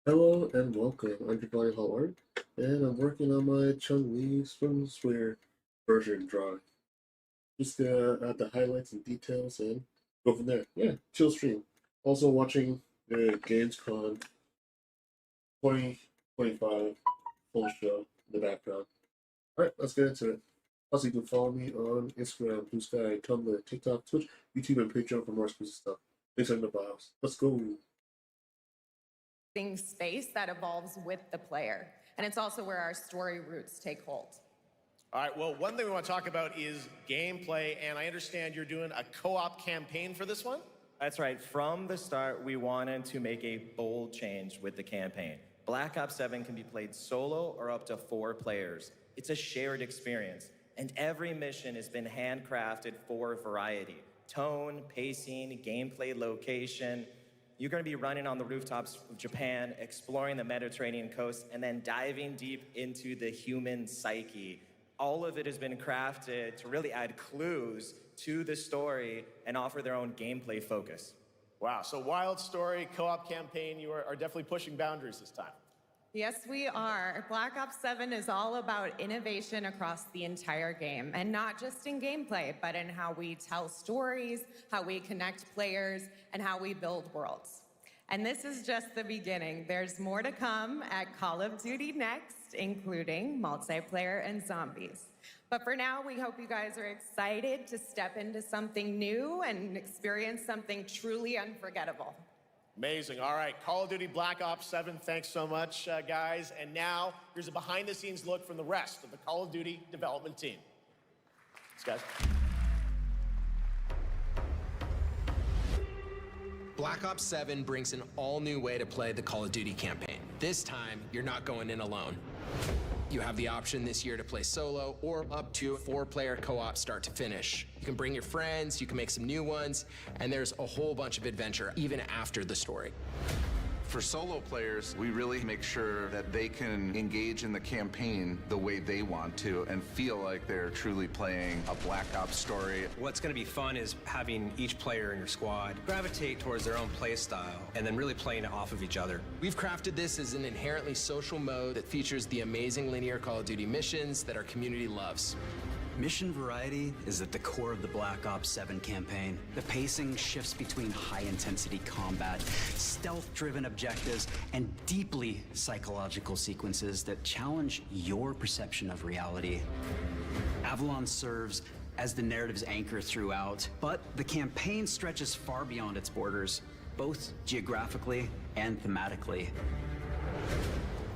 Hello and welcome. I'm Giovanni Howard, and I'm working on my Chun-Li Swimwear version drawing. Just add the highlights and details and go from there. Yeah, chill stream. Also watching Gamescom 2025 full show in the background. All right, let's get into it. Also, you can follow me on Instagram, Blue Sky, Tumblr, TikTok, Twitch, YouTube, and Patreon for more exclusive stuff. Links are in the bios. Let's go. Space that evolves with the player. And it's also where our story roots take hold. All right, well, one thing we want to talk about is gameplay, and I understand you're doing a co-op campaign for this one? That's right. From the start, we wanted to make a bold change with the campaign. Black Ops 7 can be played solo or up to 4 players. It's a shared experience, and every mission has been handcrafted for variety. Tone, pacing, gameplay location. You're going to be running on the rooftops of Japan, exploring the Mediterranean coast, and then diving deep into the human psyche. All of it has been crafted to really add clues to the story and offer their own gameplay focus. Wow, so wild story, co-op campaign, you are definitely pushing boundaries this time. Yes, we are. Black Ops 7 is all about innovation across the entire game, and not just in gameplay, but in how we tell stories, how we connect players, and how we build worlds. And this is just the beginning. There's more to come at Call of Duty Next, including multiplayer and zombies. But for now, we hope you guys are excited to step into something new and experience something truly unforgettable. Amazing. All right, Call of Duty Black Ops 7, thanks so much, guys. And now, here's a behind-the-scenes look from the rest of the Call of Duty development team. Thanks, guys. Black Ops 7 brings an all-new way to play the Call of Duty campaign. This time, you're not going in alone. You have the option this year to play solo or up to a 4-player co-op start to finish. You can bring your friends, you can make some new ones, and there's a whole bunch of adventure even after the story. For solo players, we really make sure that they can engage in the campaign the way they want to and feel like they're truly playing a Black Ops story. What's going to be fun is having each player in your squad gravitate towards their own play style and then really playing it off of each other. We've crafted this as an inherently social mode that features the amazing linear Call of Duty missions that our community loves. Mission variety is at the core of the Black Ops 7 campaign. The pacing shifts between high-intensity combat, stealth-driven objectives, and deeply psychological sequences that challenge your perception of reality. Avalon serves as the narrative's anchor throughout, but the campaign stretches far beyond its borders, both geographically and thematically.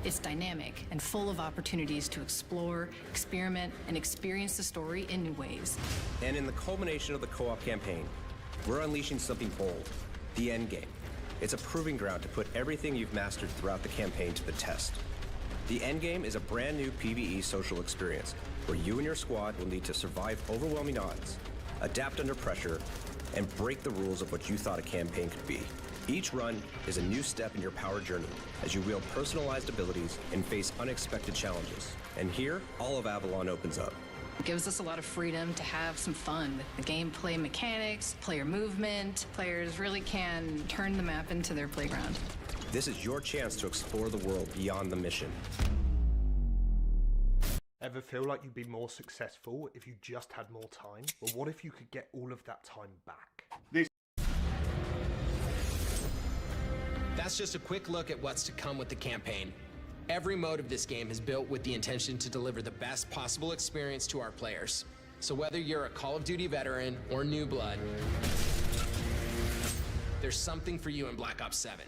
It's dynamic and full of opportunities to explore, experiment, and experience the story in new ways. And in the culmination of the co-op campaign, we're unleashing something bold, the end game. It's a proving ground to put everything you've mastered throughout the campaign to the test. The end game is a brand new PvE social experience where you and your squad will need to survive overwhelming odds, adapt under pressure, and break the rules of what you thought a campaign could be. Each run is a new step in your power journey as you wield personalized abilities and face unexpected challenges. And here, all of Avalon opens up. It gives us a lot of freedom to have some fun with the gameplay mechanics, player movement. Players really can turn the map into their playground. This is your chance to explore the world beyond the mission. Ever feel like you'd be more successful if you just had more time? Well, what if you could get all of that time back? That's just a quick look at what's to come with the campaign. Every mode of this game is built with the intention to deliver the best possible experience to our players. So whether you're a Call of Duty veteran or new blood, there's something for you in Black Ops 7.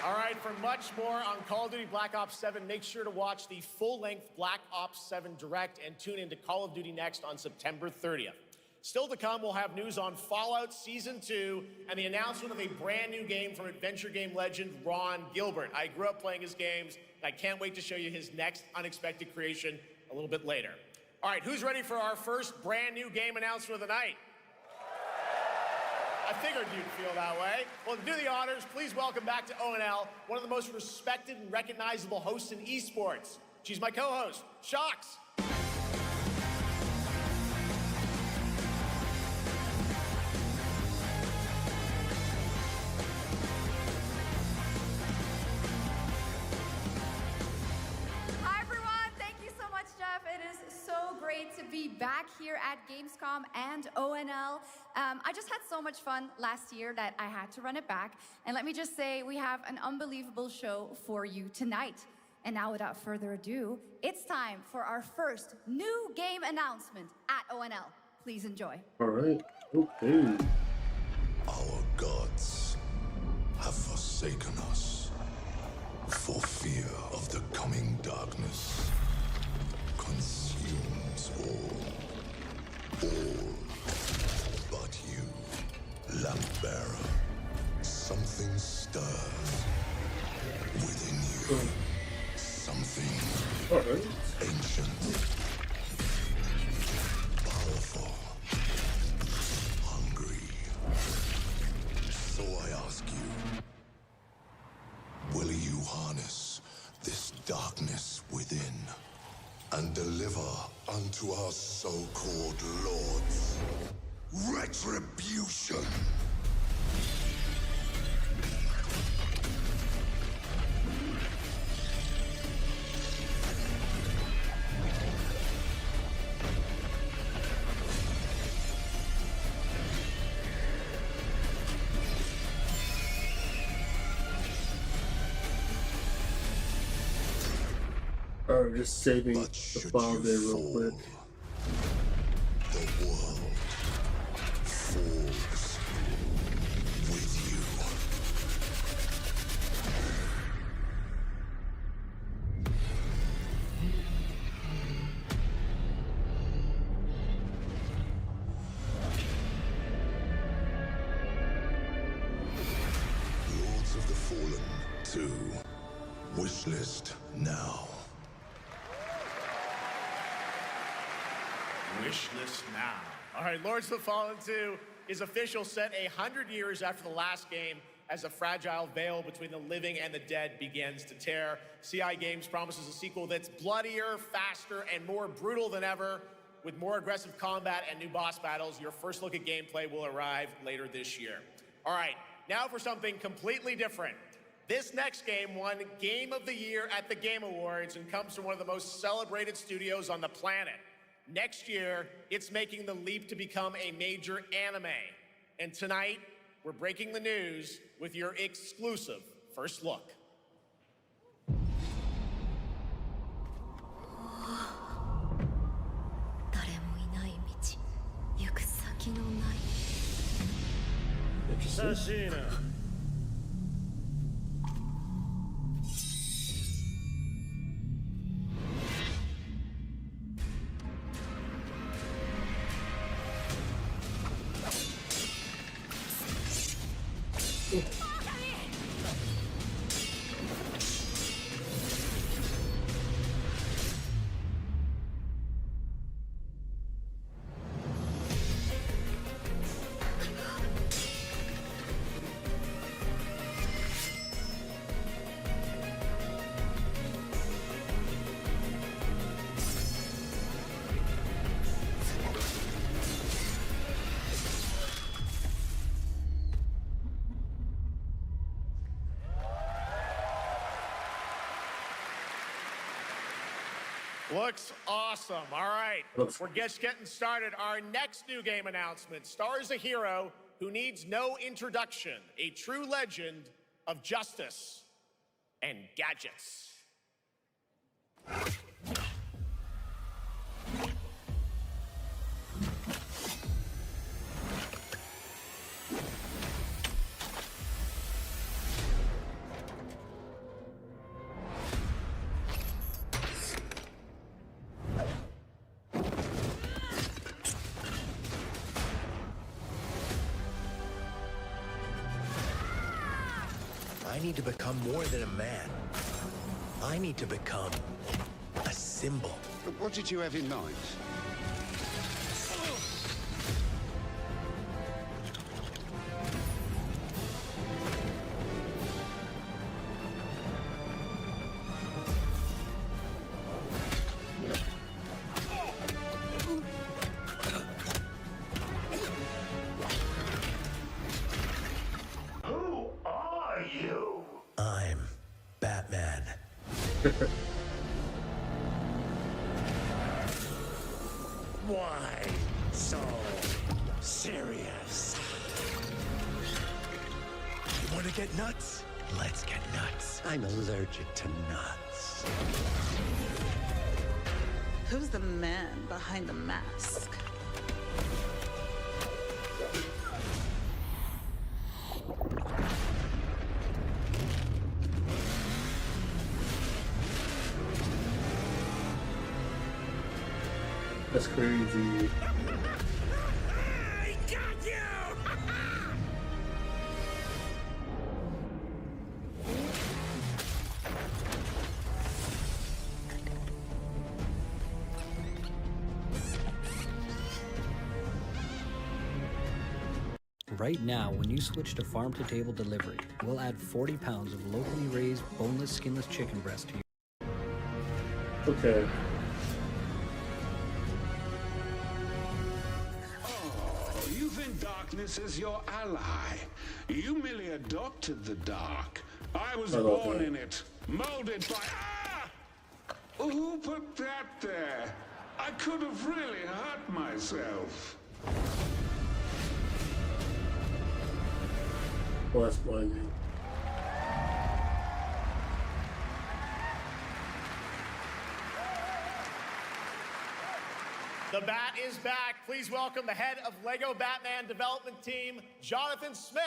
All right, for much more on Call of Duty Black Ops 7, make sure to watch the full-length Black Ops 7 Direct and tune into Call of Duty Next on September 30th. Still to come, we'll have news on Fallout Season 2 and the announcement of a brand new game from adventure game legend Ron Gilbert. I grew up playing his games, and I can't wait to show you his next unexpected creation a little bit later. All right, who's ready for our first brand new game announcement of the night? I figured you'd feel that way. Well, to do the honors, please welcome back to ONL one of the most respected and recognizable hosts in esports. She's my co-host, Shox. great to be back here at Gamescom and ONL. I just had so much fun last year that I had to run it back. And let me just say, we have an unbelievable show for you tonight. And now, without further ado, it's time for our first new game announcement at ONL. Please enjoy. All right. Okay. Our gods have forsaken us for fear of the coming darkness. Consumes all but you, lamp bearer. Something stirs within you. Something ancient, powerful, hungry. So I ask you, will you harness this darkness within and deliver unto our so-called lords retribution? Alright, just saving the file there real quick. The world falls with you. Lords of the Fallen 2. Wishlist now. Wishlist now. All right, Lords of the Fallen 2 is official, set 100 years after the last game, as a fragile veil between the living and the dead begins to tear. CI Games promises a sequel that's bloodier, faster, and more brutal than ever. With more aggressive combat and new boss battles, your first look at gameplay will arrive later this year. All right, now for something completely different. This next game won Game of the Year at the Game Awards and comes from one of the most celebrated studios on the planet. Next year, it's making the leap to become a major anime. And tonight, we're breaking the news with your exclusive first look. Interesting. Looks awesome. All right, we're just getting started. Our next new game announcement stars a hero who needs no introduction, a true legend of justice and gadgets. I need to become more than a man. I need to become a symbol. What did you have in mind? I'm Batman. Why so serious? You want to get nuts? Let's get nuts. I'm allergic to nuts. Who's the man behind the mask? That's crazy. I got you! Right now, when you switch to farm-to-table delivery, we'll add 40 pounds of locally raised, boneless, skinless chicken breast to your... Okay. Oh, you think darkness is your ally. You merely adopted the dark. I was born in it, molded by... Ah! Who put that there? I could have really hurt myself. Well, that's blinding. The Bat is back. Please welcome the head of LEGO Batman development team, Jonathan Smith.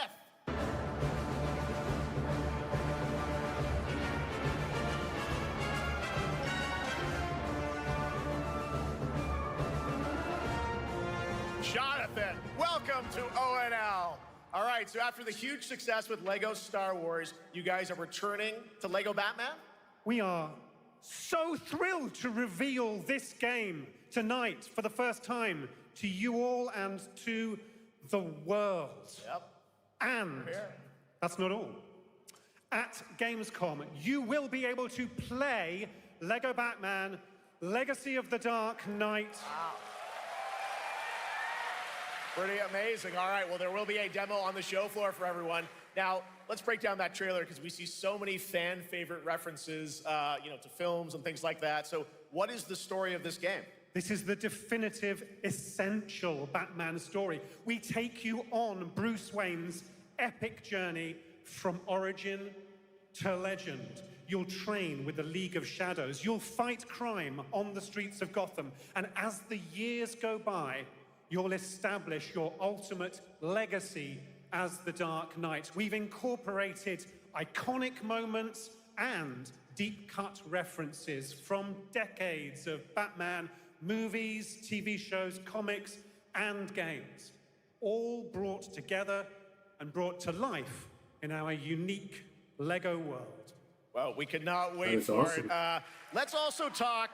Jonathan, welcome to ONL. All right, so after the huge success with LEGO Star Wars, you guys are returning to LEGO Batman? We are so thrilled to reveal this game tonight for the first time to you all and to the world. Yep. And that's not all. At Gamescom, you will be able to play LEGO Batman Legacy of the Dark Knight. Wow. Pretty amazing. All right, well, there will be a demo on the show floor for everyone. Now, let's break down that trailer because we see so many fan favorite references, to films and things like that. So what is the story of this game? This is the definitive, essential Batman story. We take you on Bruce Wayne's epic journey from origin to legend. You'll train with the League of Shadows. You'll fight crime on the streets of Gotham. And as the years go by, you'll establish your ultimate legacy as the Dark Knight. We've incorporated iconic moments and deep-cut references from decades of Batman movies, TV shows, comics, and games, all brought together and brought to life in our unique LEGO world. Well, we could not wait for it. Let's also talk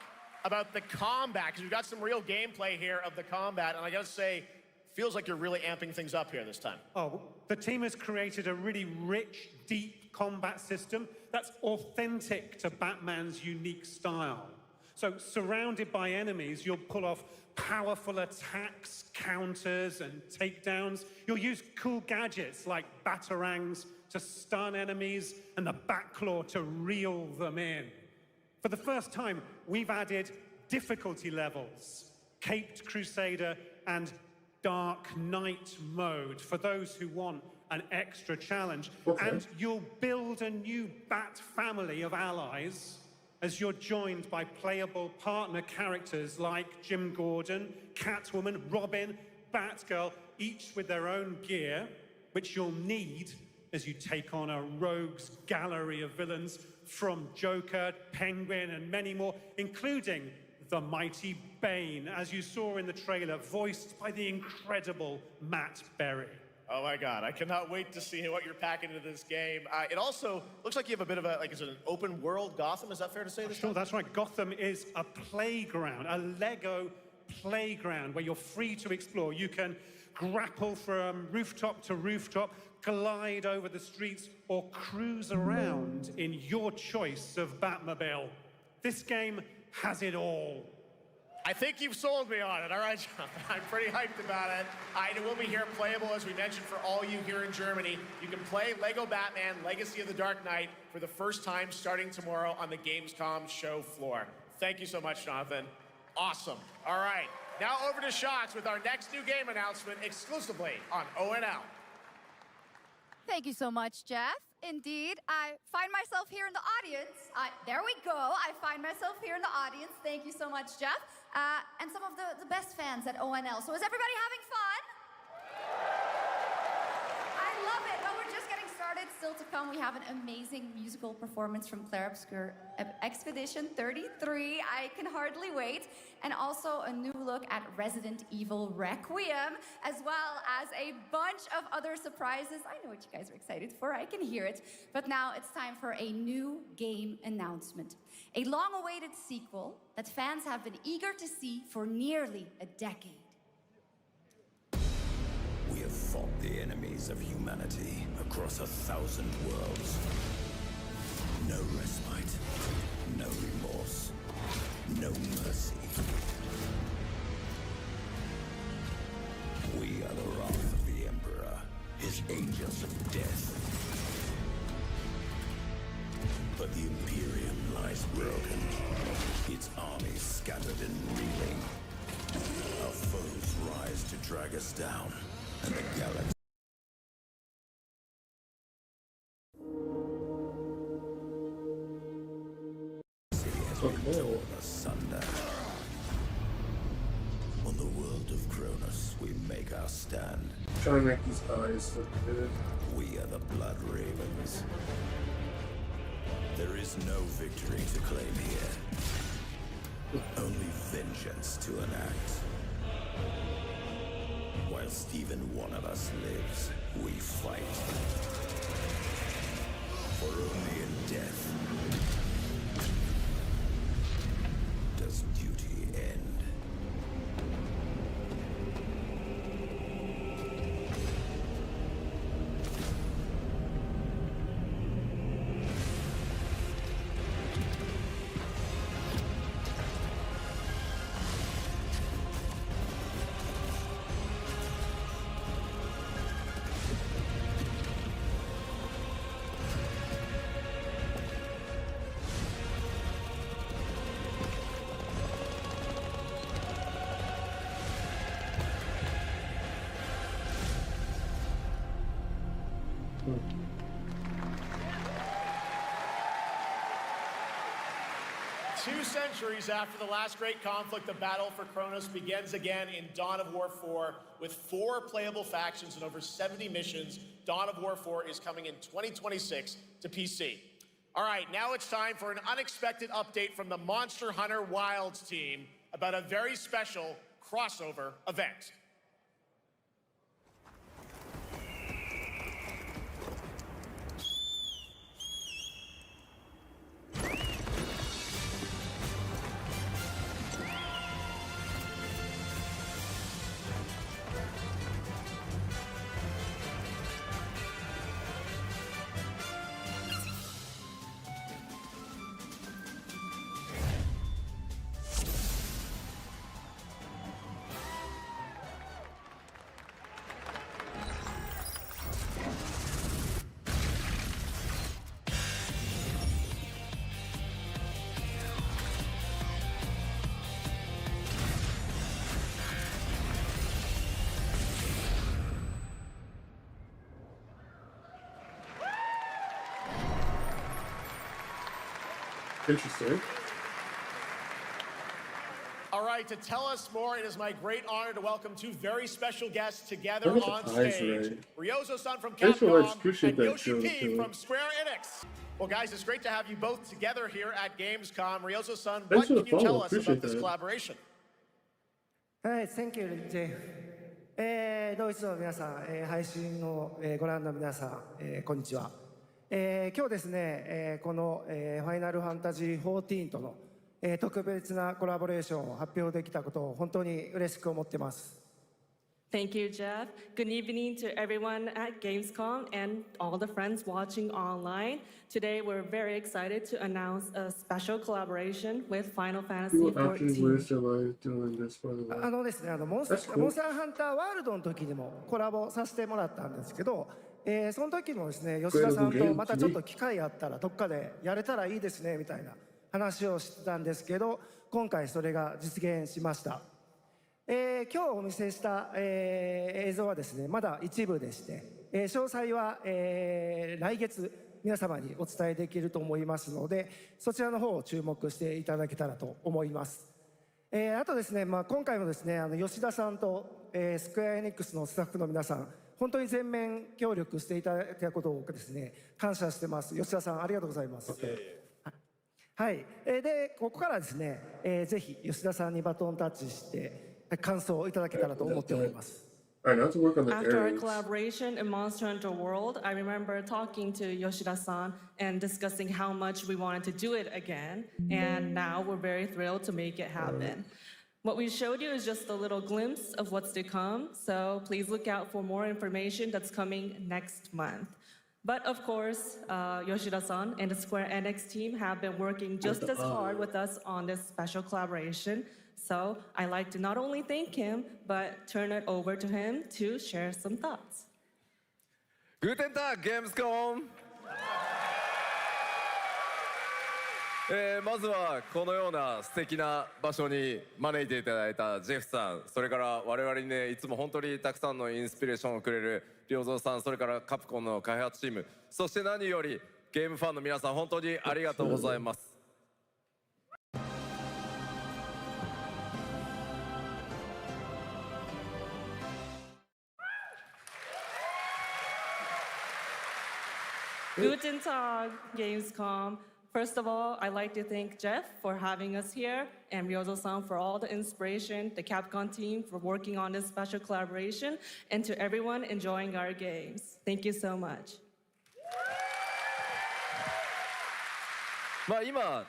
about the combat, because we've got some real gameplay here of the combat, and I gotta say, feels like you're really amping things up here this time. Oh, the team has created a really rich, deep combat system that's authentic to Batman's unique style. So, surrounded by enemies, you'll pull off powerful attacks, counters, and takedowns. You'll use cool gadgets like batarangs to stun enemies and the Batclaw to reel them in. For the first time, we've added difficulty levels, Caped Crusader and Dark Knight mode for those who want an extra challenge. Okay. And you'll build a new Bat family of allies as you're joined by playable partner characters like Jim Gordon, Catwoman, Robin, Batgirl, each with their own gear, which you'll need as you take on a rogues gallery of villains from Joker, Penguin, and many more, including the mighty Bane, as you saw in the trailer, voiced by the incredible Matt Berry. Oh my God, I cannot wait to see what you're packing into this game. It also looks like you have a bit of a, is it an open world Gotham? Is that fair to say this Sure, time? that's right. Gotham is a playground, a Lego playground where you're free to explore. You can grapple from rooftop to rooftop, glide over the streets, or cruise around in your choice of Batmobile. This game has it all. I think you've sold me on it. All right, John. I'm pretty hyped about it. It will be here playable, as we mentioned, for all you here in Germany. You can play LEGO Batman Legacy of the Dark Knight for the first time starting tomorrow on the Gamescom show floor. Thank you so much, Jonathan. Awesome. All right. Now over to Shots with our next new game announcement exclusively on ONL. Thank you so much, Jeff. Indeed, I find myself here in the audience. There we go. I find myself here in the audience. Thank you so much, Jeff. And some of the best fans at ONL. So is everybody having fun? I love it. Well, we're just getting started. Still to come, we have an amazing musical performance from Claire Obscure Expedition 33. I can hardly wait. And also a new look at Resident Evil Requiem, as well as a bunch of other surprises. I know what you guys are excited for. I can hear it. But now it's time for a new game announcement. A long-awaited sequel that fans have been eager to see for nearly a decade. We have fought the enemies of humanity across 1,000 worlds. No respite, no remorse, no mercy. We are the wrath of the Emperor, his angels of death. But the Imperium lies broken, its armies scattered and reeling. Our foes rise to drag us down, and the galaxy has been torn asunder. On the world of Cronus, we make our stand. Trying to make these eyes look good. We are the Blood Ravens. There is no victory to claim here. Only vengeance to enact. Whilst even one of us lives, we fight. For only in death does duty end. Two centuries after the last great conflict, the battle for Kronos begins again in Dawn of War 4 with 4 playable factions and over 70 missions. Dawn of War 4 is coming in 2026 to PC. All right, now it's time for an unexpected update from the Monster Hunter Wilds team about a very special crossover event. Interesting. All right, to tell us more, it is my great honor to welcome 2 very special guests together That was on the eyes stage. right. Ryozo-san from Thanks for Capcom appreciate and that, Yoshi Joe, P too. from Square Enix. Well, guys, it's great to have you both together here at Gamescom. Ryozo-san, Thanks what for the can you tell follow. us about Appreciate this that. collaboration? Hey, thank you, Jeff. ドイツの皆さん、配信を、ご覧の皆さん、こんにちは。今日ですね、この、ファイナルファンタジー14との、特別なコラボレーションを発表できたことを本当に嬉しく思ってます。Thank you, Jeff. Good evening to everyone at Gamescom and all the friends watching online. Today, we're very excited to announce a special collaboration with Final Fantasy Who actually XIV. wished am I doing this, by the way? ですね、モンスタ That's ー cool. ハンターワールドの時にもコラボさせてもらったんですけど、その時もですね、吉田さんとまたちょっと機会あったらどっかでやれたらいいですねみたいな話をしてたんですけど、今回それが実現しました。今日お見せした、映像はですね、まだ一部でして、詳細は、来月皆様にお伝えできると思いますので、そちらの方を注目していただけたらと思います。あとですね、今回もですね、吉田さんと、スクエアエニックスのスタッフの皆さん、本当に全面協力していただいたことをですね、感謝してます。吉田さん、ありがとうございます。はい。で、ここからですね、ぜひ吉田さんにバトンタッチして、感想をいただけたらと思っております。Alright, now to work on the After our areas. collaboration in Monster Hunter World, I remember talking to Yoshida-san and discussing how much we wanted to do it again, and now we're very thrilled to make it happen. What we showed you is just a little glimpse of what's to come, so please look out for more information that's coming next month. But of course, Yoshida-san and the Square Enix team have been working just as hard with us on this special collaboration. So I'd like to not only thank him, but turn it over to him to share some thoughts. Guten Tag, Gamescom! まずはこのような素敵な場所に招いていただいたジェフさん、それから我々にね、いつも本当にたくさんのインスピレーションをくれる良三さん、それからカプコンの開発チーム、そして何よりゲームファンの皆さん、本当にありがとうございます。Guten Tag, Gamescom. First of all, I'd like to thank Jeff for having us here and Ryozo-san for all the inspiration, the Capcom team for working on this special collaboration, and to everyone enjoying our games. Thank you so much. 今、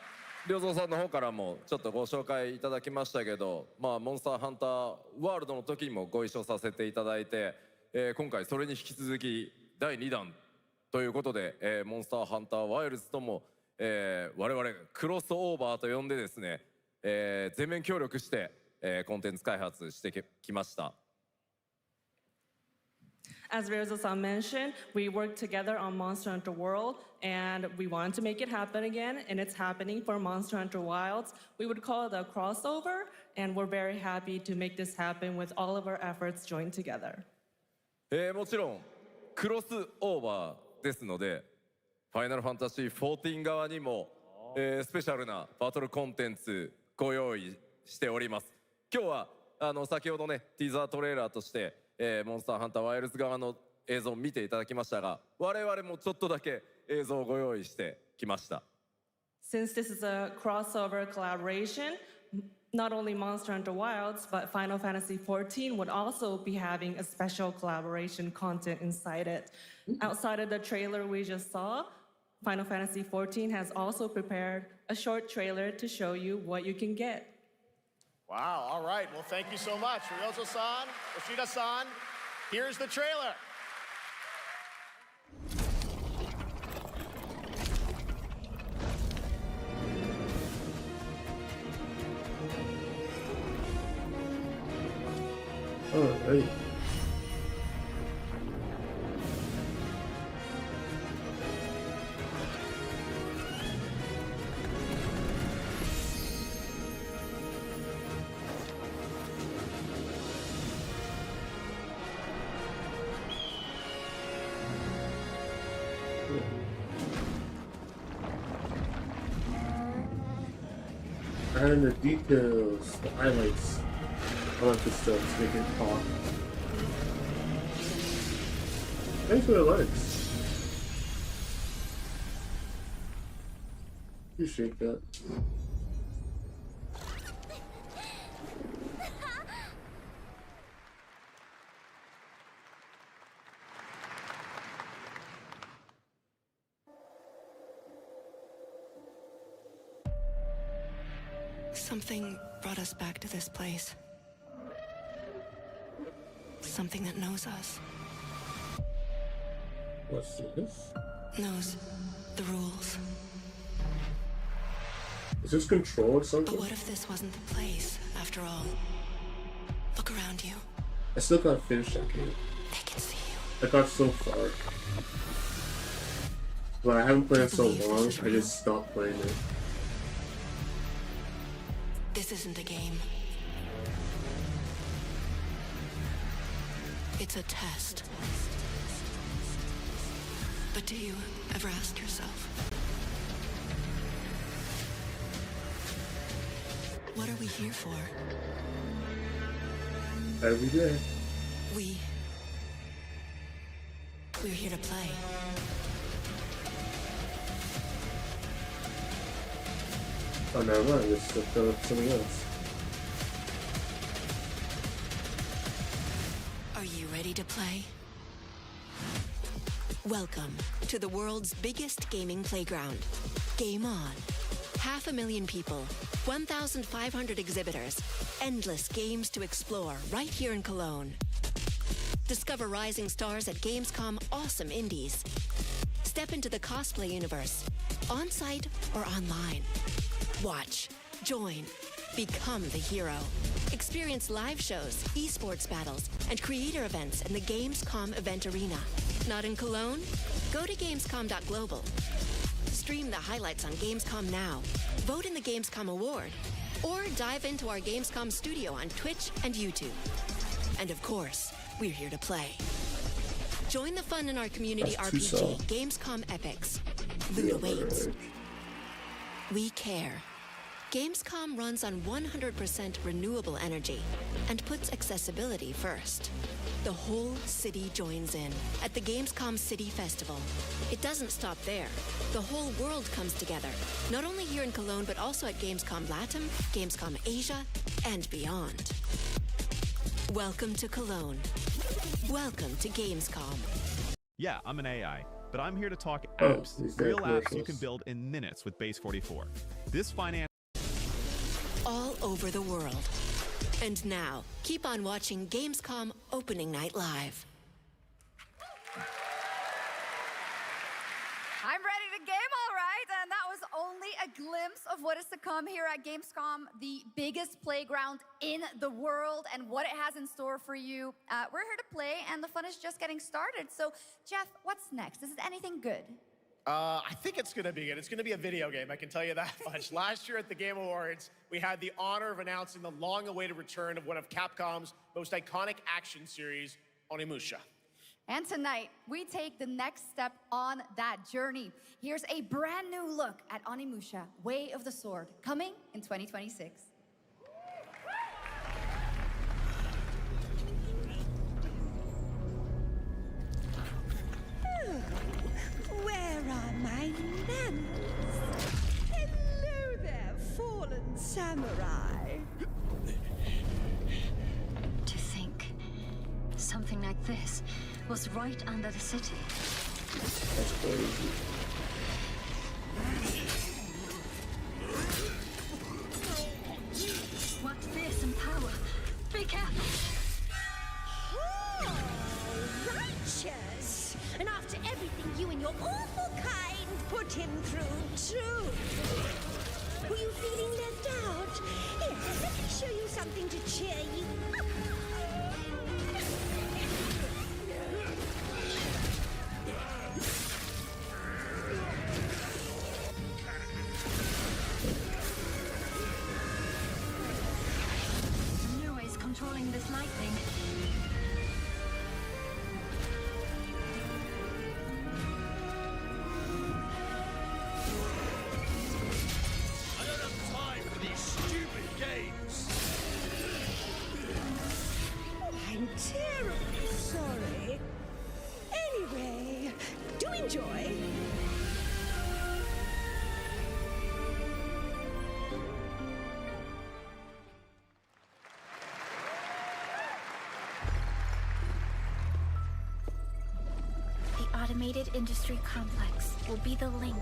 良三さんの方からもちょっとご紹介いただきましたけど、モンスターハンターワールドの時にもご一緒させていただいて、今回それに引き続き第2弾ということで、モンスターハンターワイルズとも、我々クロスオーバーと呼んでですね、全面協力して、コンテンツ開発してきました。As Ryozo-san mentioned, we worked together on Monster Hunter World, and we wanted to make it happen again, and it's happening for Monster Hunter Wilds. We would call it a crossover, and we're very happy to make this happen with all of our efforts joined together. もちろんクロスオーバーですので、ファイナルファンタジー14側にも、スペシャルなバトルコンテンツご用意しております。今日は先ほどねティザートレーラーとして、モンスターハンターワイルズ側の映像を見ていただきましたが、我々もちょっとだけ映像をご用意してきました。Since this is a crossover collaboration, not only Monster Hunter Wilds, but Final Fantasy XIV would also be having a special collaboration content inside it. Outside of the trailer we just saw, Final Fantasy XIV has also prepared a short trailer to show you what you can get. Wow, all right. Well, thank you so much. Ryozo-san, Yoshida-san, here's the trailer. All right. And the details, the highlights, I like this stuff, it's making it pop. Thanks for the likes. Appreciate that. Something brought us back to this place. Something that knows us. What's this? Knows the rules. Is this control or something? But what if this wasn't the place, after all? Look around you. I still gotta finish that game. They can see you. I got so far. But I haven't played it so long, I just stopped playing it. This isn't a game. It's a test. But do you ever ask yourself, what are we here for? Every day. We're here to play. Oh, never mind. It's something else. Are you ready to play? Welcome to the world's biggest gaming playground. Game On. 500,000 people, 1,500 exhibitors, endless games to explore right here in Cologne. Discover rising stars at Gamescom Awesome Indies. Step into the cosplay universe, on-site or online. Watch, join, become the hero. Experience live shows, esports battles, and creator events in the Gamescom event arena. Not in Cologne? Go to Gamescom.global. Stream the highlights on Gamescom Now. Vote in the Gamescom Award. Or dive into our Gamescom studio on Twitch and YouTube. And of course, we're here to play. Join the fun in our community RPG, Gamescom Epics. Loot awaits. We care. Gamescom runs on 100% renewable energy and puts accessibility first. The whole city joins in at the Gamescom City Festival. It doesn't stop there. The whole world comes together, not only here in Cologne, but also at Gamescom Latam, Gamescom Asia, and beyond. Welcome to Cologne. Welcome to Gamescom. Yeah, I'm an AI, but I'm here to talk Oh, apps. these Real guys apps you are can build in minutes with Base 44. This finance All over the world. And now, keep on watching Gamescom Opening Night Live. I'm ready to game, all right. And that was only a glimpse of what is to come here at Gamescom, the biggest playground in the world, and what it has in store for you. We're here to play, and the fun is just getting started. So, Jeff, what's next? Is it anything good? I think it's going to be good. It's going to be a video game, I can tell you that much. Last year at the Game Awards, we had the honor of announcing the long-awaited return of one of Capcom's most iconic action series, Onimusha. And tonight, we take the next step on that journey. Here's a brand new look at Onimusha, Way of the Sword, coming in 2026. Where are my manners? Hello there, fallen samurai. To think something like this was right under the city. That's crazy. What fearsome power! Be careful! Oh, righteous! And after everything you and your awful kind put him through, too. Were you feeling left out? Here, let me show you something to cheer you up. Lua is controlling this lightning. I don't have time for these stupid games. Oh, I'm terribly sorry. Anyway, do enjoy. The automated industry complex will be the link,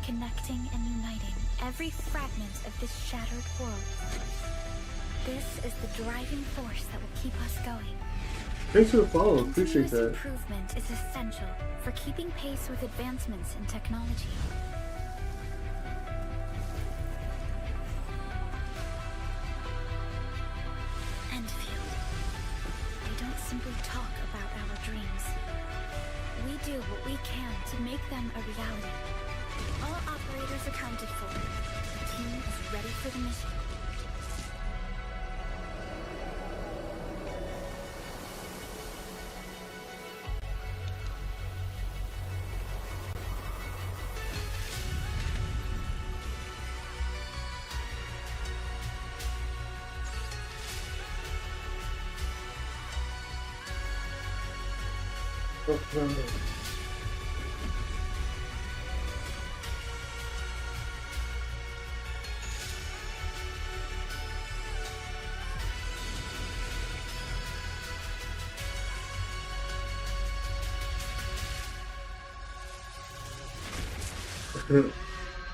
connecting and uniting every fragment of this shattered world. This is the driving force that will keep us going. Thanks for the follow. Appreciate Continuous that. improvement is essential for keeping pace with advancements in technology. Enfield. They don't simply talk about our dreams. We do what we can to make them a reality. All operators accounted for. The team is ready for the mission.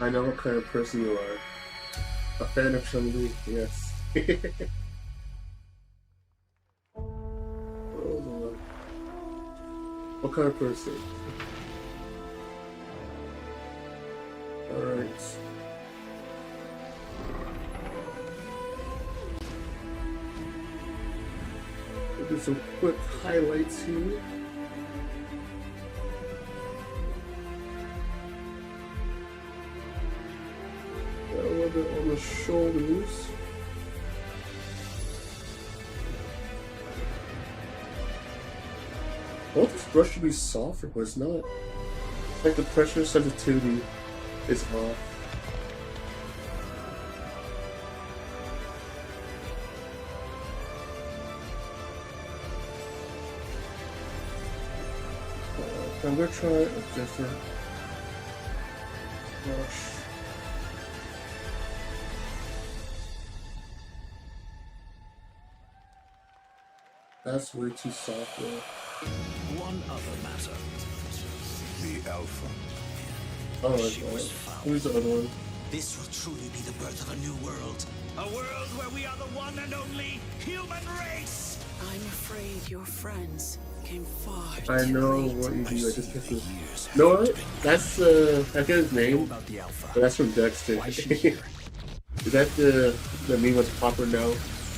I know what kind of person you are. A fan of Chun-Li, yes. Oh Lord. What kind of person? Alright. We'll do some quick highlights here. A little bit on the shoulders. I want this brush to be softer, but it's not. Like the pressure sensitivity is off. I'm gonna try a different brush. That's way too soft though. One other matter. The Alpha. Oh, who's the other one? This will truly be the birth of a new world. A world where we are the one and only human race! I'm afraid your friends came far I know what you do, I just picked it. No, what? That's, I forget his name, but that's from Dexter. Is that the meme was proper now?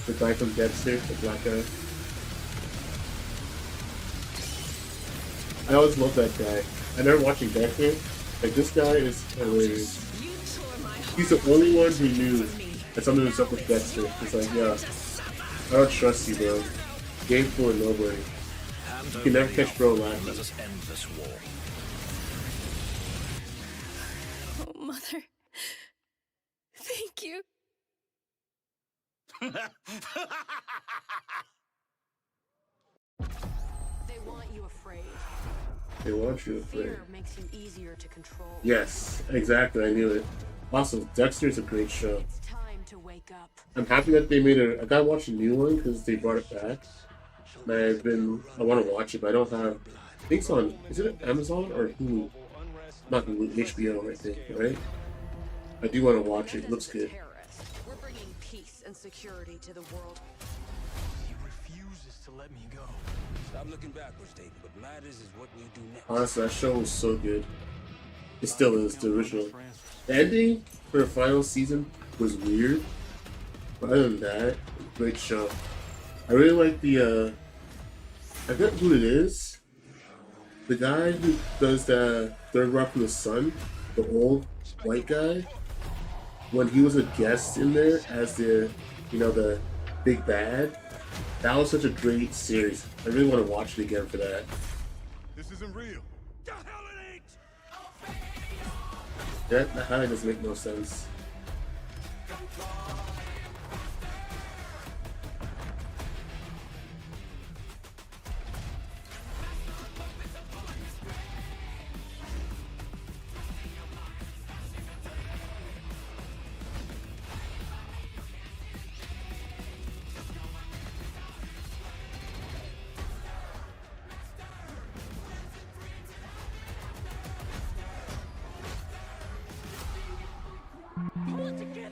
The guy from Dexter, the black guy? I always love that guy. I never watching Dexter. Like, this guy is hilarious. He's the only one who knew that something was up with Dexter. It's like, yeah, I don't trust you, bro. Game full of nobody. You can never catch bro laughing. Let us end this war. Oh, Mother. Thank you. They want you afraid. They want you afraid. Fear makes you easier to control. Yes, exactly. I knew it. Also, Dexter's a great show. It's time to wake up. I'm happy that they made I gotta watch a new one because they brought it back. And I want to watch it, but I don't have. I think it's on. Is it Amazon or Hulu? Not Hulu, HBO, I think. Right? I do want to watch it. It looks good. We're bringing peace and security to the world. He refuses to let me go. Stop looking backwards, Dayton. What matters is what we do next. Honestly, that show was so good. It still is, the original. The ending for the final season was weird. But other than that, great show. I really like the, I forget who it is. The guy who does the Third Rock from the Sun, the old white guy. When he was a guest in there as the, the big bad. That was such a great series. I really want to watch it again for that. This isn't real. That highlight doesn't make no sense.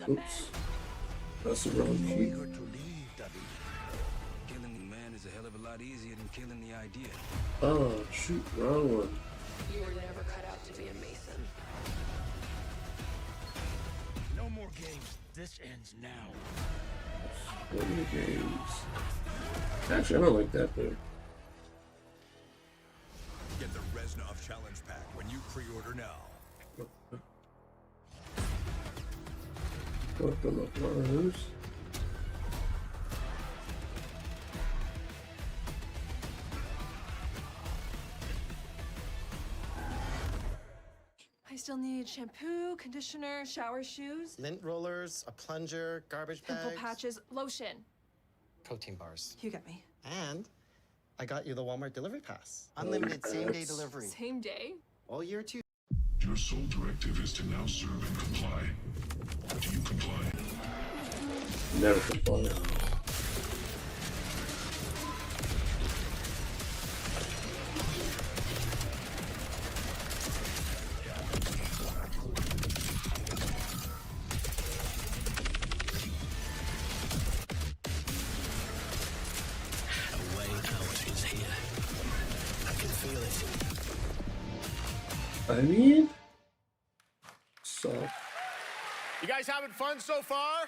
Oops. That's the wrong key. Killing the man is a hell of a lot easier than killing the idea. Oh, shoot, wrong one. You were never cut out to be a Mason. No more games. This ends now. What are the games? Actually, I don't like that though. Get the Reznov Challenge Pack when you pre-order now. What the those? I still need shampoo, conditioner, shower shoes, Lint rollers, a plunger, garbage pimple bags, patches, lotion. protein bars. You get me. And I got you the Walmart delivery pass. Unlimited same-day delivery. Same day? All year too. Your sole directive is to now serve and comply. Do you comply? Never comply. The way out is here. I can feel it. I mean, so. You guys having fun so far?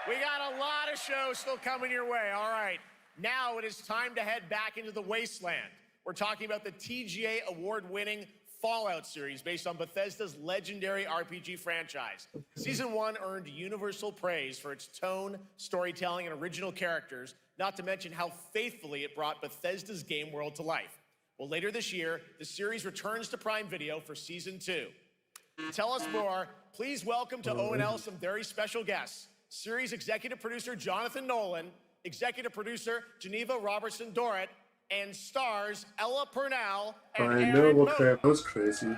We got a lot of shows still coming your way. All right, now it is time to head back into the wasteland. We're talking about the TGA award-winning Fallout series based on Bethesda's legendary RPG franchise. Season 1 earned universal praise for its tone, storytelling, and original characters, not to mention how faithfully it brought Bethesda's game world to life. Well, later this year, the series returns to Prime Video for Season 2. To tell us more, please welcome to O&L some very special guests. Series executive producer Jonathan Nolan, executive producer Geneva Robertson-Dorrit, and stars Ella Purnell and I know Aaron what Moat. crap was crazy.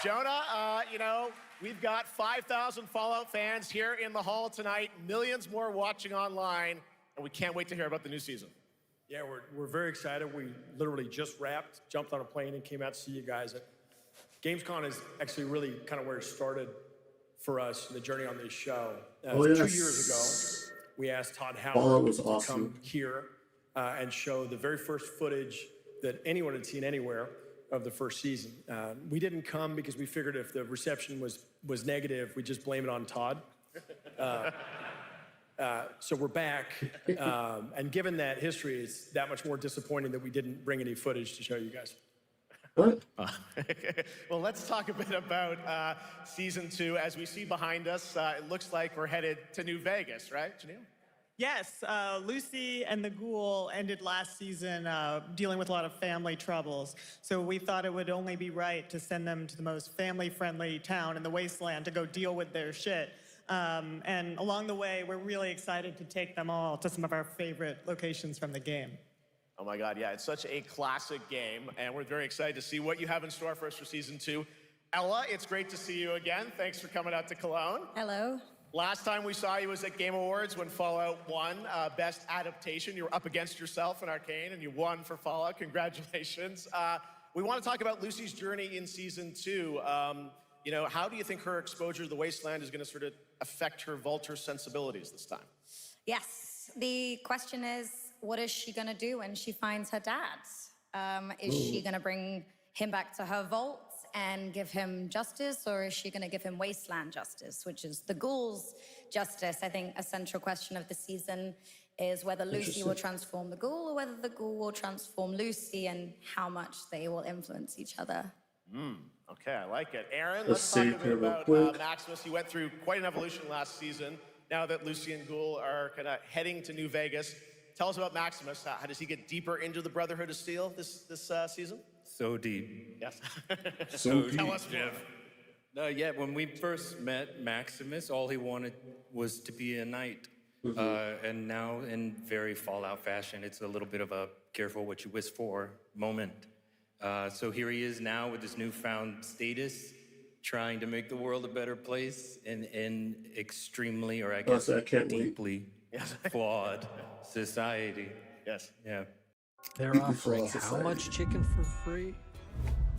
Jonah, you know, we've got 5,000 Fallout fans here in the hall tonight, millions more watching online, and we can't wait to hear about the new season. Yeah, we're very excited. We literally just wrapped, jumped on a plane, and came out to see you guys. Gamescom is actually really kind of where it started for us, the journey on this show. 2 years ago, we asked Todd Howard was to awesome. come here and show the very first footage that anyone had seen anywhere of the first season. We didn't come because we figured if the reception was negative, we'd just blame it on Todd. So we're back, and given that history, it's that much more disappointing that we didn't bring any footage to show you guys. What? Well, let's talk a bit about Season 2. As we see behind us, it looks like we're headed to New Vegas, right, Janelle? Yes, Lucy and the Ghoul ended last season dealing with a lot of family troubles. So we thought it would only be right to send them to the most family-friendly town in the wasteland to go deal with their shit. And along the way, we're really excited to take them all to some of our favorite locations from the game. Oh my God, yeah, it's such a classic game, and we're very excited to see what you have in store for us for Season 2. Ella, it's great to see you again. Thanks for coming out to Cologne. Hello. Last time we saw you was at Game Awards when Fallout won Best Adaptation. You were up against yourself in Arcane, and you won for Fallout. Congratulations. We want to talk about Lucy's journey in Season 2. You know, how do you think her exposure to the Wasteland is going to sort of affect her Vulture sensibilities this time? Yes, the question is, what is she gonna do when she finds her dad? Is she gonna bring him back to her vault and give him justice, or is she gonna give him wasteland justice, which is the Ghoul's justice? I think a central question of the season is whether Lucy will transform the Ghoul or whether the Ghoul will transform Lucy, and how much they will influence each other. Okay, I like it. Aaron, let's talk a bit about Maximus. He went through quite an evolution last season. Now that Lucy and Ghoul are kind of heading to New Vegas, tell us about Maximus. How does he get deeper into the Brotherhood of Steel this season? So deep. Yes. So deep. Tell us more. Yeah, when we first met Maximus, all he wanted was to be a knight. And now, in very Fallout fashion, it's a little bit of a careful what you wish for moment. So here he is now with his newfound status, trying to make the world a better place in extremely, or I guess deeply flawed society. Yes. Yeah. They're offering how much chicken for free?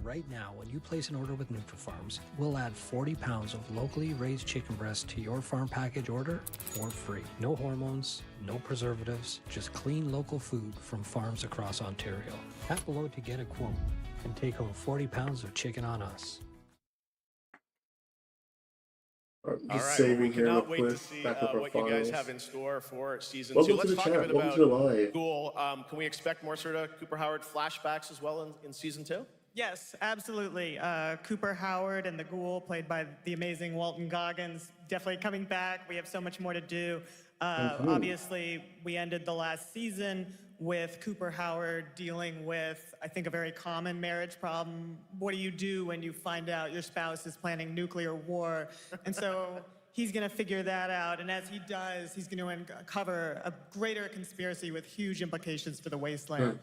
Right now, when you place an order with NutriFarms, we'll add 40 pounds of locally raised chicken breast to your farm package order for free. No hormones, no preservatives, just clean local food from farms across Ontario. Tap below to get a quote and take home 40 pounds of chicken on us. All right, well, we cannot wait to see what you guys have in store for Season 2. Let's talk a bit about Ghoul. Can we expect more sort of Cooper Howard flashbacks as well in Season 2? Yes, absolutely. Cooper Howard and the Ghoul, played by the amazing Walton Goggins, definitely coming back. We have so much more to do. Obviously, we ended the last season with Cooper Howard dealing with, I think, a very common marriage problem. What do you do when you find out your spouse is planning nuclear war? And so he's going to figure that out. And as he does, he's going to uncover a greater conspiracy with huge implications for the Wasteland.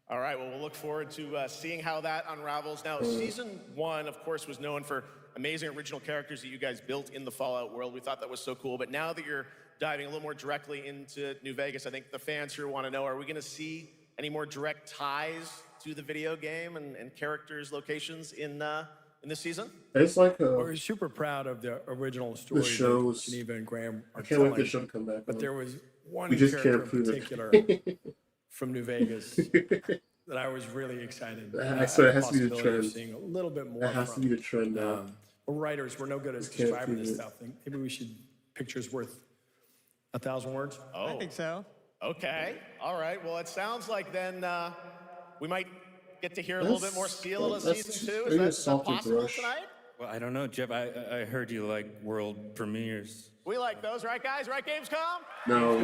All right, well, we'll look forward to seeing how that unravels. Now, Season 1, of course, was known for amazing original characters that you guys built in the Fallout world. We thought that was so cool. But now that you're diving a little more directly into New Vegas, I think the fans here want to know, are we going to see any more direct ties to the video game and characters, locations in this season? It's like we're super proud of the original story the shows. that Geneva and Graham are I can't wait for telling. the show to come back. But there was one we just character can't prove in particular from New Vegas that I was really excited. So it has to be the possibility of trend. seeing a little bit more. That has to be the trend now. We're writers, we're no good at Just can't describing prove this it. stuff. Maybe we should pictures worth 1,000 words. Oh. I think so. Okay. All right. Well, it sounds like then we might get to hear a little bit more Seal of Season 2. Is that possible tonight? Well, I don't know, Jeff. I heard you like world premieres. We like those, right, guys? Right, Gamescom? No.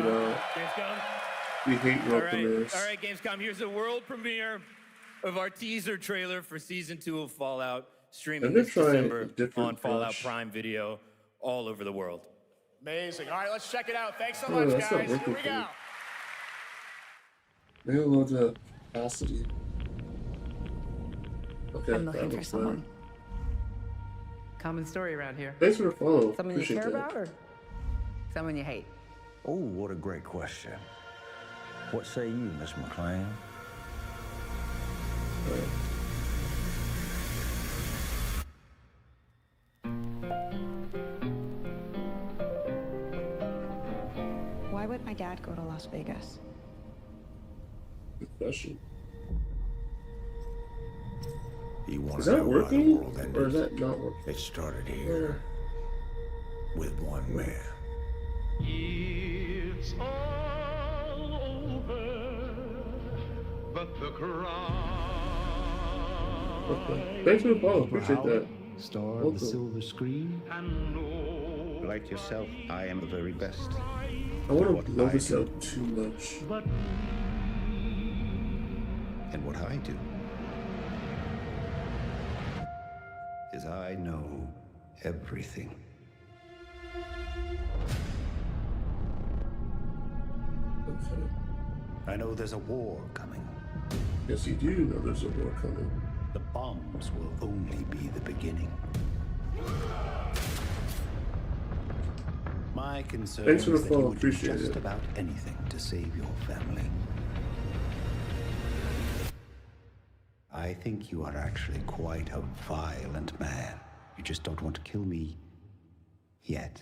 Gamescom? We hate world premieres. All right, Gamescom. Here's the world premiere of our teaser trailer for Season 2 of Fallout, streaming this December on Fallout Prime Video all over the world. Amazing. All right, let's check it out. Thanks so Oh, much, that's not guys. working Here we for me. go. Maybe we'll load the capacity. Okay, I'm that looking for looks someone. fine. Common story around here. Thanks for the follow. Someone you Appreciate care that. about or someone you hate? Oh, what a great question. What say you, Miss McClane? Why would my dad go to Las Vegas? Good question. You want Is to that know why the working? world ended? Or is that not working? It started here with one man. It's all over, but the Okay. Thanks for the follow. Appreciate that. Star of Welcome. the silver screen. Like yourself, I am the very best. I want to blow this out too much. And what I do is I know everything. Okay. I know there's a war coming. Yes, you do know there's a war coming. The bombs will only be the beginning. My concern Thanks for the is that you follow. would do Appreciate just it. about anything to save your family. I think you are actually quite a violent man. You just don't want to kill me yet.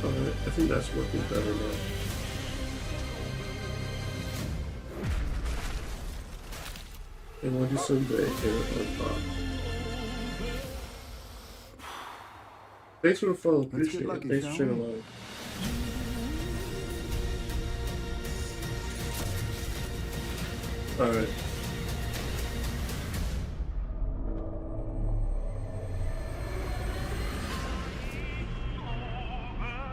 Alright, I think that's working better now. And we'll do some day here on top. Thanks for the follow. Appreciate it. lucky, Thanks for shall sharing we? live. Alright.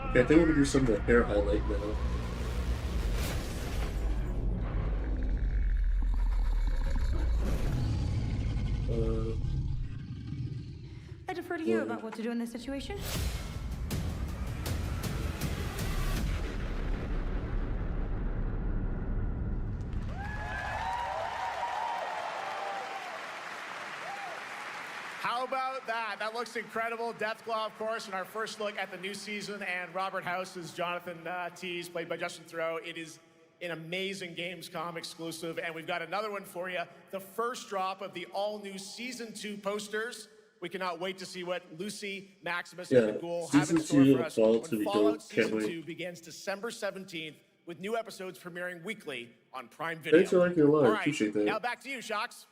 Okay, I think we're gonna do some of the hair highlight now. I defer to you about what to do in this situation. How about that? That looks incredible. Deathclaw, of course, in our first look at the new season, and Robert House is Jonathan Tease, played by Justin Theroux. It is an amazing Gamescom exclusive, and we've got another one for you. The first drop of the all-new Season 2 posters. We cannot wait to see what Lucy, Maximus, and the Ghoul have in Season store 2 for of us. Fallout to When be Fallout dope. Can't Season wait. 2 begins December 17th, with new episodes premiering weekly on Prime Video. Thanks for liking the live. All right, Appreciate that. now back to you, Shox.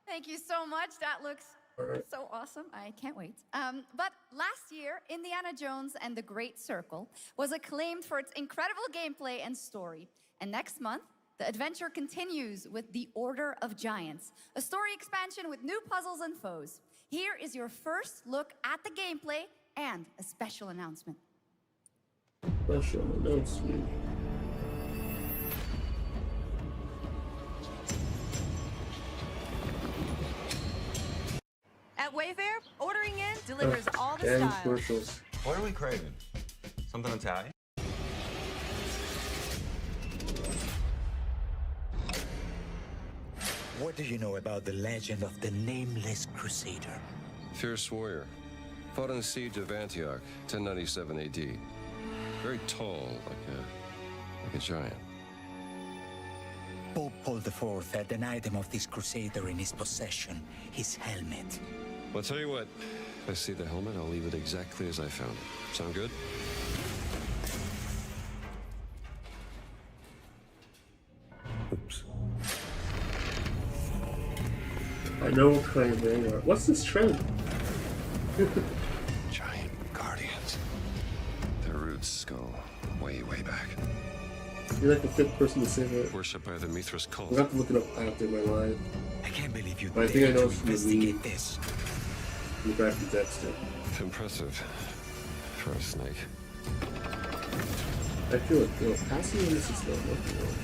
Thank you so much. That looks Alright. so awesome. I can't wait. But last year, Indiana Jones and the Great Circle was acclaimed for its incredible gameplay and story. And next month, the adventure continues with The Order of Giants, a story expansion with new puzzles and foes. Here is your first look at the gameplay and a special announcement. Special announcement. At Wayfair, ordering in delivers all the and style. commercials. What are we craving? Something Italian? What do you know about the legend of the Nameless Crusader? Fierce warrior. Fought in the siege of Antioch, 1097 AD. Very tall, like a giant. Pope Paul IV had an item of this crusader in his possession, his helmet. Well, I'll tell you what. If I see the helmet, I'll leave it exactly as I found it. Sound good? Oops. I know what kind of they are. What's this trend? Giant guardians. Their roots go way, way back. You're like the fifth person to say that. Worshipped by the Mithras cult. I'll have to look it up after my live. I can't believe you But I think I know to it's from the investigate this. The guy from Dexter. It's impressive for a snake. I feel like, you know, passing on this is not working well.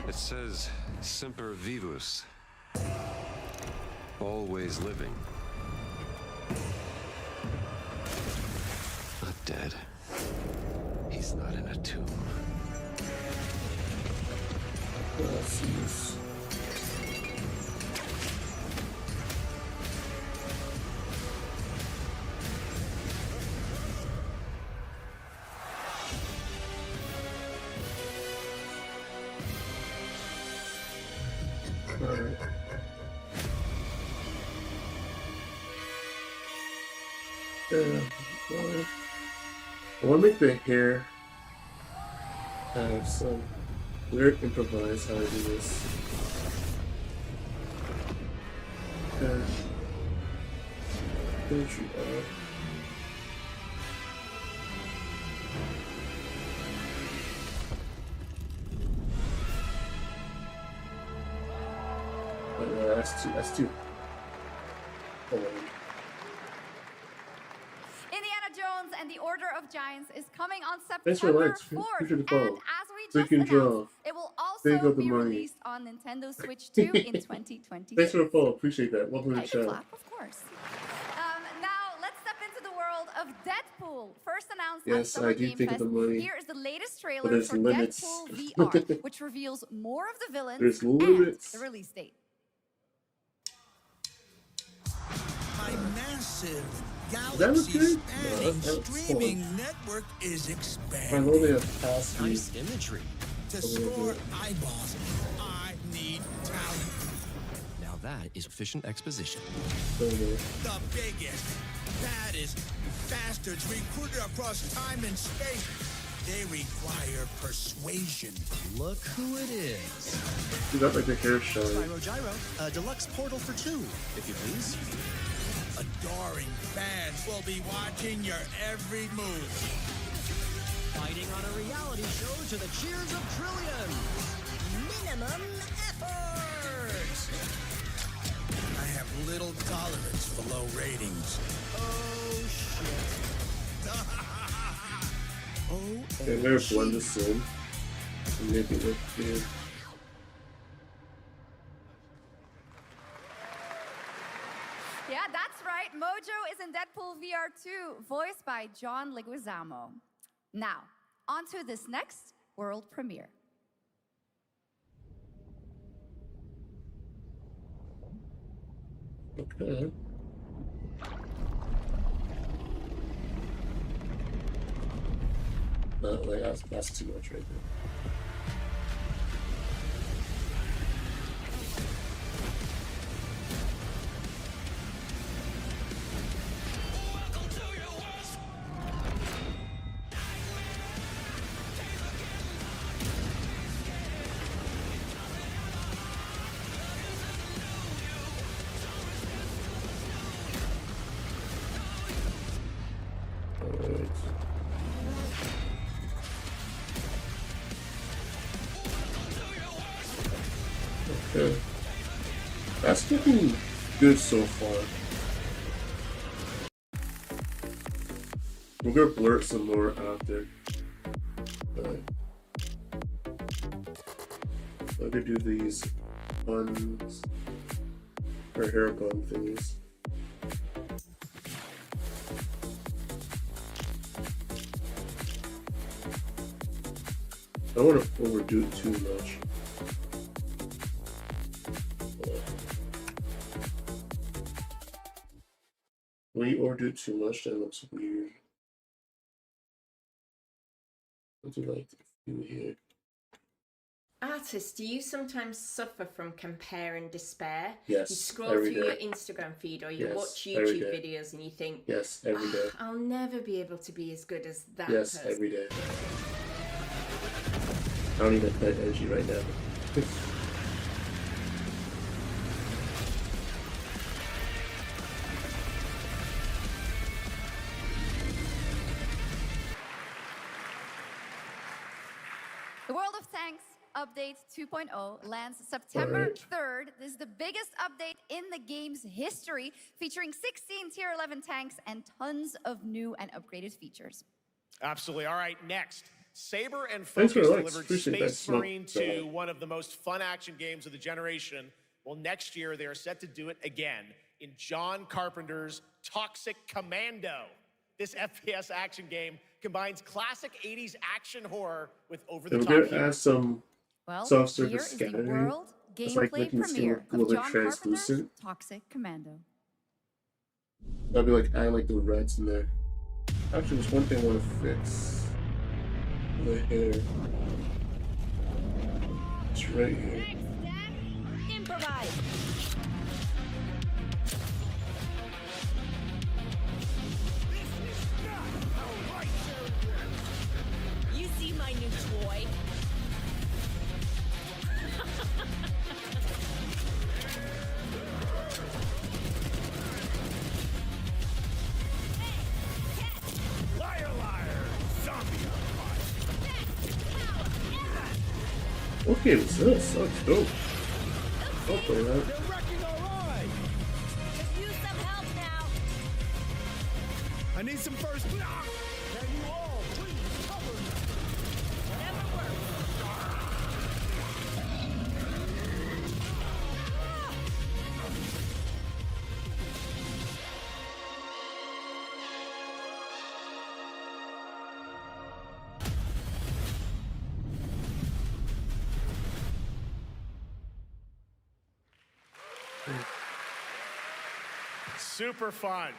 It says Semper Vivus. Always living. Not dead. He's not in a tomb. Gracias. Alright. Well, I want to make the hair have some weird improvise how I do this. Finish it all. But yeah, that's too. Hold on. Indiana Jones and the Order of Giants is coming on Thanks for September likes. 4th, Appreciate the and follow. as we So you just can announced, draw. it will Think also of the be money. released on Nintendo Switch 2 in 2026. Thanks for the follow. Appreciate that. Welcome to the I can channel. clap, of course. Now, let's step into the world of Deadpool. First announced at Yes, Summer I do Game think Fest. of the money. Here is the latest But trailer there's for limits. Deadpool VR, which reveals more of the villains There's and limits. the release date. My massive that galaxy-spanning that's streaming fun. network is I expanding. know they have past Nice imagery. To a little score bit. eyeballs, I need talent. Now that is efficient exposition. The biggest, baddest bastards recruited across time and space. They require persuasion. Look who it is. You got like the hair shine. Gyro Gyro, a deluxe portal for two, if you please. Adoring fans will be watching your every move. Fighting on a reality show to the cheers of trillions. Minimum effort. I have little tolerance for low ratings. Oh, shit. They never blend this in and make it look good. Yeah, that's right. Mojo is in Deadpool VR 2, voiced by John Leguizamo. Now, on to this next world premiere. Okay. Like that's too much right there. Okay. That's looking good so far. We're gonna blur it some more after. I'm gonna do these buns or hair bun thingies. I don't want to overdo it too much. When you overdo it too much, that looks weird. I'll do like a few here. Artists, do you sometimes suffer from compare and despair? Yes, You scroll every through day. your Instagram feed or you Yes, watch every YouTube day. videos and you think, Yes, every day. I'll never be able to be as good as that Yes, person. every day. I don't even have that energy right now. The World of Tanks Update 2.0 lands September 3rd. This is the biggest update in the game's history, featuring 16 Tier 11 tanks and tons of new and upgraded features. Absolutely. All right, next. Saber and Thanks for Focus the likes. delivered Appreciate that Space smoke. Marine 2, one of the most fun action games of the generation. Well, next year they are set to do it again in John Carpenter's Toxic Commando. This FPS action game combines classic 80s action horror with And over-the-top we're gonna humor. add some Well, soft here surface is the scattering. world It's like gameplay making the skin premiere look a little of bit John Carpenter's translucent. Toxic Commando. That'd be like adding like the reds in there. Actually, there's one thing I want to fix. The hair. It's right here. Improvise. You see my new toy? Liar, liar! Zombie Okay, what's this? That's dope. I'll play that. You're wrecking our ride! Just use some help now. I need some first. Can you all please cover me? Whatever works. Super fun.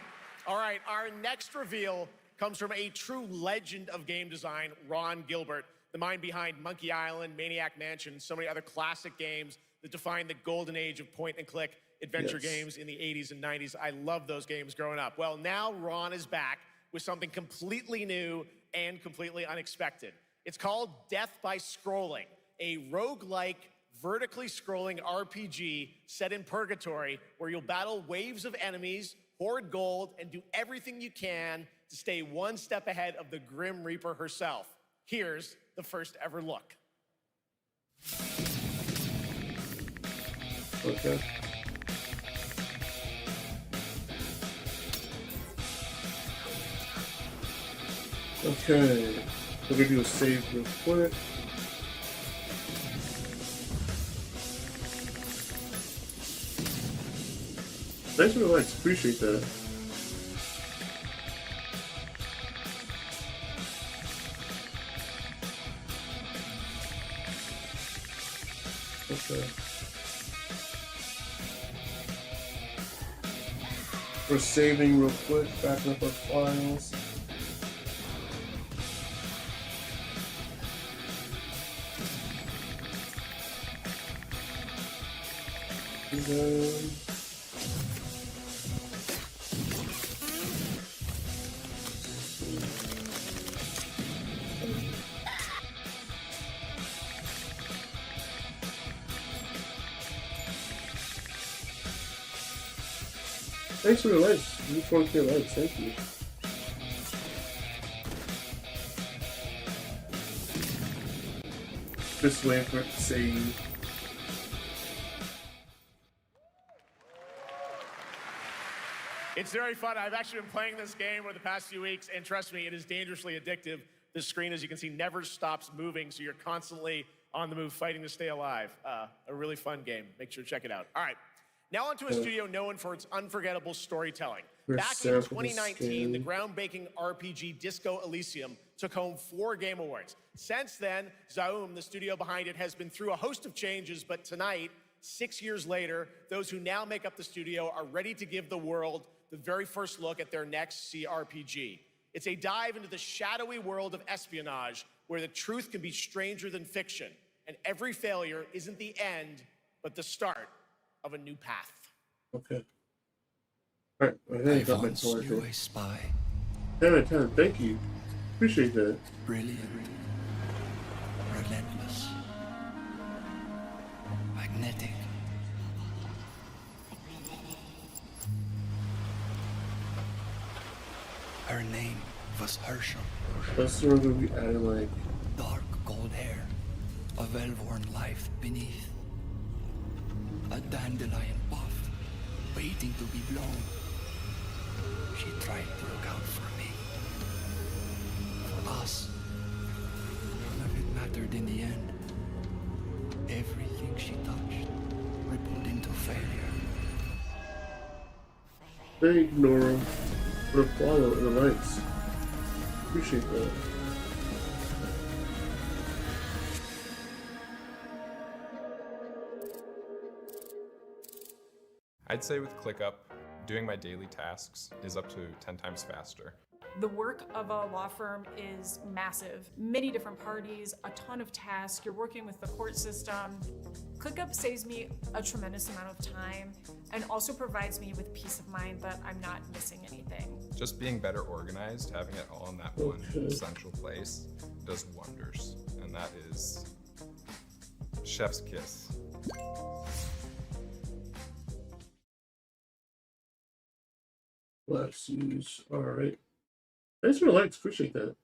All right, our next reveal comes from a true legend of game design, Ron Gilbert, the mind behind Monkey Island, Maniac Mansion, so many other classic games that defined the golden age of point-and-click adventure Yes. games in the 80s and 90s. I loved those games growing up. Well, now Ron is back with something completely new and completely unexpected. It's called Death by Scrolling, a roguelike, vertically scrolling RPG set in purgatory where you'll battle waves of enemies, hoard gold, and do everything you can to stay one step ahead of the Grim Reaper herself. Here's the first ever look. Okay. Okay. We're gonna do a save real quick. Thanks for the likes, appreciate that. Okay. We're saving real quick, backing up our files. And then thanks for the likes. You 4K likes, thank you. Just waiting for it to save. It's very fun. I've actually been playing this game over the past few weeks, and trust me, it is dangerously addictive. The screen, as you can see, never stops moving, so you're constantly on the move, fighting to stay alive. A really fun game. Make sure to check it out. All right. Now onto a studio known for its unforgettable storytelling. Back in 2019, the groundbreaking RPG Disco Elysium took home 4 Game Awards. Since then, Zaum, the studio behind it, has been through a host of changes, but tonight, 6 years later, those who now make up the studio are ready to give the world the very first look at their next CRPG. It's a dive into the shadowy world of espionage, where the truth can be stranger than fiction, and every failure isn't the end, but the start of a new path. Okay. Alright, I think I got my sword. You a spy. 10 out of 10, thank you. Appreciate that. Brilliant. Relentless. Magnetic. Her name was Herschel. That's where we're going to be adding, like... Dark gold hair. A well-worn life beneath. A dandelion puff, waiting to be blown. She tried to look out for me. For us. None of it mattered in the end. Everything she touched rippled into failure. Thank you, Nora, for the follow and the likes. Appreciate that. I'd say with ClickUp, doing my daily tasks is up to 10 times faster. The work of a law firm is massive. Many different parties, a ton of tasks. You're working with the court system. ClickUp saves me a tremendous amount of time and also provides me with peace of mind that I'm not missing anything. Just being better organized, having it all in that one central place does wonders. And that is chef's kiss. Let's use. Alright. Thanks for the likes. Appreciate that.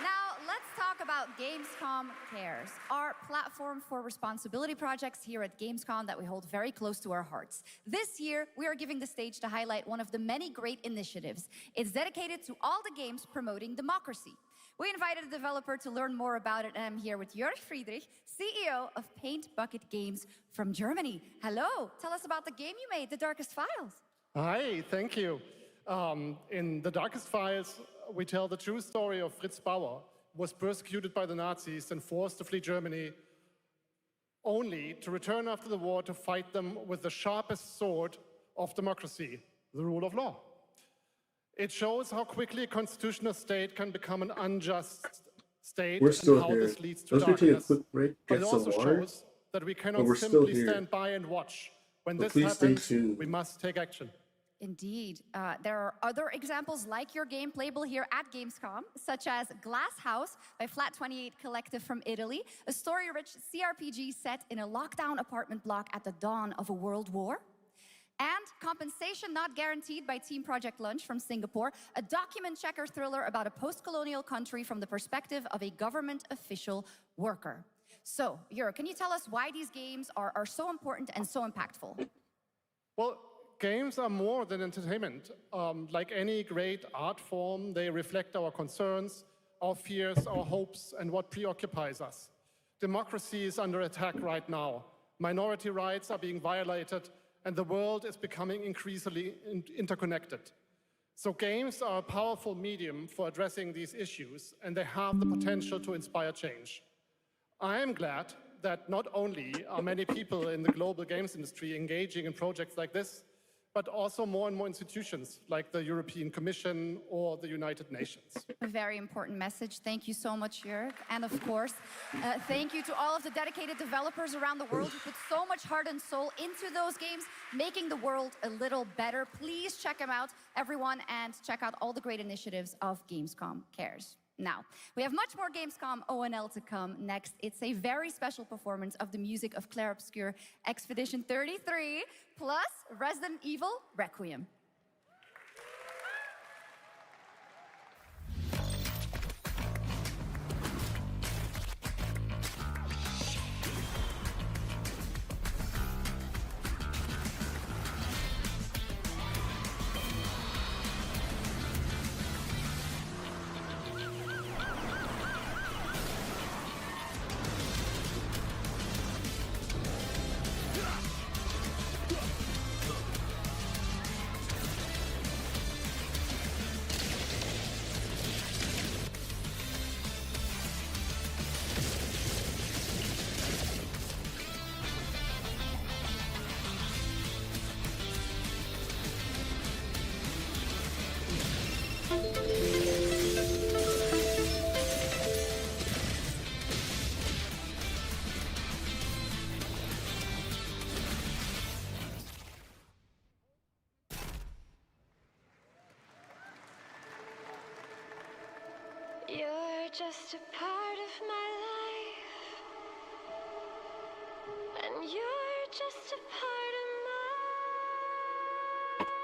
Now, let's talk about Gamescom Cares, our platform for responsibility projects here at Gamescom that we hold very close to our hearts. This year, we are giving the stage to highlight one of the many great initiatives. It's dedicated to all the games promoting democracy. We invited a developer to learn more about it, and I'm here with Jörg Friedrich, CEO of Paint Bucket Games from Germany. Hello, tell us about the game you made, The Darkest Files. Hi, thank you. In The Darkest Files, we tell the true story of Fritz Bauer, who was persecuted by the Nazis and forced to flee Germany, only to return after the war to fight them with the sharpest sword of democracy, the rule of law. It shows how quickly a constitutional state can become an unjust state and how this leads to darkness. But it also shows that we cannot simply stand by and watch. When this happens, we must take action. Indeed. There are other examples like your game playable here at Gamescom, such as Glass House by Flat 28 Collective from Italy, a story-rich CRPG set in a lockdown apartment block at the dawn of a world war. And Compensation Not Guaranteed by Team Project Lunch from Singapore, a document checker thriller about a post-colonial country from the perspective of a government official worker. So, Jörg, can you tell us why these games are so important and so impactful? Well, games are more than entertainment. Like any great art form, they reflect our concerns, our fears, our hopes, and what preoccupies us. Democracy is under attack right now. Minority rights are being violated, and the world is becoming increasingly interconnected. So games are a powerful medium for addressing these issues, and they have the potential to inspire change. I am glad that not only are many people in the global games industry engaging in projects like this, but also more and more institutions like the European Commission or the United Nations. A very important message. Thank you so much, Jörg. And of course, thank you to all of the dedicated developers around the world who put so much heart and soul into those games, making the world a little better. Please check them out, everyone, and check out all the great initiatives of Gamescom Cares. Now, we have much more Gamescom ONL to come next. It's a very special performance of the music of Clair Obscur Expedition 33, plus Resident Evil Requiem. just a part of my life, and you're just a part of my life.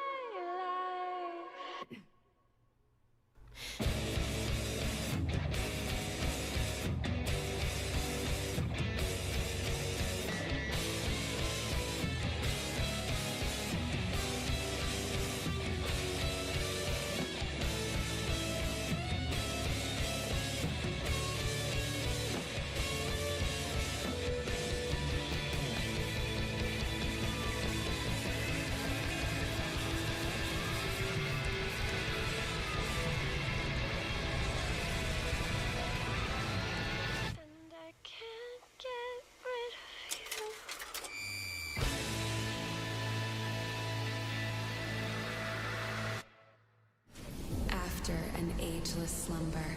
And I can't get rid of you. After an ageless slumber,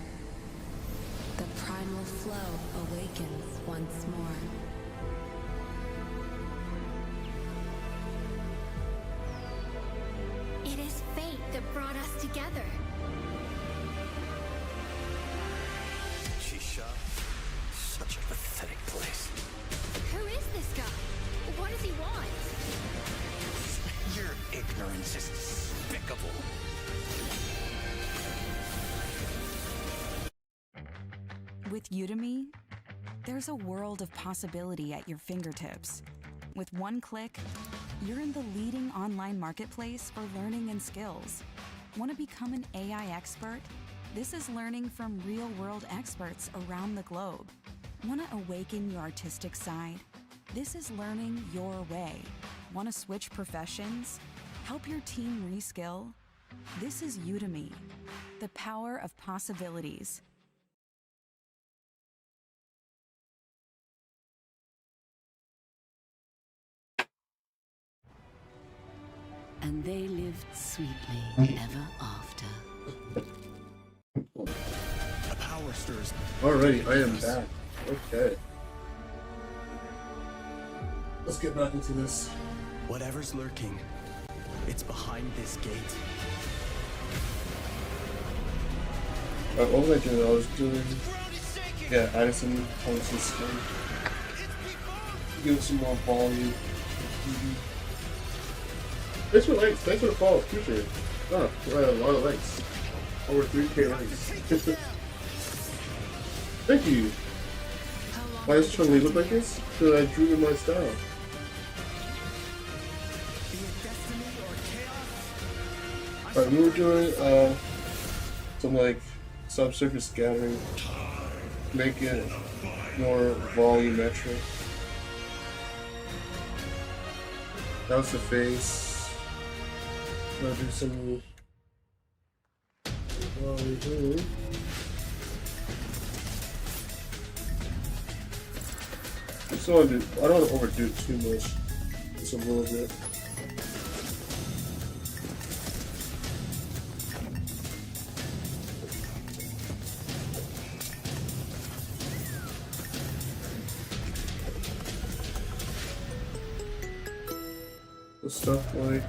the primal flow awakens once more. It is fate that brought us together. Shisha, such a pathetic place. Who is this guy? What does he want? Your ignorance is despicable. With Udemy, there's a world of possibility at your fingertips. With one click, you're in the leading online marketplace for learning and skills. Want to become an AI expert? This is learning from real-world experts around the globe. Want to awaken your artistic side? This is learning your way. Want to switch professions? Help your team reskill? This is Udemy, the power of possibilities. And they lived sweetly ever after. A power stirs. Alrighty, I am back. Okay. Let's get back into this. Whatever's lurking, it's behind this gate. What was I doing? I was doing... Yeah, Addison points this thing. Give it some more volume. Thanks for likes. Thanks for the follow. Appreciate it. Oh, a lot of likes. Over 3K likes. Thank you. Why does Chun-Li look like this? Because I drew in my style. Alright, we were doing some like subsurface scattering. Make it more volumetric. That was the face. I'm gonna do some I don't want to overdo it too much. Just a little bit. The stuff like,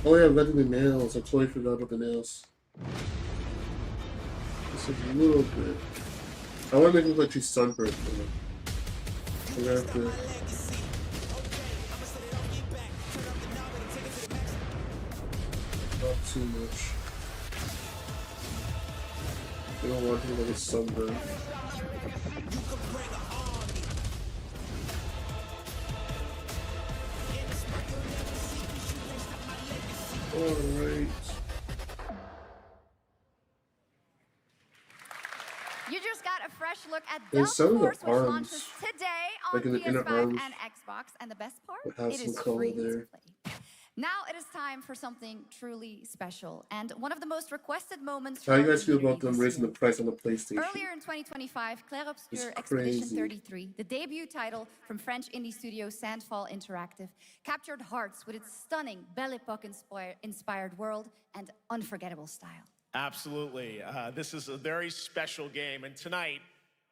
oh yeah, letting the nails. I totally forgot about the nails. Just a little bit. I want to make it look like she's sunburned. I'm gonna have to. Not too much. I don't want to look like a sunburn. Alright. You just got a fresh look at And Delta some of the Force, which arms, launches today on like in the inner PS5 arms, and Xbox. And the best part, it has it some is color free there. to play. Now it is time for something truly special, and one of the most requested moments. How do you throughout guys the feel community about them this raising the year. price on the PlayStation? Earlier in 2025, Clair Obscur It's Expedition crazy. 33, the debut title from French indie studio Sandfall Interactive, captured hearts with its stunning Belle Epoque-inspired world and unforgettable style. Absolutely. This is a very special game, and tonight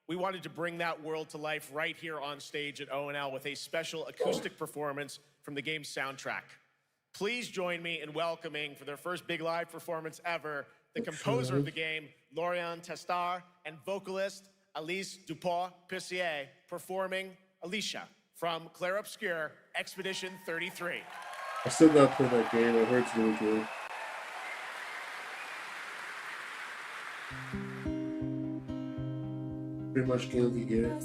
we wanted to bring that world to life right here on stage at O&L with a special acoustic performance from the game's soundtrack. Please join me in welcoming, for their first big live performance ever, the composer of the game, Lorian Testar, and vocalist Alice Dupont-Pissier performing Alicia from Clair Obscur Expedition 33. I still gotta play that game. I heard it's really good. Pretty much game of the year.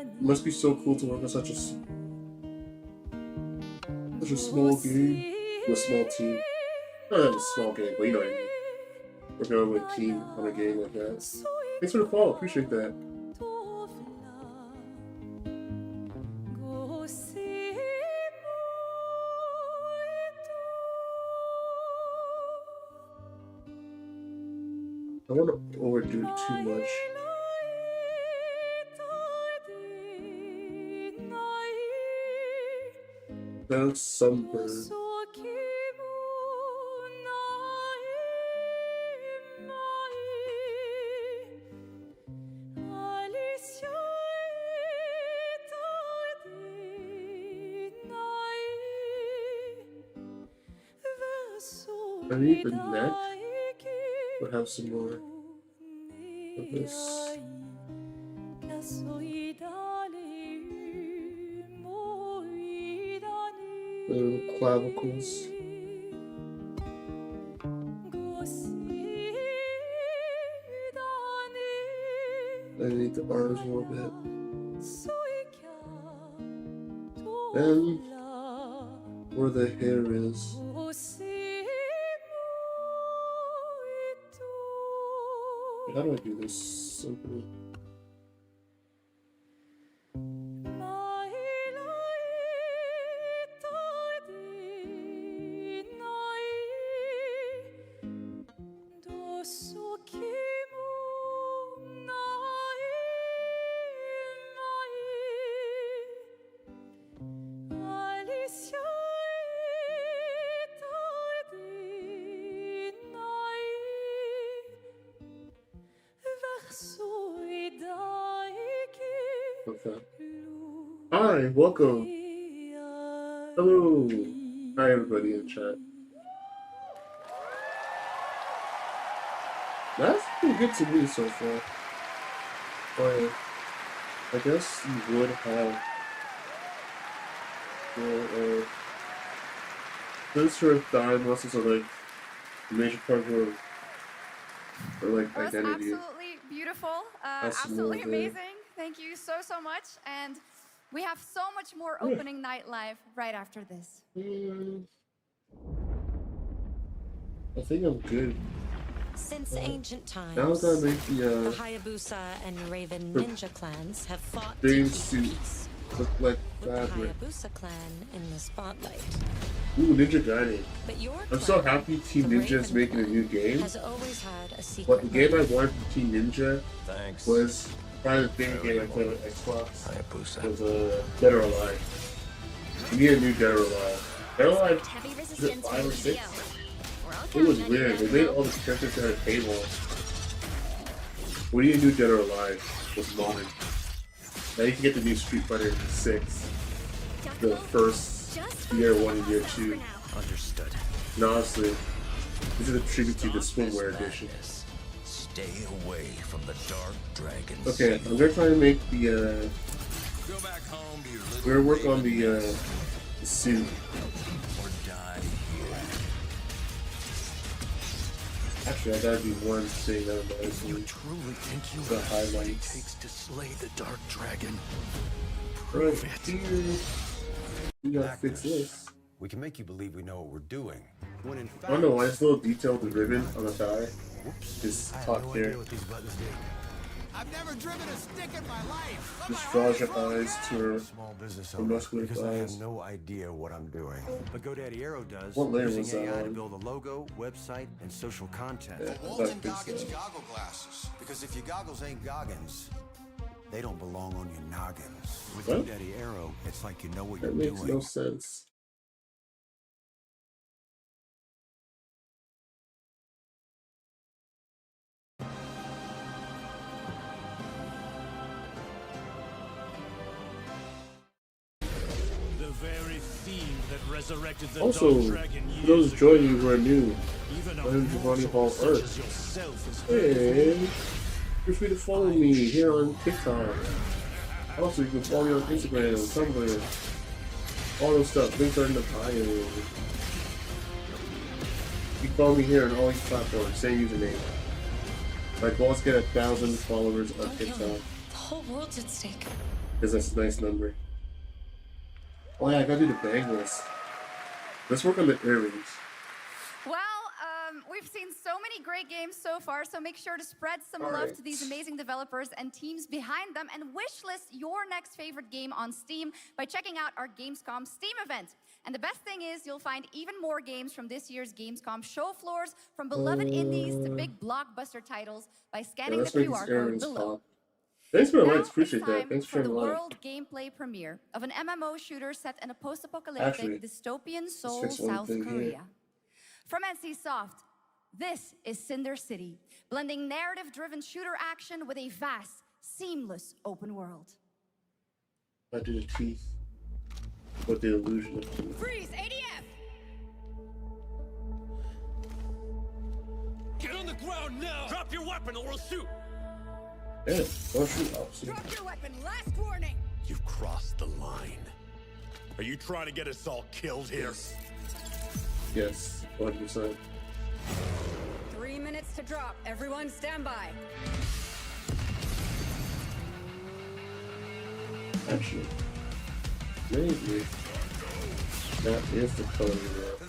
It must be so cool to work on such a small game with a small team. Not a small game, but you know what I mean. Working on a team on a game like that. Thanks for the follow. Appreciate that. I don't want to overdo it too much. That's sunburn. I need the neck. We'll have some more of this. The clavicles. I need the arms a little bit. And where the hair is. How do I do this simply? Okay. Hi, welcome. Hello. Hi, everybody in chat. That's pretty good to me so far. But I guess you would have this sort of thigh muscles are like a major part of her like That was identity. absolutely beautiful. Absolutely amazing. Thank you so much. And we have so much more opening night live right after this. I think I'm good. Since ancient times, now I gotta make the Hayabusa and Raven ninja clans have fought to bathing keep suit peace, look like with the fabric. Hayabusa clan in the spotlight. Ooh, Ninja Gaiden. But your I'm so clan, happy Team the Ninja is Raven making a clan, new game. has always had a But secret the game I motive. wanted from Team Ninja was probably the favorite game I played on Xbox. Was Dead or Alive. We need a new Dead or Alive. Dead or Alive, is it 5 or 6? It was weird. They made all the characters that had paywalls. We need a new Dead or Alive with Moment. Now you can get the new Street Fighter 6. The first year 1 and year 2. Understood. And honestly, this is a tribute to the Swimwear edition. Stay away from the dark dragons. Okay, I'm gonna try to make the Go back home to your little we're gonna work on the suit. or die here. Actually, I gotta do one thing that reminds me. Truly think you The have what it highlights. takes to slay the dark dragon? Right here. We gotta fix this. We can make you believe we know what we're doing. When in fact, I don't know why it's a little detailed, the ribbon on the thigh. Just top there. I've never driven a stick in my life. Just draws your eyes to her, small business her owner, muscular because I have thighs. no idea what I'm doing. But GoDaddy Arrow does. What layer using was that AI to on? build a logo, website, and social content. Yeah, Walton I thought Goggins so. goggle glasses. Because if your goggles ain't Goggins, they don't belong on your noggins. With What? GoDaddy Arrow, it's like you know what That you're makes doing. no sense. The very fiend that resurrected the Also, Dark Dragon for those years joining you ago. who are new, Even a my name is Giovanni mortal Hall such Earth. as yourself is And feel free to follow me here on TikTok. Also, you can follow me on Instagram, Tumblr, all those stuff. Links are in the bio. You can follow me here on all these platforms, same username. My goal is to get 1,000 followers on TikTok. The whole world's at stake. Because that's a nice number. Oh yeah, I gotta do the bang list. Let's work on the earrings. Well, we've seen so many great games so far, so make sure to spread some love to these amazing developers and teams behind them, and wishlist your next favorite game on Steam by checking out our Gamescom Steam event. And the best thing is you'll find even more games from this year's Gamescom show floors, from beloved indies to big blockbuster titles, by scanning the QR code below. Pop. Thanks for the Now likes, appreciate it's that. time Thanks for for the the like. world gameplay premiere of an MMO shooter set in a post-apocalyptic Actually, dystopian let's Seoul, fix one South thing here. Korea. From NCSoft, this is Cinder City, blending narrative-driven shooter action with a vast, seamless open world. I do the teeth. With the illusion of teeth. Freeze! ADF! Get on the ground now! Drop your weapon or we'll shoot! Yeah, don't shoot officer. Drop your weapon! Last warning! You've crossed the line. Are you trying to get us all killed here? Yes, 100%. 3 minutes to drop. Everyone stand by. Actually, maybe that is the color of that.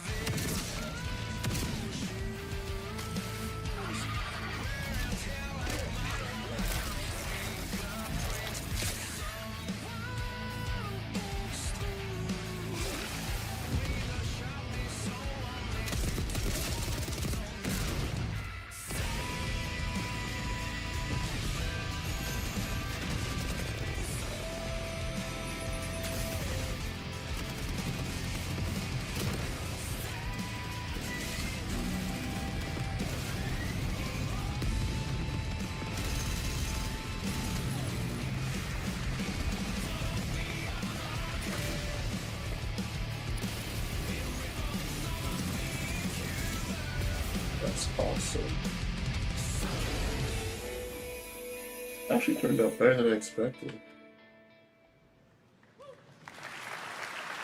That's awesome. Actually turned out better than I expected.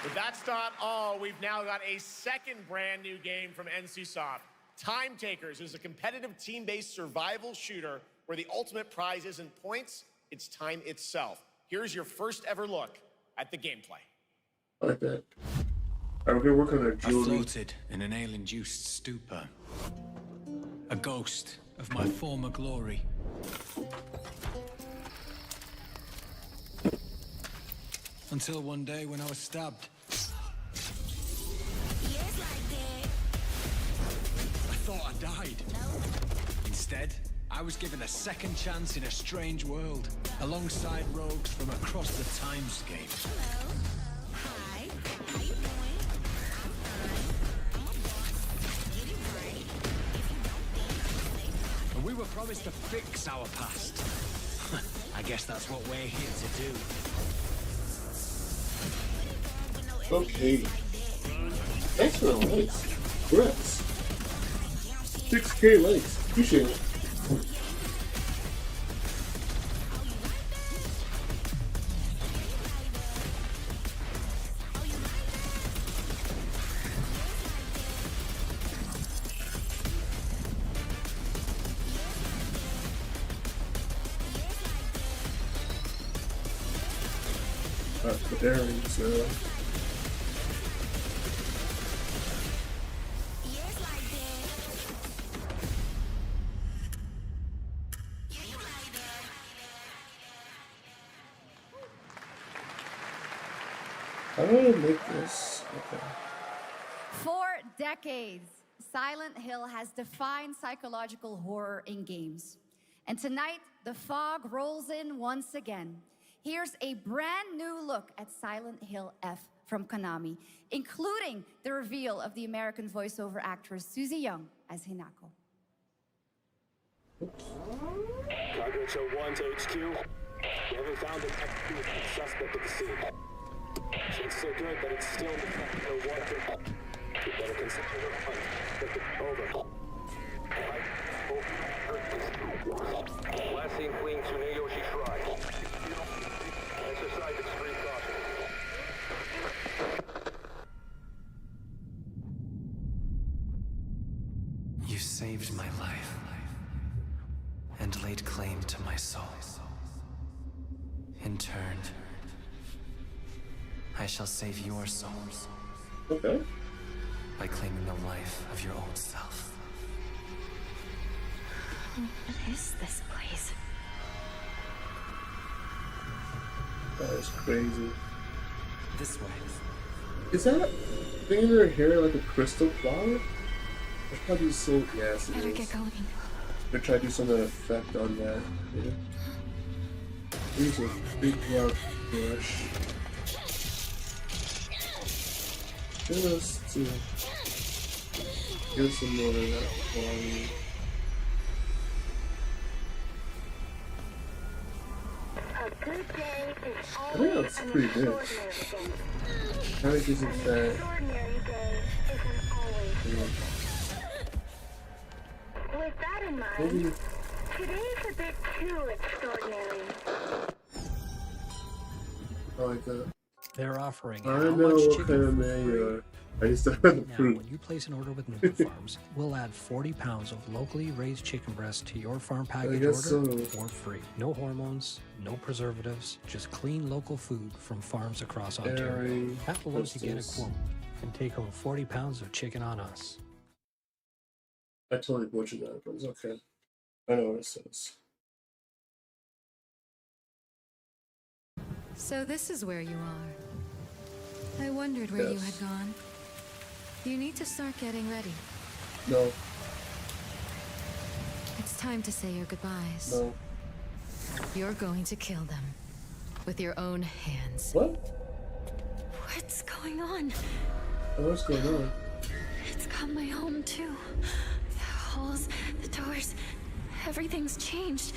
But that's not all. We've now got a second brand new game from NCSoft. Time Takers is a competitive team-based survival shooter where the ultimate prize isn't points, it's time itself. Here's your first ever look at the gameplay. I like that. Alright, we're gonna work on our I jewelry. floated in an ale-induced stupor, a ghost of my former glory. Until one day when I was stabbed. I thought I died. Instead, I was given a second chance in a strange world, alongside rogues from across the timescape. Hi. How you doing? And we were promised to fix our past. I guess that's what we're here to do. Okay. Thanks for the likes. Congrats. 6K likes. Appreciate it. The earrings, How do I make this? Okay. For decades, Silent Hill has defined psychological horror in games. And tonight, the fog rolls in once again. Here's a brand new look at Silent Hill F from Konami, including the reveal of the American voiceover actress Susie Young as Hinako. Cargo 1 to HQ. We haven't found an suspect at the scene. Shit's so good, but it's still in the fact no water. You better consider the hunt. Look it over. Last seen fleeing Tsuneyoshi Shrine. Exercise extreme caution. You saved my life and laid claim to my soul. In turn, I shall save your souls. Okay. By claiming the life of your old self. What is this place? That is crazy. This way. Is that thing in her hair like a crystal flower? That's probably so yes. Better get going. They're trying to do some effect on that. Yeah. Use a big round brush. Just to give some more of that quality. I think that's pretty good. Kind of gives it that. With that in mind, Maybe. today's a bit too extraordinary. I like that. They're offering I how know much what chicken kind of for man you free. are. I just don't have the Now, fruit. when you place an order with Nuka Farms, we'll add 40 pounds of locally raised chicken breast to your farm package order guess so. for free. No hormones, no preservatives, just clean local food from farms across Ontario. Dairy, Tap below to get a crystals. quote and take home 40 pounds of chicken on us. I totally butchered that, but it's okay. I know what it says. So this is where you are. I wondered where you had gone. You need to start getting ready. No. It's time to say your goodbyes. No. You're going to kill them with your own hands. What? What's going on? What's going on? It's got my home too. The halls, the doors, everything's changed.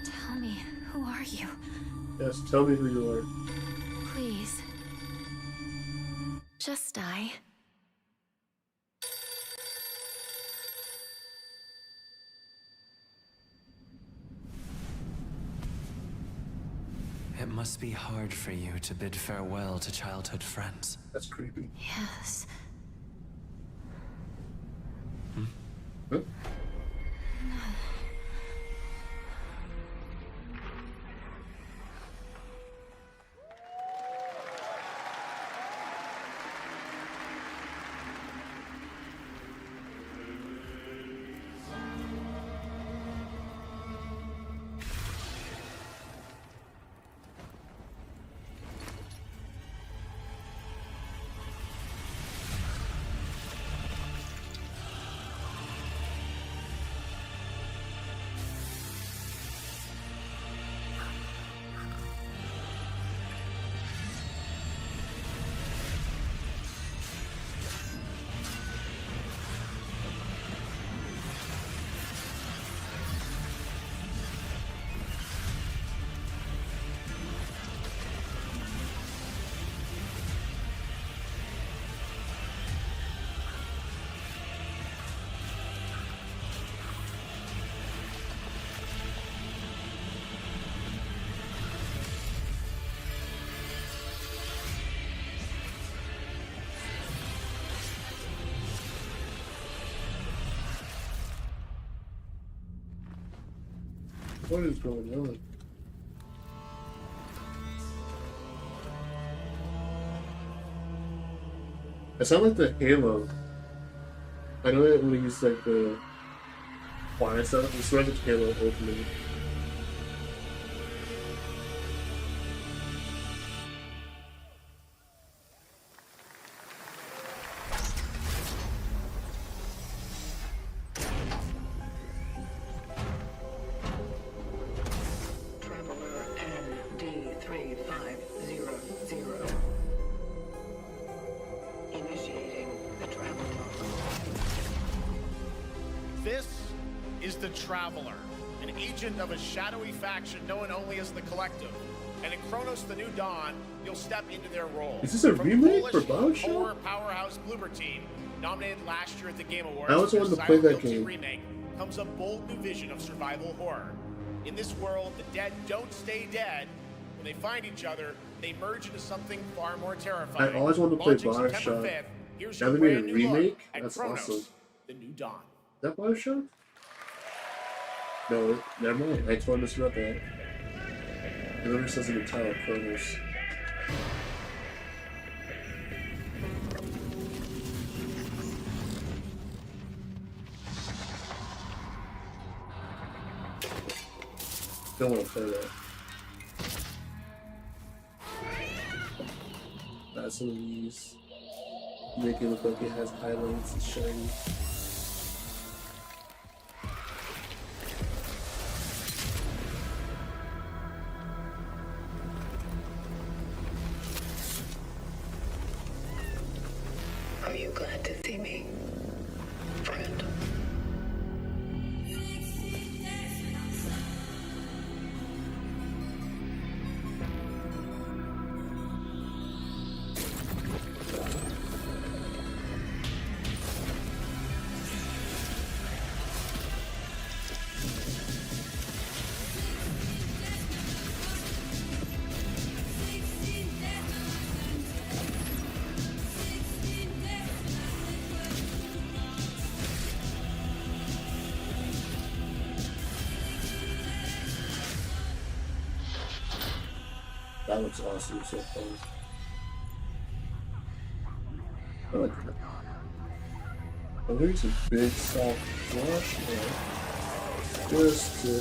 Tell me, who are you? Yes, tell me who you are. Please. Just die. It must be hard for you to bid farewell to childhood friends. That's creepy. Yes. Huh? What is going on? It sounds like the Halo. I know that when we use like the fire stuff, it sounds like Halo opening. a traveler, an agent of a shadowy faction known only as the Collective. And in Kronos: The New Dawn, you'll step into their role. Is this a From remake Polish for Bioshock? horror powerhouse Bloober Team, nominated last year at the Game Awards, I always for wanted to their play that Silent Hill 2 game. remake, comes a bold new vision of survival horror. In this world, the dead don't stay dead. When they find each other, they merge into something far more terrifying. I always wanted to play Launching September Bioshock. 5th, here's Now your they made a brand new look remake? at That's Kronos, awesome. The New Dawn. Is that Bioshock? No, never mind. I totally misread that. It literally says in the title, Kronos. Don't want to play that. Some of these make it look like it has highlights and shiny. Are you glad to see me, friend? That looks awesome so far. I like that. Oh, there's a big soft flush there. Just to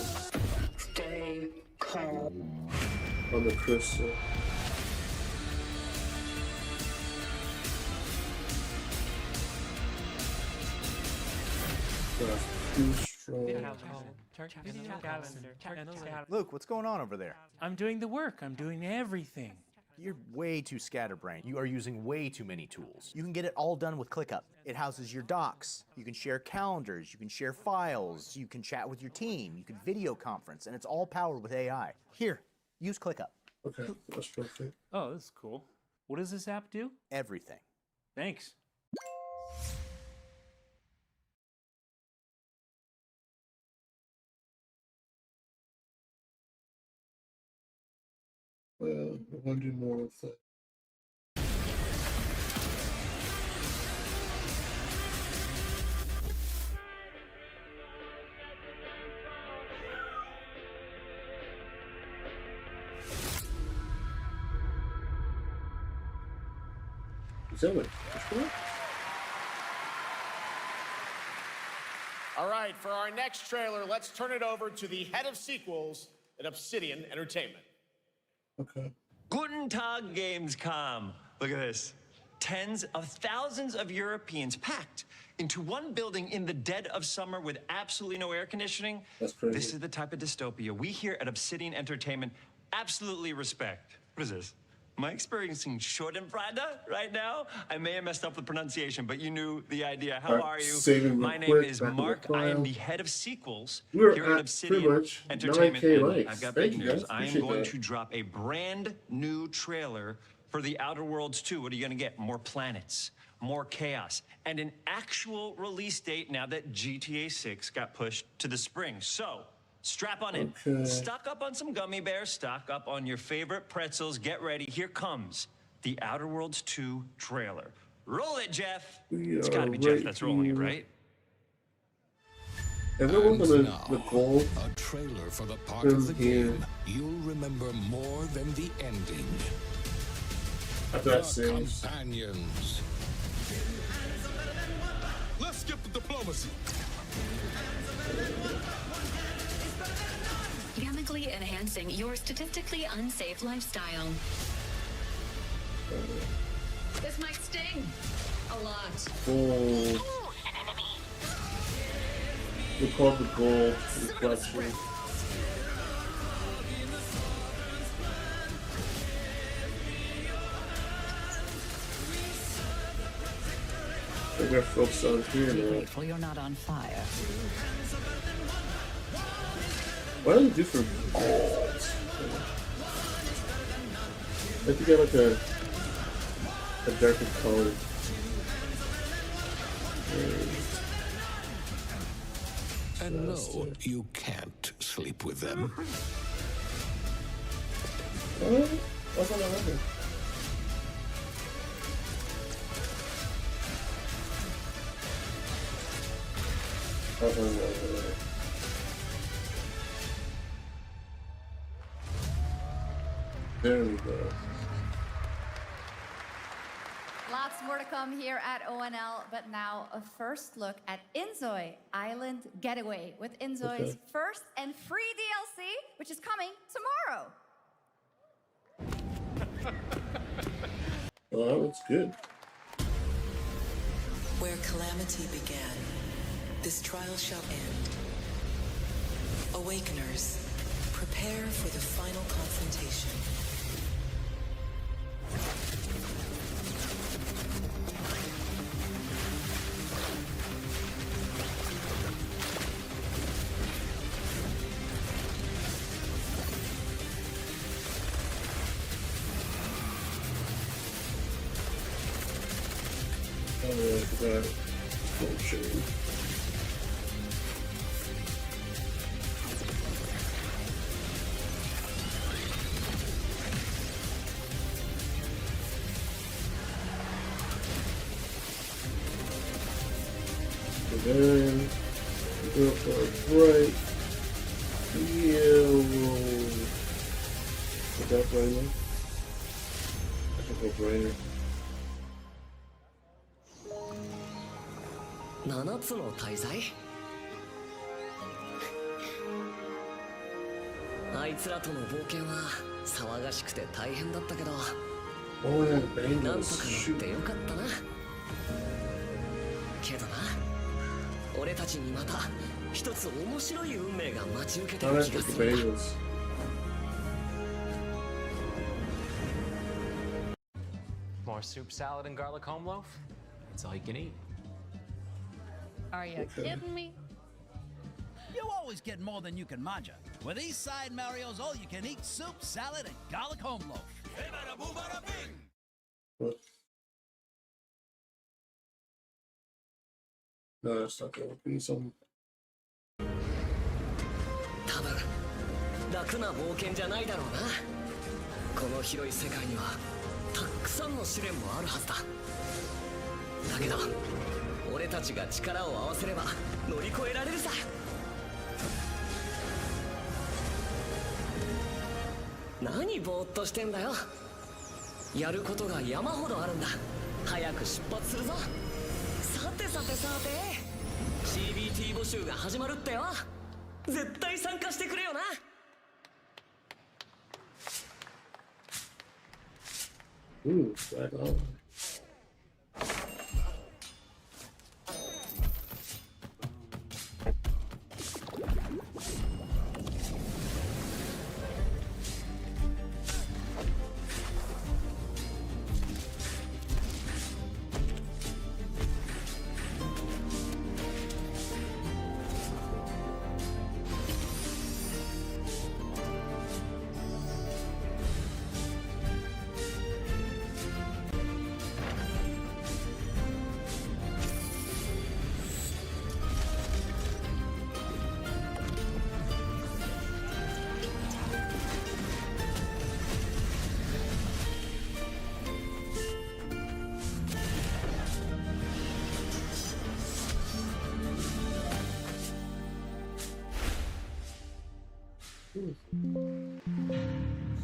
Stay calm. on the crystal. That's too strong. Luke, what's going on over there? I'm doing the work. I'm doing everything. You're way too scatterbrained. You are using way too many tools. You can get it all done with ClickUp. It houses your docs. You can share calendars. You can share files. You can chat with your team. You can video conference, and it's all powered with AI. Here, use ClickUp. Okay, that's perfect. Oh, this is cool. What does this app do? Everything. Thanks. Well, I want to do more with that. Is that what? All right, for our next trailer, let's turn it over to the head of sequels at Obsidian Entertainment. Okay. Guten Tag, Gamescom. Look at this. Tens of thousands of Europeans packed into one building in the dead of summer with absolutely no air conditioning. That's crazy. This is the type of dystopia we here at Obsidian Entertainment absolutely respect. What is this? Am I experiencing Schadenfreude right now? I may have messed up the pronunciation, but you knew the idea. How are you? My name is Mark. I am the head of sequels We're here at at Obsidian pretty much Entertainment. 9K And likes. I've got Thank big you, news. guys. I am Appreciate going that. to drop a brand new trailer for The Outer Worlds 2. What are you going to get? More planets, more chaos, and an actual release date now that GTA 6 got pushed to the spring. So, strap on in. Okay. Stock up on some gummy bears, stock up on your favorite pretzels. Get ready. Here comes The Outer Worlds 2 trailer. Roll it, Jeff. It's got to be Jeff that's rolling it, right? Everyone on the goal A trailer for the part of the here. game you'll remember more than the ending. After that The sings. companions. Let's skip the diplomacy. Chemically enhancing your statistically unsafe lifestyle. This might sting a lot. Gold. We call it the gold reflection. I got folks on here now. Grateful you're not on fire. Why don't you do for like you get like a darker color. And no, you can't sleep with them. What's on the record? There we go. Lots more to come here at ONL, but now a first look at Inzoi Island Getaway with Inzoi's first and free DLC, which is coming tomorrow. Well, that looks good. Where calamity began, this trial shall end. Awakeners, prepare for the final confrontation. That function. And then go for bright yellow. Is that brighter? I should go brighter. 7つの大罪あいつらとの冒険は騒がしくて大変だったけどなんとかなってよかったなけどな俺たちにまた一つ面白い運命が待ち受けてる気がするんだ More soup, salad, and garlic home loaf? That's all you can eat. Are you kidding me? You always get more than you can manja. With East Side Mario's all-you-can-eat soup, salad, and garlic home loaf. What? No, that's not going to be some. 多分楽な冒険じゃないだろうなこの広い世界にはたくさんの試練もあるはずだだけど俺たちが力を合わせれば乗り越えられるさ何ぼーっとしてんだよやることが山ほどあるんだ早く出発するぞさてさてさて CBT 募集が始まるってよ絶対参加してくれよなRight on.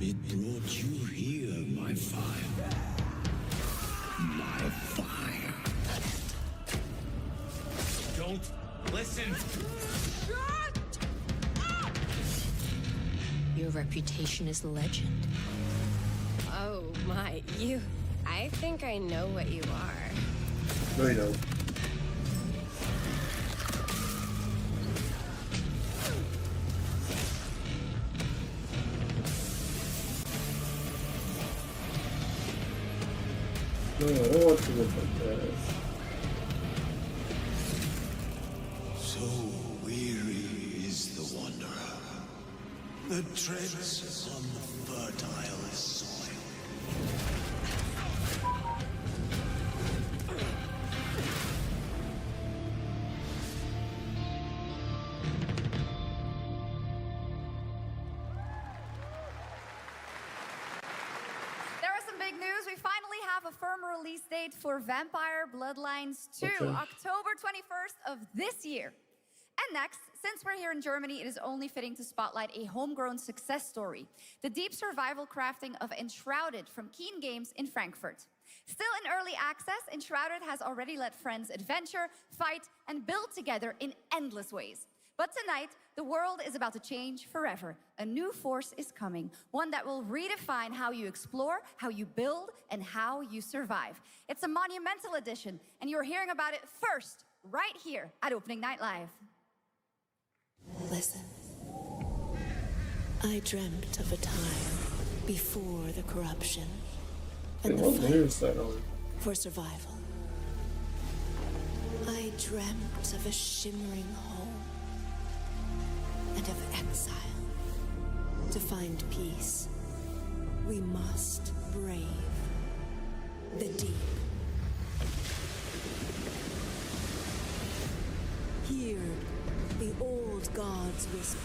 It brought you here, my fire. My fire. Don't listen. Your reputation is legend. Oh my, you. I think I know what you are. No, you don't. No, I don't want to look like that. So weary is the wanderer. The treads on the fertile soil. Big news, we finally have a firm release date for Vampire Bloodlines 2, October 21st of this year. And next, since we're here in Germany, it is only fitting to spotlight a homegrown success story, the deep survival crafting of Enshrouded from Keen Games in Frankfurt. Still in early access, Enshrouded has already let friends adventure, fight, and build together in endless ways. But tonight, the world is about to change forever. A new force is coming, one that will redefine how you explore, how you build, and how you survive. It's a monumental edition, and you're hearing about it first, right here at Opening Night Live. Listen. I dreamt of a time before the corruption and the fight for survival. I dreamt of a shimmering home and of exile. To find peace, we must brave the deep. Hear the old gods whisper,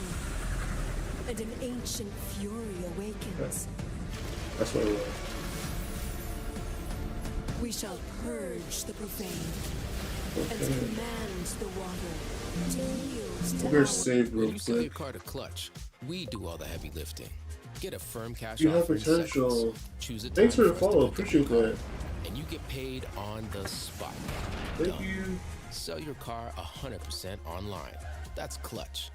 and an ancient fury awakens. That's what it was. We shall purge the profane and command the water to yield to We're saved real When you sell your quick. car to Clutch, we do all the heavy lifting. Get a firm cash You have offer in potential. seconds. Choose a Thanks time for the us to follow. pick up Appreciate your car, that. and you get paid on the spot. Thank Done. you. Sell your car 100% online. That's Clutch.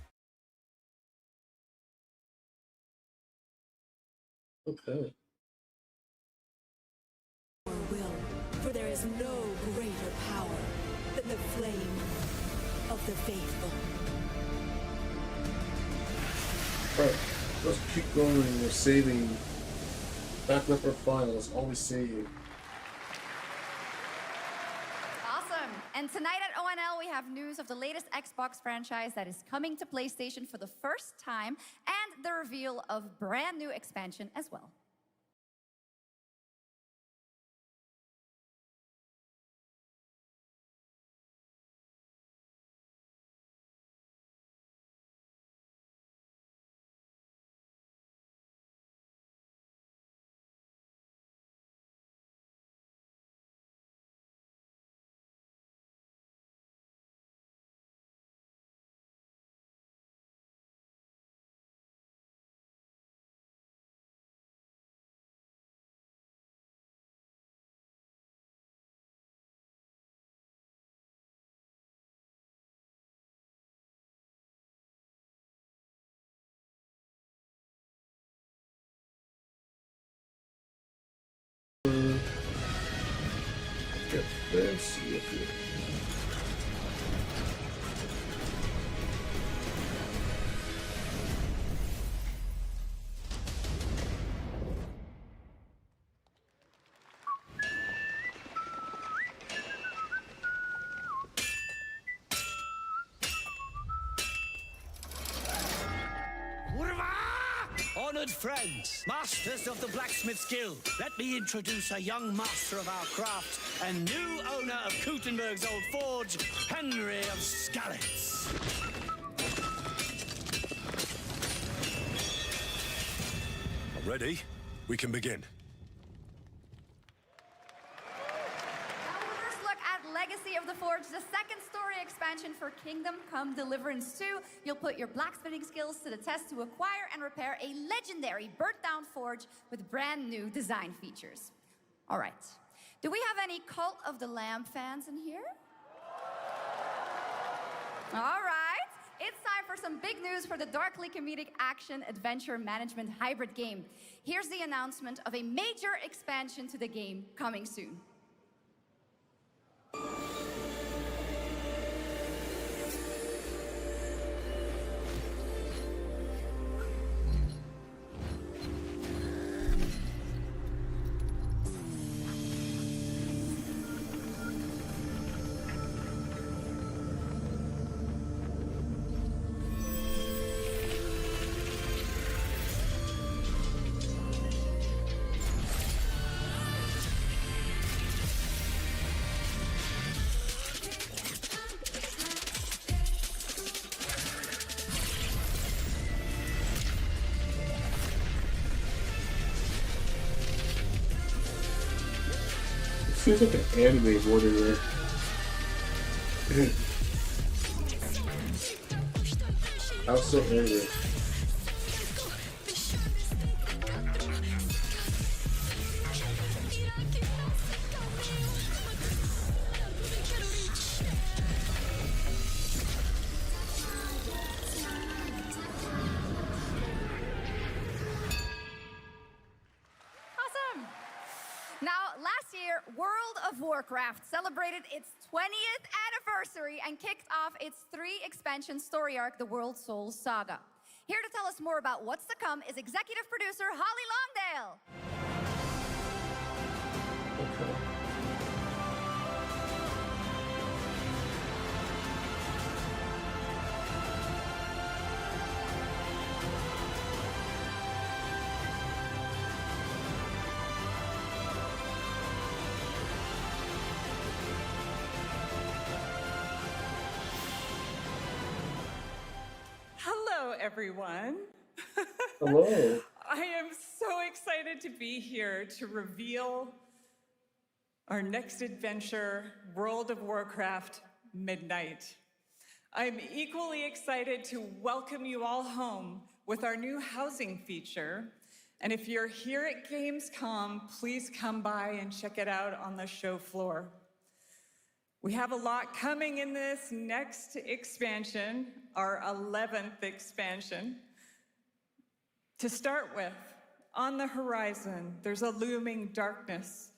Okay. will, for there is no greater power than the flame of the faithful. Alright, let's keep going. We're saving. Backing up our files. Always save. Awesome. And tonight at ONL, we have news of the latest Xbox franchise that is coming to PlayStation for the first time, and the reveal of brand new expansion as well. Get this. Okay. Honored friends, masters of the blacksmith's guild, let me introduce a young master of our craft and new owner of Kutenberg's old forge, Henry of Skalitz. Ready? We can begin. First look at Legacy of the Forge, the second story expansion for Kingdom Come Deliverance 2. You'll put your blacksmithing skills to the test to acquire and repair a legendary burnt-down forge with brand new design features. All right. Do we have any Cult of the Lamb fans in here? All right. It's time for some big news for the darkly comedic action-adventure management hybrid game. Here's the announcement of a major expansion to the game coming soon. feels like an anime more than a... I was so angry. Awesome. Now, last year, World of Warcraft celebrated its 20th anniversary and kicked off its 3-expansion story arc, the World Souls Saga. Here to tell us more about what's to come is executive producer Holly Longdale. Hello, everyone. Hello. I am so excited to be here to reveal our next adventure, World of Warcraft Midnight. I'm equally excited to welcome you all home with our new housing feature. And if you're here at Gamescom, please come by and check it out on the show floor. We have a lot coming in this next expansion, our 11th expansion. To start with, on the horizon, there's a looming darkness,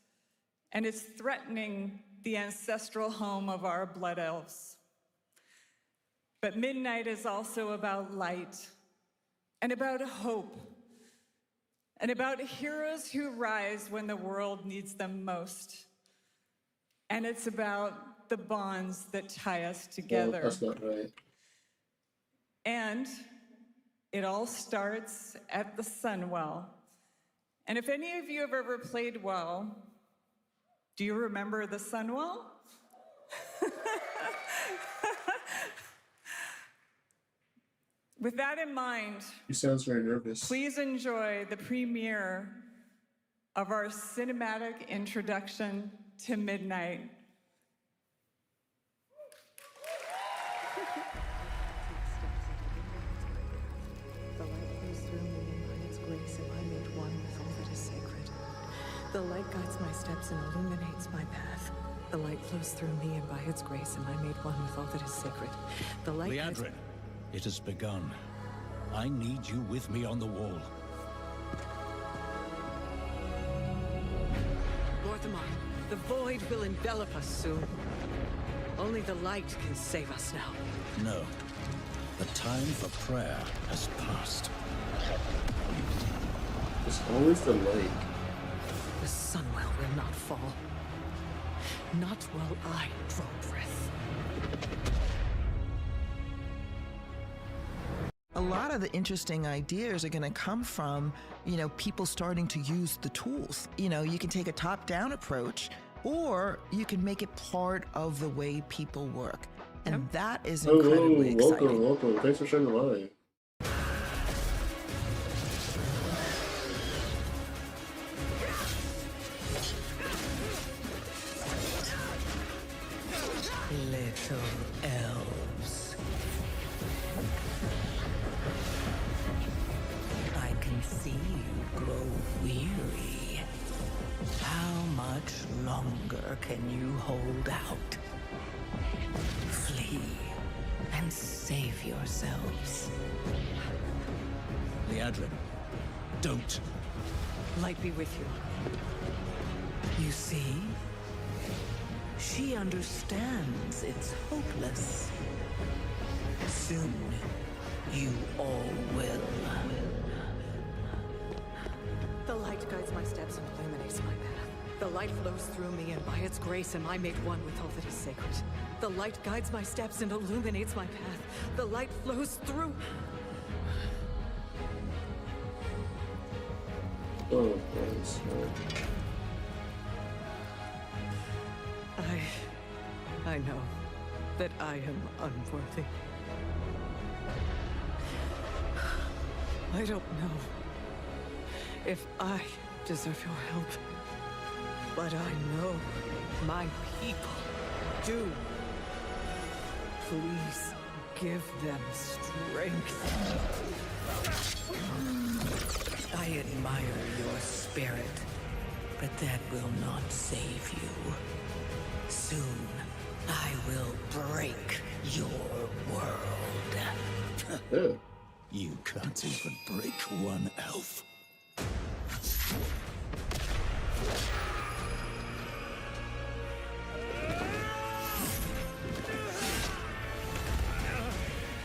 and it's threatening the ancestral home of our blood elves. But Midnight is also about light, and about hope, and about heroes who rise when the world needs them most. And it's about the bonds that tie us together. Oh, that's not right. And it all starts at the Sunwell. And if any of you have ever played WoW, do you remember the Sunwell? With that in mind, He sounds very nervous. please enjoy the premiere of our cinematic introduction to Midnight. The light guides my steps and illuminates my path. The light flows through me, and by its grace am I made one with all that is sacred. The light guides... Leandrin, it has begun. I need you with me on the wall. Mortimer, the void will envelop us soon. Only the light can save us now. No. The time for prayer has passed. It's always the light. The Sunwell will not fall. Not while I draw breath. A lot of the interesting ideas are going to come from, people starting to use the tools. You can take a top-down approach, or you can make it part of the way people work. And that is incredibly exciting. Welcome. Thanks for sharing the live. Little elves. I can see you grow weary. How much longer can you hold out? Flee and save yourselves. Leandrin, don't. Light be with you. You see? She understands it's hopeless. Soon, you all will. The light guides my steps and illuminates my path. The light flows through me, and by its grace am I made one with all that is sacred. The light guides my steps and illuminates my path. The light flows through... Oh, thanks. I know that I am unworthy. I don't know if I deserve your help. But I know my people do. Please give them strength. I admire your spirit, but that will not save you. Soon, I will break your world. You can't even break one elf.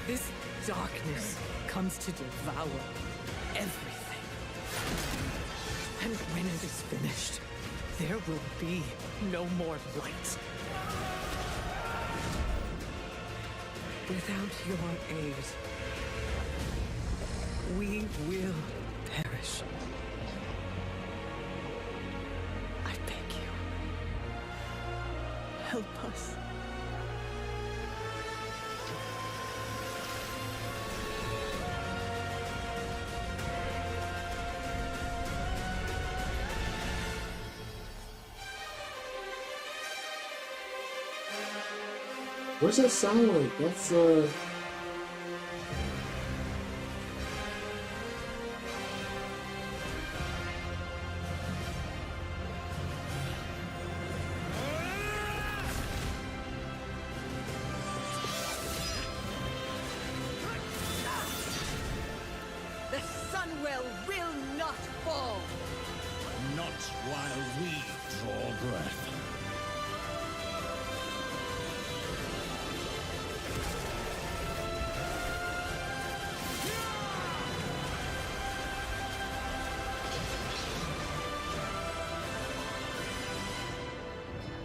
This darkness comes to devour everything. And when it is finished, there will be no more light. Without your aid, we will perish. I beg you, help us. What does that sound like? That's The Sunwell will not fall. Not while we draw breath.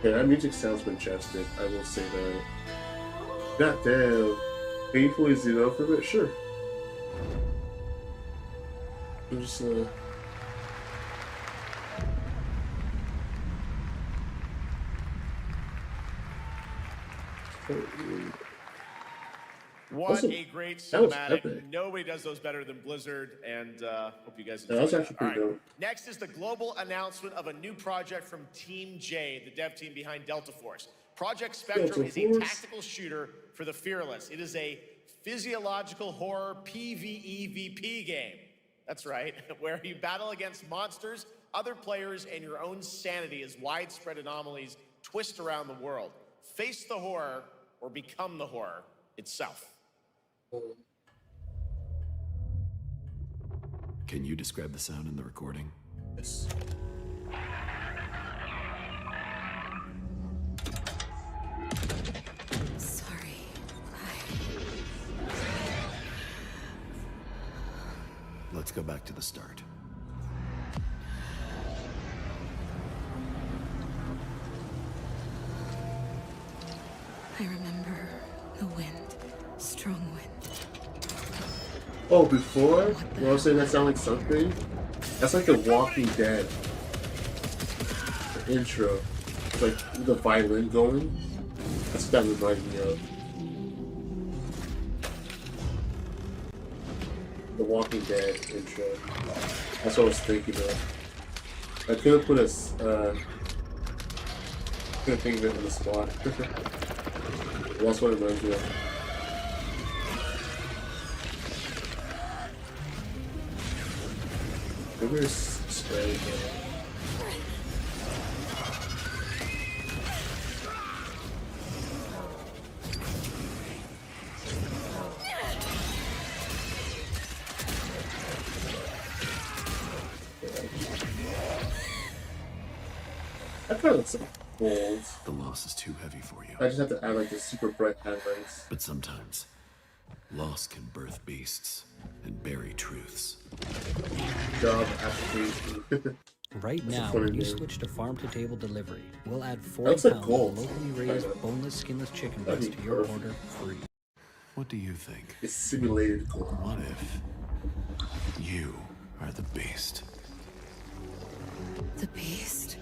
yeah, that music sounds majestic. I will say that. God damn, painfully zoom out for a bit. Sure. I'm just What a great that was cinematic. epic. Nobody does those better than Blizzard, and hope you guys Yeah, enjoyed that was actually All pretty dope. Next is the global announcement of a new project from Team J, the dev team behind Delta Force. Project Spectrum Delta is a Force. tactical shooter for the fearless. It is a physiological horror PvEVP game. That's right, where you battle against monsters, other players, and your own sanity as widespread anomalies twist around the world. Face the horror or become the horror itself. Can you describe the sound in the recording? Yes. Sorry. Let's go back to the start. I remember the wind. Strong wind. Oh, before? When I was saying that sound like something? That's like The Walking Dead. The intro. It's like the violin going. That's what that reminded me of. The Walking Dead intro. That's what I was thinking of. I couldn't put couldn't think of it on the spot. That's what it reminds me of. Maybe it's spray. That kind of looks like gold. The loss is too heavy for you. I just have to add like the super bright highlights. But sometimes, loss can birth beasts and bury truths. Job application. Right That's a now, funny when you name. switch to farm-to-table delivery, we'll add 40 That's like pounds gold. of locally raised, boneless, skinless chicken That'd breast be to your perfect. order free. What do you think? It's simulated gold. What if you are the beast? The beast?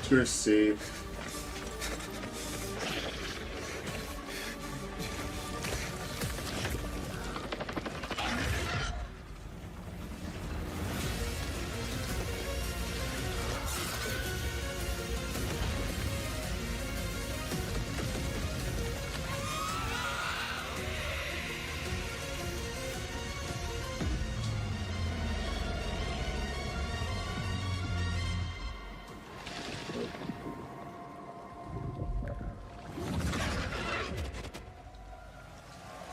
Sure, save.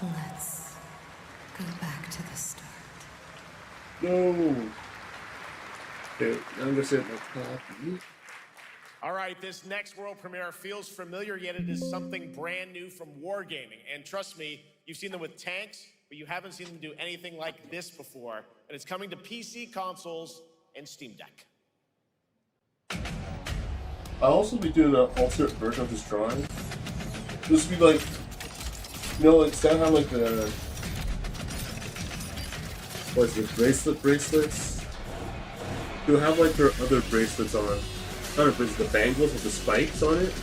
Let's go back to the start. No. Okay, I'm gonna say my copy. All right, this next world premiere feels familiar, yet it is something brand new from Wargaming. And trust me, you've seen them with tanks, but you haven't seen them do anything like this before. And it's coming to PC, consoles, and Steam Deck. I'll also be doing an alternate version of this drawing. This would be like, you know, instead of having like the, what is it, bracelets? You'll have like their other bracelets on. Not a bracelet, the bangles with the spikes on it.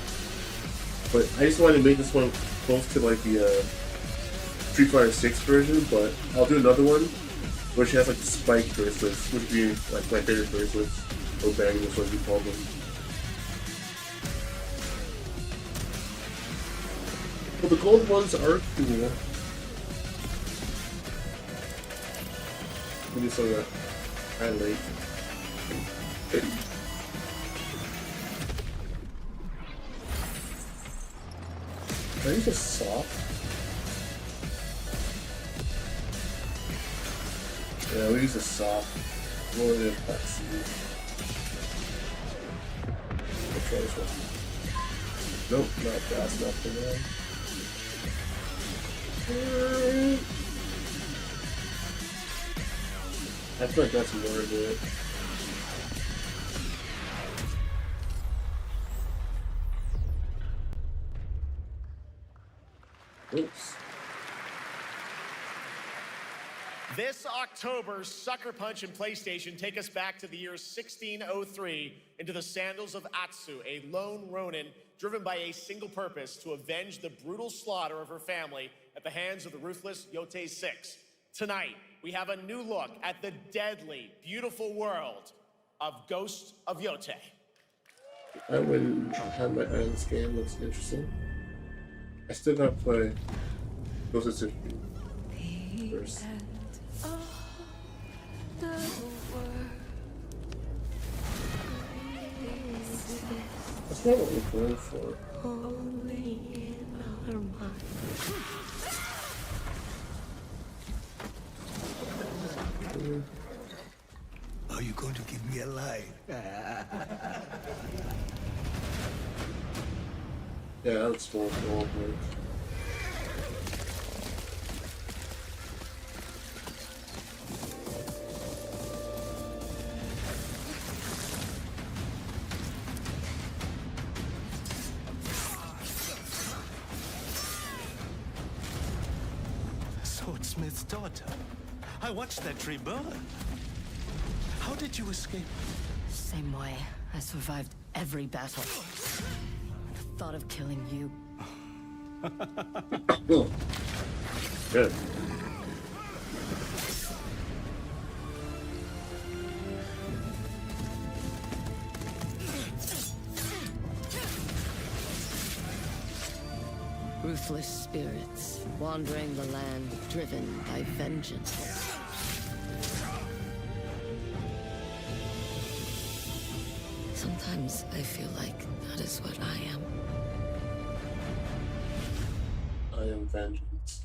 But I just wanted to make this one close to like the Street Fighter 6 version, but I'll do another one where she has like the spike bracelets, which would be like my favorite bracelets, or bangles, what you call them. Well, the gold ones are cool. Let me show that highlight. Are these just soft? Yeah, we use a soft. Glory of Plexi. I'll try this one. Nope, not fast enough for them. I feel like that's more of it. Oops. This October, Sucker Punch and PlayStation take us back to the year 1603 into the sandals of Atsu, a lone ronin driven by a single purpose to avenge the brutal slaughter of her family at the hands of the ruthless Yotei 6. Tonight, we have a new look at the deadly, beautiful world of Ghost of Yotei. I wouldn't have my eye on this game. Looks interesting. I still gotta play Ghost of Tsushima first. That's not what we're going for. Only in our minds. Are you going to give me a line? Yeah, that's small work. Swordsmith's daughter. I watched that tree burn. How did you escape? Same way. I survived every battle. The thought of killing you. Good. Ruthless spirits, wandering the land, driven by vengeance. Sometimes I feel like that is what I am. I am vengeance.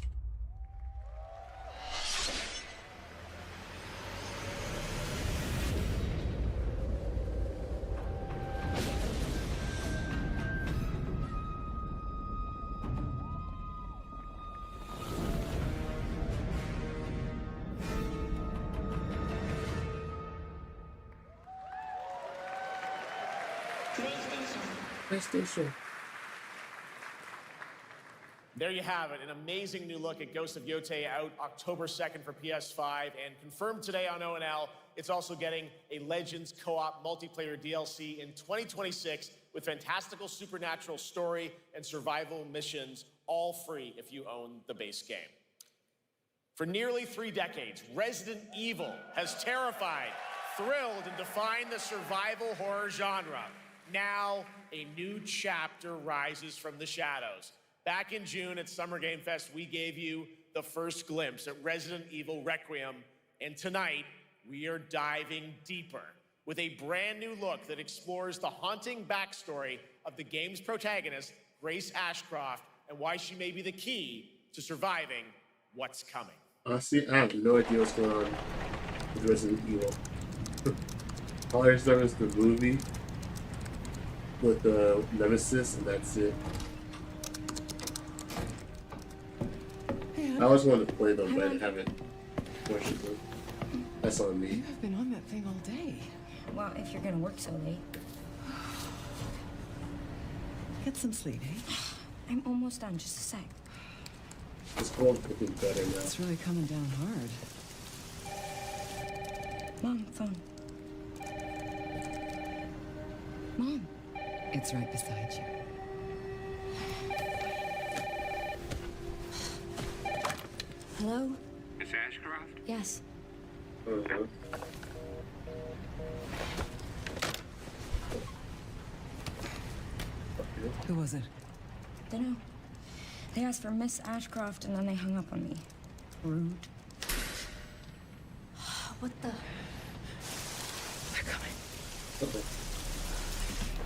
PlayStation. There you have it, an amazing new look at Ghost of Yotei, out October 2nd for PS5, and confirmed today on ONL. It's also getting a Legends co-op multiplayer DLC in 2026 with fantastical supernatural story and survival missions, all free if you own the base game. For nearly 3 decades, Resident Evil has terrified, thrilled, and defined the survival horror genre. Now, a new chapter rises from the shadows. Back in June at Summer Game Fest, we gave you the first glimpse at Resident Evil Requiem, and tonight, we are diving deeper with a brand new look that explores the haunting backstory of the game's protagonist, Grace Ashcroft, and why she may be the key to surviving what's coming. Honestly, I have no idea what's going on with Resident Evil. All I saw was the movie with the Nemesis, and that's it. I always wanted to play them, but I haven't watched them. That's on me. I've been on that thing all day. Well, if you're gonna work so late. Get some sleep, eh? I'm almost done, just a sec. It's cold looking better now. It's really coming down hard. Mom, phone. Mom. It's right beside you. Hello? Miss Ashcroft? Yes. Who was it? Dunno. They asked for Miss Ashcroft and then they hung up on me. Rude. What the? They're coming.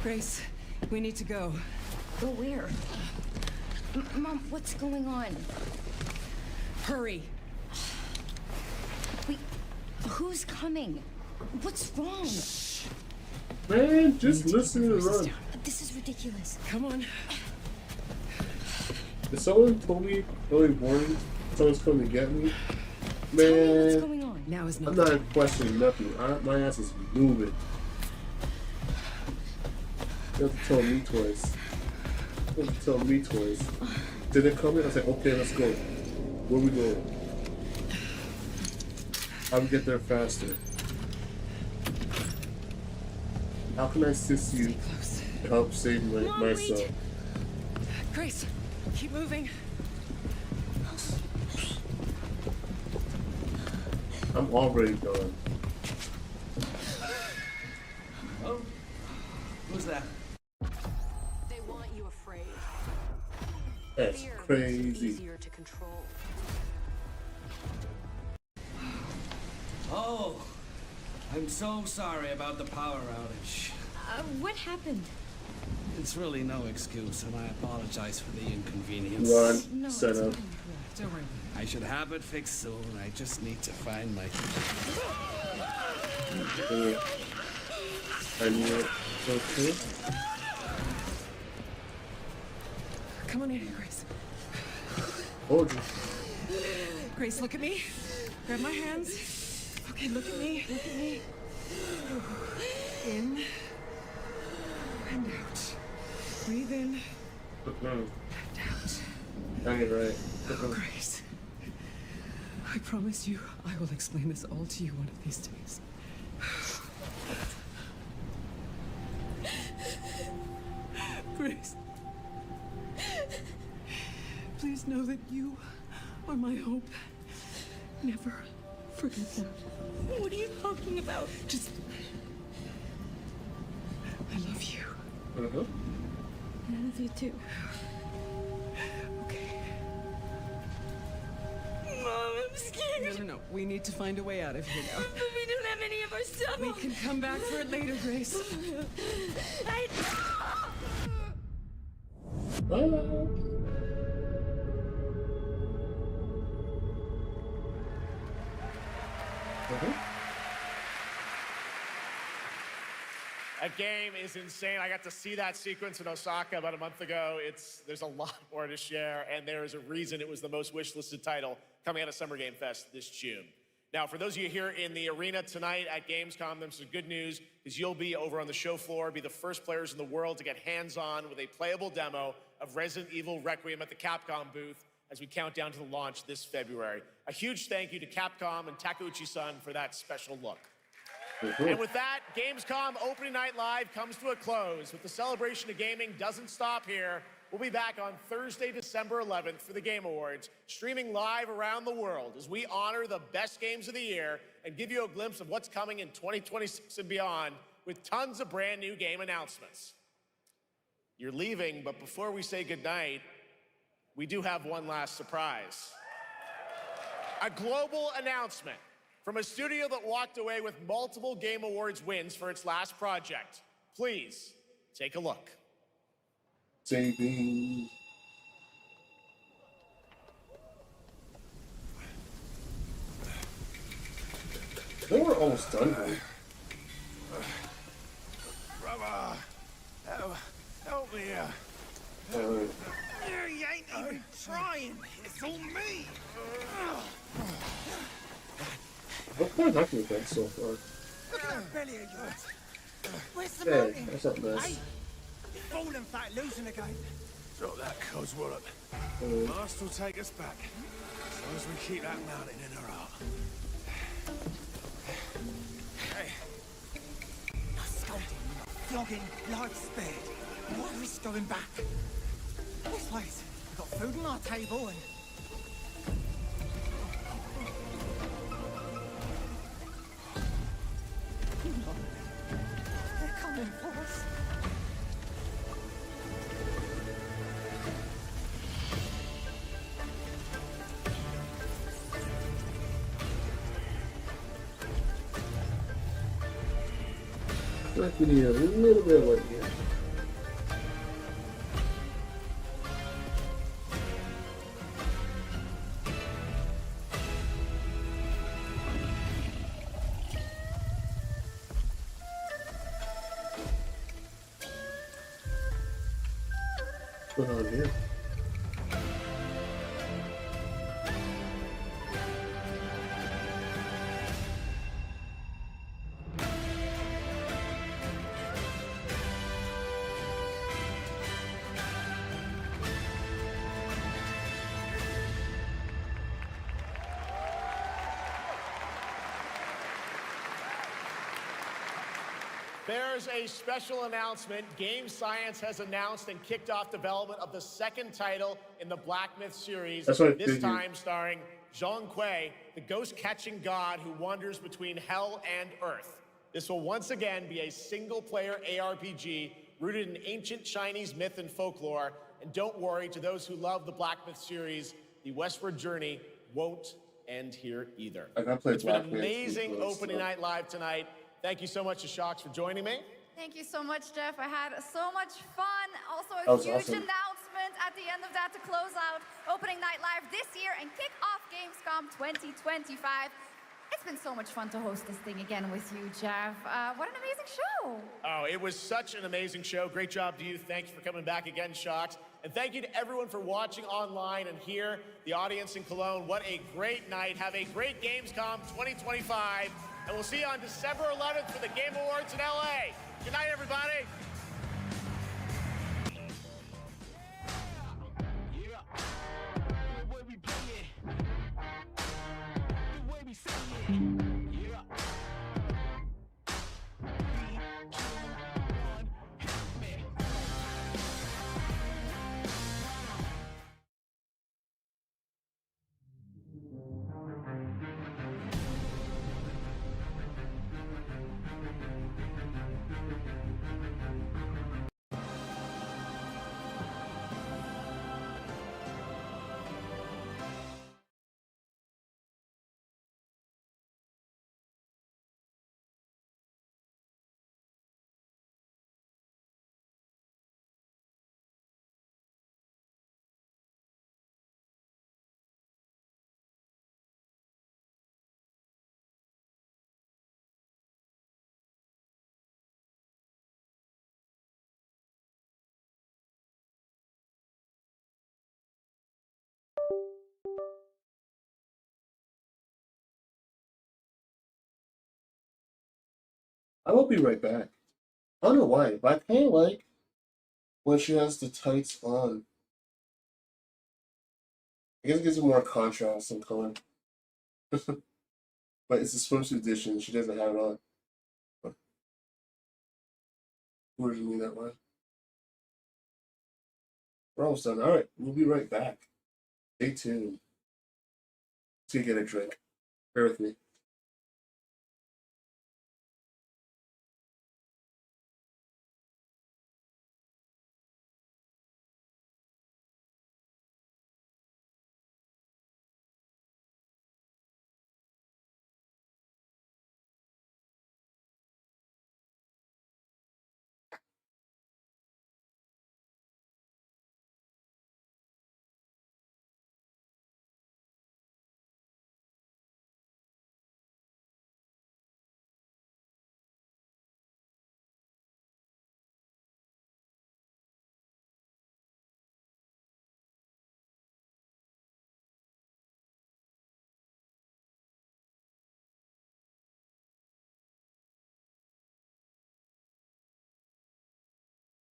Grace, we need to go. Go where? Mom, what's going on? Hurry. Wait, who's coming? What's wrong? Man, just listen and run. This is ridiculous. Come on. If someone told me early warning someone's coming to get me, Tell me what's man, going on. Now is I'm not questioning nothing. My ass is moving. You have to tell me twice. You have to tell me twice. Did they come in? I said, okay, let's go. Where we going? How we get there faster? How can I assist you to help save myself? Wait. Grace, keep moving. I'm already done. Oh, who's that? They want you afraid. That's Fear makes it crazy. easier to control. Oh, I'm so sorry about the power outage. What happened? It's really no excuse, and I apologize for the inconvenience. Run, No, set it's up. fine. Don't worry. I should have it fixed soon. I just need to find my... I need it. Okay. Come on in, Grace. Hold you. Grace, look at me. Grab my hands. Okay, look at me. Look at me. In and out. Breathe in and out. I get right. Grace, I promise you I will explain this all to you one of these days. Grace, please know that you are my hope. Never forget that. What are you talking about? Just... I love you. Uh-huh. I love you too. Okay. Mom, I'm scared. No. We need to find a way out of here now. But we don't have any of our stuff. We can come back for it later, Grace. That game is insane. I got to see that sequence in Osaka about a month ago. There's a lot more to share, and there is a reason it was the most wishlisted title coming out of Summer Game Fest this June. Now, for those of you here in the arena tonight at Gamescom, there's some good news, because you'll be over on the show floor, be the first players in the world to get hands-on with a playable demo of Resident Evil Requiem at the Capcom booth as we count down to the launch this February. A huge thank you to Capcom and Takeuchi-san for that special look. And with that, Gamescom Opening Night Live comes to a close. But the celebration of gaming doesn't stop here. We'll be back on Thursday, December 11th for the Game Awards, streaming live around the world as we honor the best games of the year and give you a glimpse of what's coming in 2026 and beyond with tons of brand new game announcements. You're leaving, but before we say goodnight, we do have one last surprise. A global announcement from a studio that walked away with multiple Game Awards wins for its last project. Please, take a look. Saving. I think we're almost done here. Brother, help me here. You ain't even trying. It's all me. What kind of luck we've got so far? Look at that belly of yours. Where's the Hey, mountain? that's not nice. Hey, falling fat, losing again. Drop that coswallop. Master will take us back. As long as we keep that mountain in our heart. Hey. No scolding, no flogging, life spared. No risk going back. This place, we've got food on our table and... They're coming for us. Like we need a little bit of light here. What's going on here? There's a special announcement. Game Science has announced and kicked off development of the second title in the Black Myth series, That's what I this figured. time starring Zhong Kuei, the ghost-catching god who wanders between hell and earth. This will once again be a single-player ARPG rooted in ancient Chinese myth and folklore. And don't worry, to those who love the Black Myth series, the westward journey won't end here either. I gotta play It's been Black an Myth amazing because, opening night live tonight. Thank you so much to Shocks for joining me. Thank you so much, Jeff. I had so much fun. Also, That a was huge awesome. announcement at the end of that to close out Opening Night Live this year and kick off Gamescom 2025. It's been so much fun to host this thing again with you, Jeff. What an amazing show. Oh, it was such an amazing show. Great job to you. Thanks for coming back again, Shocks. And thank you to everyone for watching online and here, the audience in Cologne. What a great night. Have a great Gamescom 2025. And we'll see you on December 11th for the Game Awards in LA. Good night, everybody. I will be right back. I don't know why, but I kind of like when she has the tights on. I guess it gives it more contrast and color. But it's a swimsuit edition. She doesn't have it on. Who did me that way? We're almost done. All right, we'll be right back. Stay tuned. Let's go get a drink. Bear with me.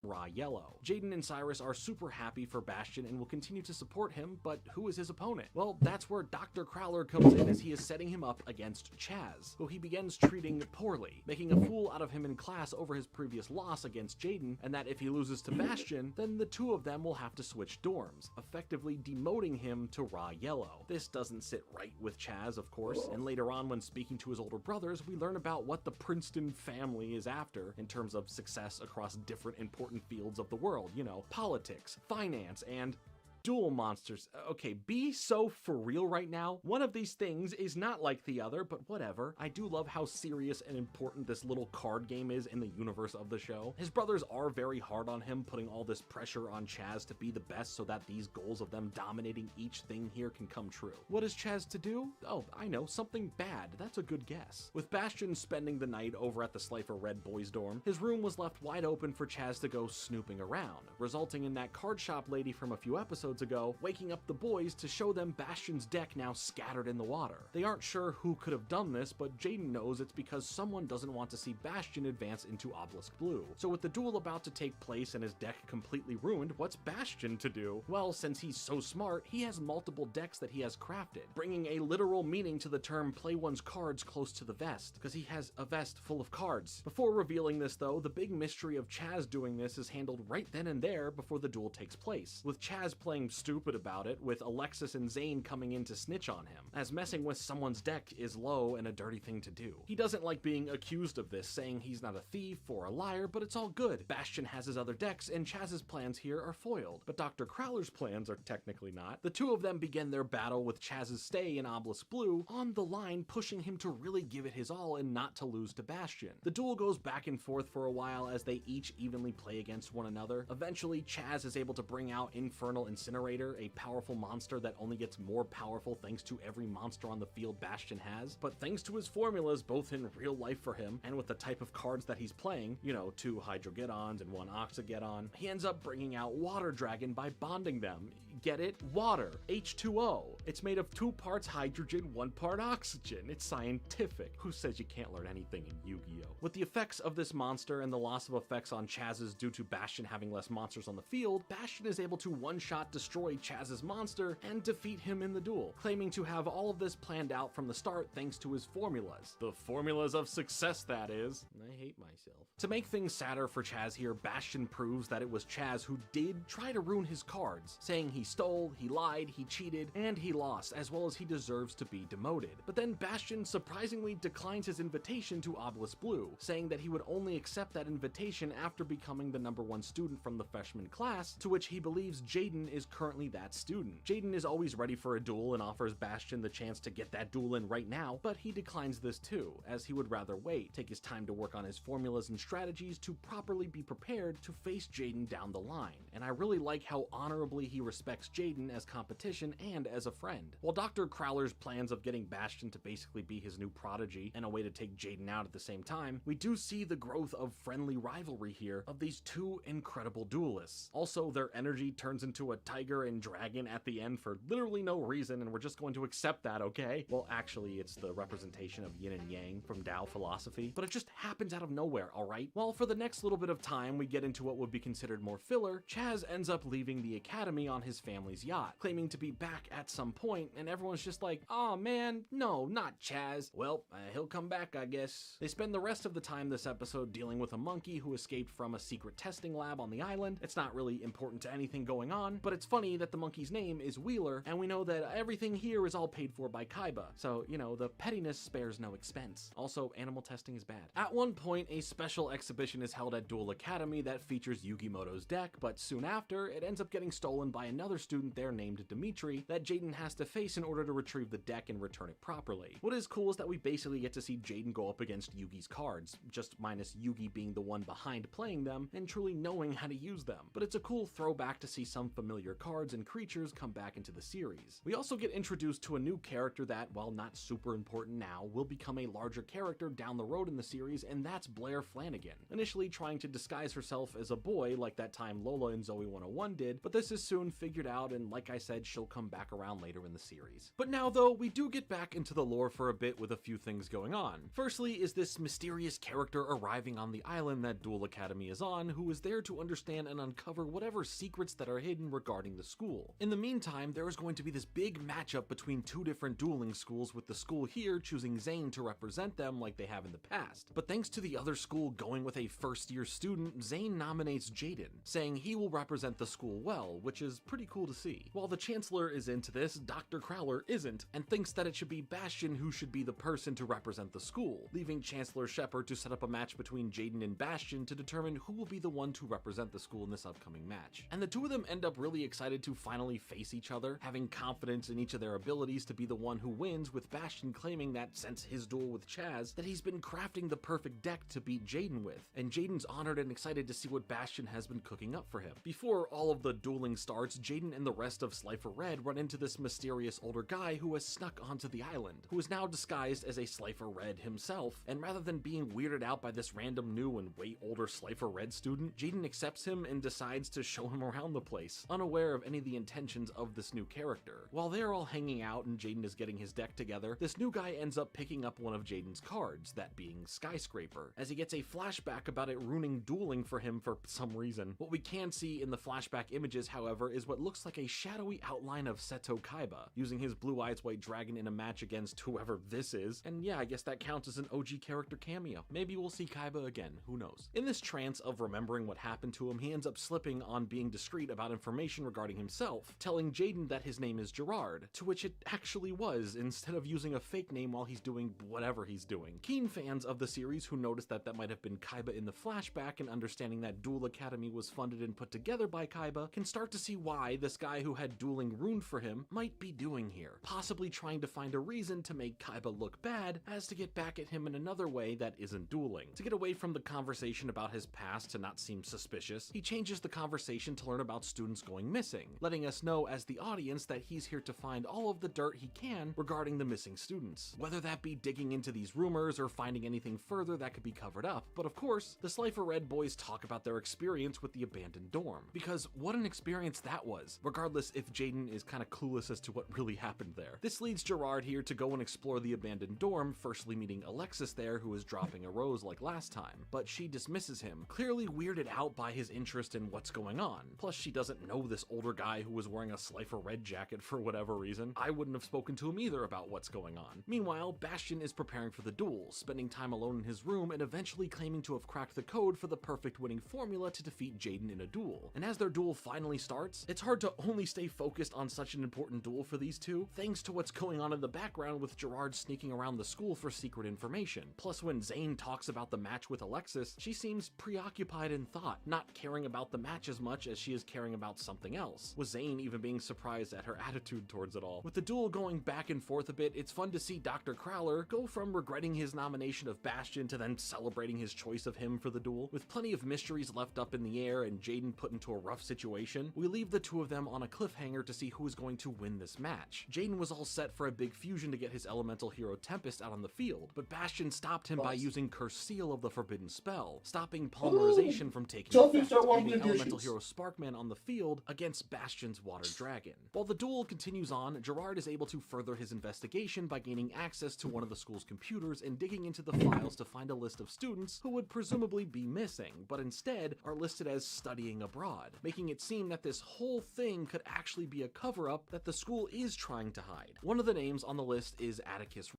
Raw Yellow. Jaden and Cyrus are super happy for Bastion and will continue to support him, but who is his opponent? Well, that's where Dr. Crowler comes in, as he is setting him up against Chaz, who he begins treating poorly, making a fool out of him in class over his previous loss against Jaden, and that if he loses to Bastion, then the two of them will have to switch dorms, effectively demoting him to Raw Yellow. This doesn't sit right with Chaz, of course, and later on when speaking to his older brothers, we learn about what the Princeton family is after in terms of success across different important fields of the world, you know, politics, finance, and duel monsters. Okay, be so for real right now. One of these things is not like the other, but whatever. I do love how serious and important this little card game is in the universe of the show. His brothers are very hard on him, putting all this pressure on Chaz to be the best so that these goals of them dominating each thing here can come true. What is Chaz to do? Oh, I know, something bad. That's a good guess. With Bastion spending the night over at the Slifer Red Boys dorm, his room was left wide open for Chaz to go snooping around, resulting in that card shop lady from a few episodes ago waking up the boys to show them Bastion's deck now scattered in the water. They aren't sure who could have done this, but Jaden knows it's because someone doesn't want to see Bastion advance into Obelisk Blue. So with the duel about to take place and his deck completely ruined, what's Bastion to do? Well, since he's so smart, he has multiple decks that he has crafted, bringing a literal meaning to the term play one's cards close to the vest, because he has a vest full of cards. Before revealing this though, the big mystery of Chaz doing this is handled right then and there before the duel takes place, with Chaz playing stupid about it, with Alexis and Zane coming in to snitch on him, as messing with someone's deck is low and a dirty thing to do. He doesn't like being accused of this, saying he's not a thief or a liar, but it's all good. Bastion has his other decks, and Chaz's plans here are foiled, but Dr. Crowler's plans are technically not. The two of them begin their battle with Chaz's stay in Obelisk Blue on the line, pushing him to really give it his all and not to lose to Bastion. The duel goes back and forth for a while as they each evenly play against one another. Eventually, Chaz is able to bring out Infernal Incinerator, a powerful monster that only gets more powerful thanks to every monster on the field Bastion has, but thanks to his formulas both in real life for him and with the type of cards that he's playing, you know, 2 Hydrogeddons and 1 Oxageddon, he ends up bringing out Water Dragon by bonding them. Get it? Water. H2O. It's made of 2 parts hydrogen, 1 part oxygen. It's scientific. Who says you can't learn anything in Yu-Gi-Oh? With the effects of this monster and the loss of effects on Chaz's due to Bastion having less monsters on the field, Bastion is able to one-shot destroy Chaz's monster and defeat him in the duel, claiming to have all of this planned out from the start thanks to his formulas. The formulas of success, that is. I hate myself. To make things sadder for Chaz here, Bastion proves that it was Chaz who did try to ruin his cards, saying he stole, he lied, he cheated, and he lost, as well as he deserves to be demoted. But then Bastion surprisingly declines his invitation to Obelisk Blue, saying that he would only accept that invitation after becoming the #1 student from the freshman class, to which he believes Jaden is currently that student. Jaden is always ready for a duel and offers Bastion the chance to get that duel in right now, but he declines this too, as he would rather wait, take his time to work on his formulas and strategies to properly be prepared to face Jaden down the line. And I really like how honorably he respects Jaden as competition and as a friend. While Dr. Crowler's plans of getting Bastion to basically be his new prodigy and a way to take Jaden out at the same time, we do see the growth of friendly rivalry here of these two incredible duelists. Also, their energy turns into a tiger and dragon at the end for literally no reason, and we're just going to accept that, okay? Well, actually, it's the representation of yin and yang from Tao philosophy, but it just happens out of nowhere, alright? Well, for the next little bit of time, we get into what would be considered more filler. Chaz ends up leaving the academy on his family's yacht, claiming to be back at some point, and everyone's just like, "Aw, man, no, not Chaz." Well, he'll come back, I guess. They spend the rest of the time this episode dealing with a monkey who escaped from a secret testing lab on the island. It's not really important to anything going on, but it's funny that the monkey's name is Wheeler, and we know that everything here is all paid for by Kaiba. So, you know, the pettiness spares no expense. Also, animal testing is bad. At one point, a special exhibition is held at Duel Academy that features Yugimoto's deck, but soon after, it ends up getting stolen by another student there named Dimitri that Jaden has to face in order to retrieve the deck and return it properly. What is cool is that we basically get to see Jaden go up against Yugi's cards, just minus Yugi being the one behind playing them and truly knowing how to use them. But it's a cool throwback to see some familiar cards and creatures come back into the series. We also get introduced to a new character that, while not super important now, will become a larger character down the road in the series, and that's Blair Flanagan. Initially trying to disguise herself as a boy like that time Lola in Zoe 101 did, but this is soon figured out, and like I said, she'll come back around later in the series. But now though, we do get back into the lore for a bit with a few things going on. Firstly is this mysterious character arriving on the island that Duel Academy is on, who is there to understand and uncover whatever secrets that are hidden regarding the school. In the meantime, there is going to be this big matchup between two different dueling schools, with the school here choosing Zane to represent them like they have in the past. But thanks to the other school going with a first-year student, Zane nominates Jaden, saying he will represent the school well, which is pretty cool to see. While the Chancellor is into this, Dr. Crowler isn't, and thinks that it should be Bastion who should be the person to represent the school, leaving Chancellor Shepard to set up a match between Jaden and Bastion to determine who will be the one to represent the school in this upcoming match. And the two of them end up really excited to finally face each other, having confidence in each of their abilities to be the one who wins, with Bastion claiming that since his duel with Chaz, that he's been crafting the perfect deck to beat Jaden with, and Jaden's honored and excited to see what Bastion has been cooking up for him. Before all of the dueling starts, Jaden and the rest of Slifer Red run into this mysterious older guy who has snuck onto the island, who is now disguised as a Slifer Red himself, and rather than being weirded out by this random new and way older Slifer Red student, Jaden accepts him and decides to show him around the place, unaware of any of the intentions of this new character. While they're all hanging out and Jaden is getting his deck together, this new guy ends up picking up one of Jaden's cards, that being Skyscraper, as he gets a flashback about it ruining dueling for him for some reason. What we can see in the flashback images, however, is what looks like a shadowy outline of Seto Kaiba, using his Blue Eyes White Dragon in a match against whoever this is, and yeah, I guess that counts as an OG character cameo. Maybe we'll see Kaiba again, who knows. In this trance of remembering what happened to him, he ends up slipping on being discreet about information regarding himself, telling Jaden that his name is Gerard, to which it actually was, instead of using a fake name while he's doing whatever he's doing. Keen fans of the series who noticed that that might have been Kaiba in the flashback, and understanding that Duel Academy was funded and put together by Kaiba, can start to see why this guy who had dueling ruined for him might be doing here, possibly trying to find a reason to make Kaiba look bad, as to get back at him in another way that isn't dueling. To get away from the conversation about his past to not seem suspicious, he changes the conversation to learn about students going missing, letting us know as the audience that he's here to find all of the dirt he can regarding the missing students, whether that be digging into these rumors or finding anything further that could be covered up. But of course, the Slifer Red boys talk about their experience with the abandoned dorm, because what an experience that was, regardless if Jaden is kind of clueless as to what really happened there. This leads Gerard here to go and explore the abandoned dorm, firstly meeting Alexis there, who is dropping a rose like last time, but she dismisses him, clearly weirded out by his interest in what's going on. Plus, she doesn't know this older guy who was wearing a Slifer Red jacket for whatever reason. I wouldn't have spoken to him either about what's going on. Meanwhile, Bastion is preparing for the duel, spending time alone in his room and eventually claiming to have cracked the code for the perfect winning formula to defeat Jaden in a duel. And as their duel finally starts, it's hard to only stay focused on such an important duel for these two, thanks to what's going on in the background with Gerard sneaking around the school for secret information. Plus, when Zane talks about the match with Alexis, she seems preoccupied in thought, not caring about the match as much as she is caring about something else, with Zane even being surprised at her attitude towards it all. With the duel going back and forth a bit, it's fun to see Dr. Crowler go from regretting his nomination of Bastion to then celebrating his choice of him for the duel. With plenty of mysteries left up in the air and Jaden put into a rough situation, we leave the two of them on a cliffhanger to see who is going to win this match. Jaden was all set for a big fusion to get his elemental hero Tempest out on the field, but Bastion stopped him by using Curse Seal of the Forbidden Spell, stopping polymerization from taking effect, leaving elemental hero Sparkman on the field against against Bastion's water dragon. While the duel continues on, Gerard is able to further his investigation by gaining access to one of the school's computers and digging into the files to find a list of students who would presumably be missing, but instead are listed as studying abroad, making it seem that this whole thing could actually be a cover-up that the school is trying to hide. One of the names on the list is Atticus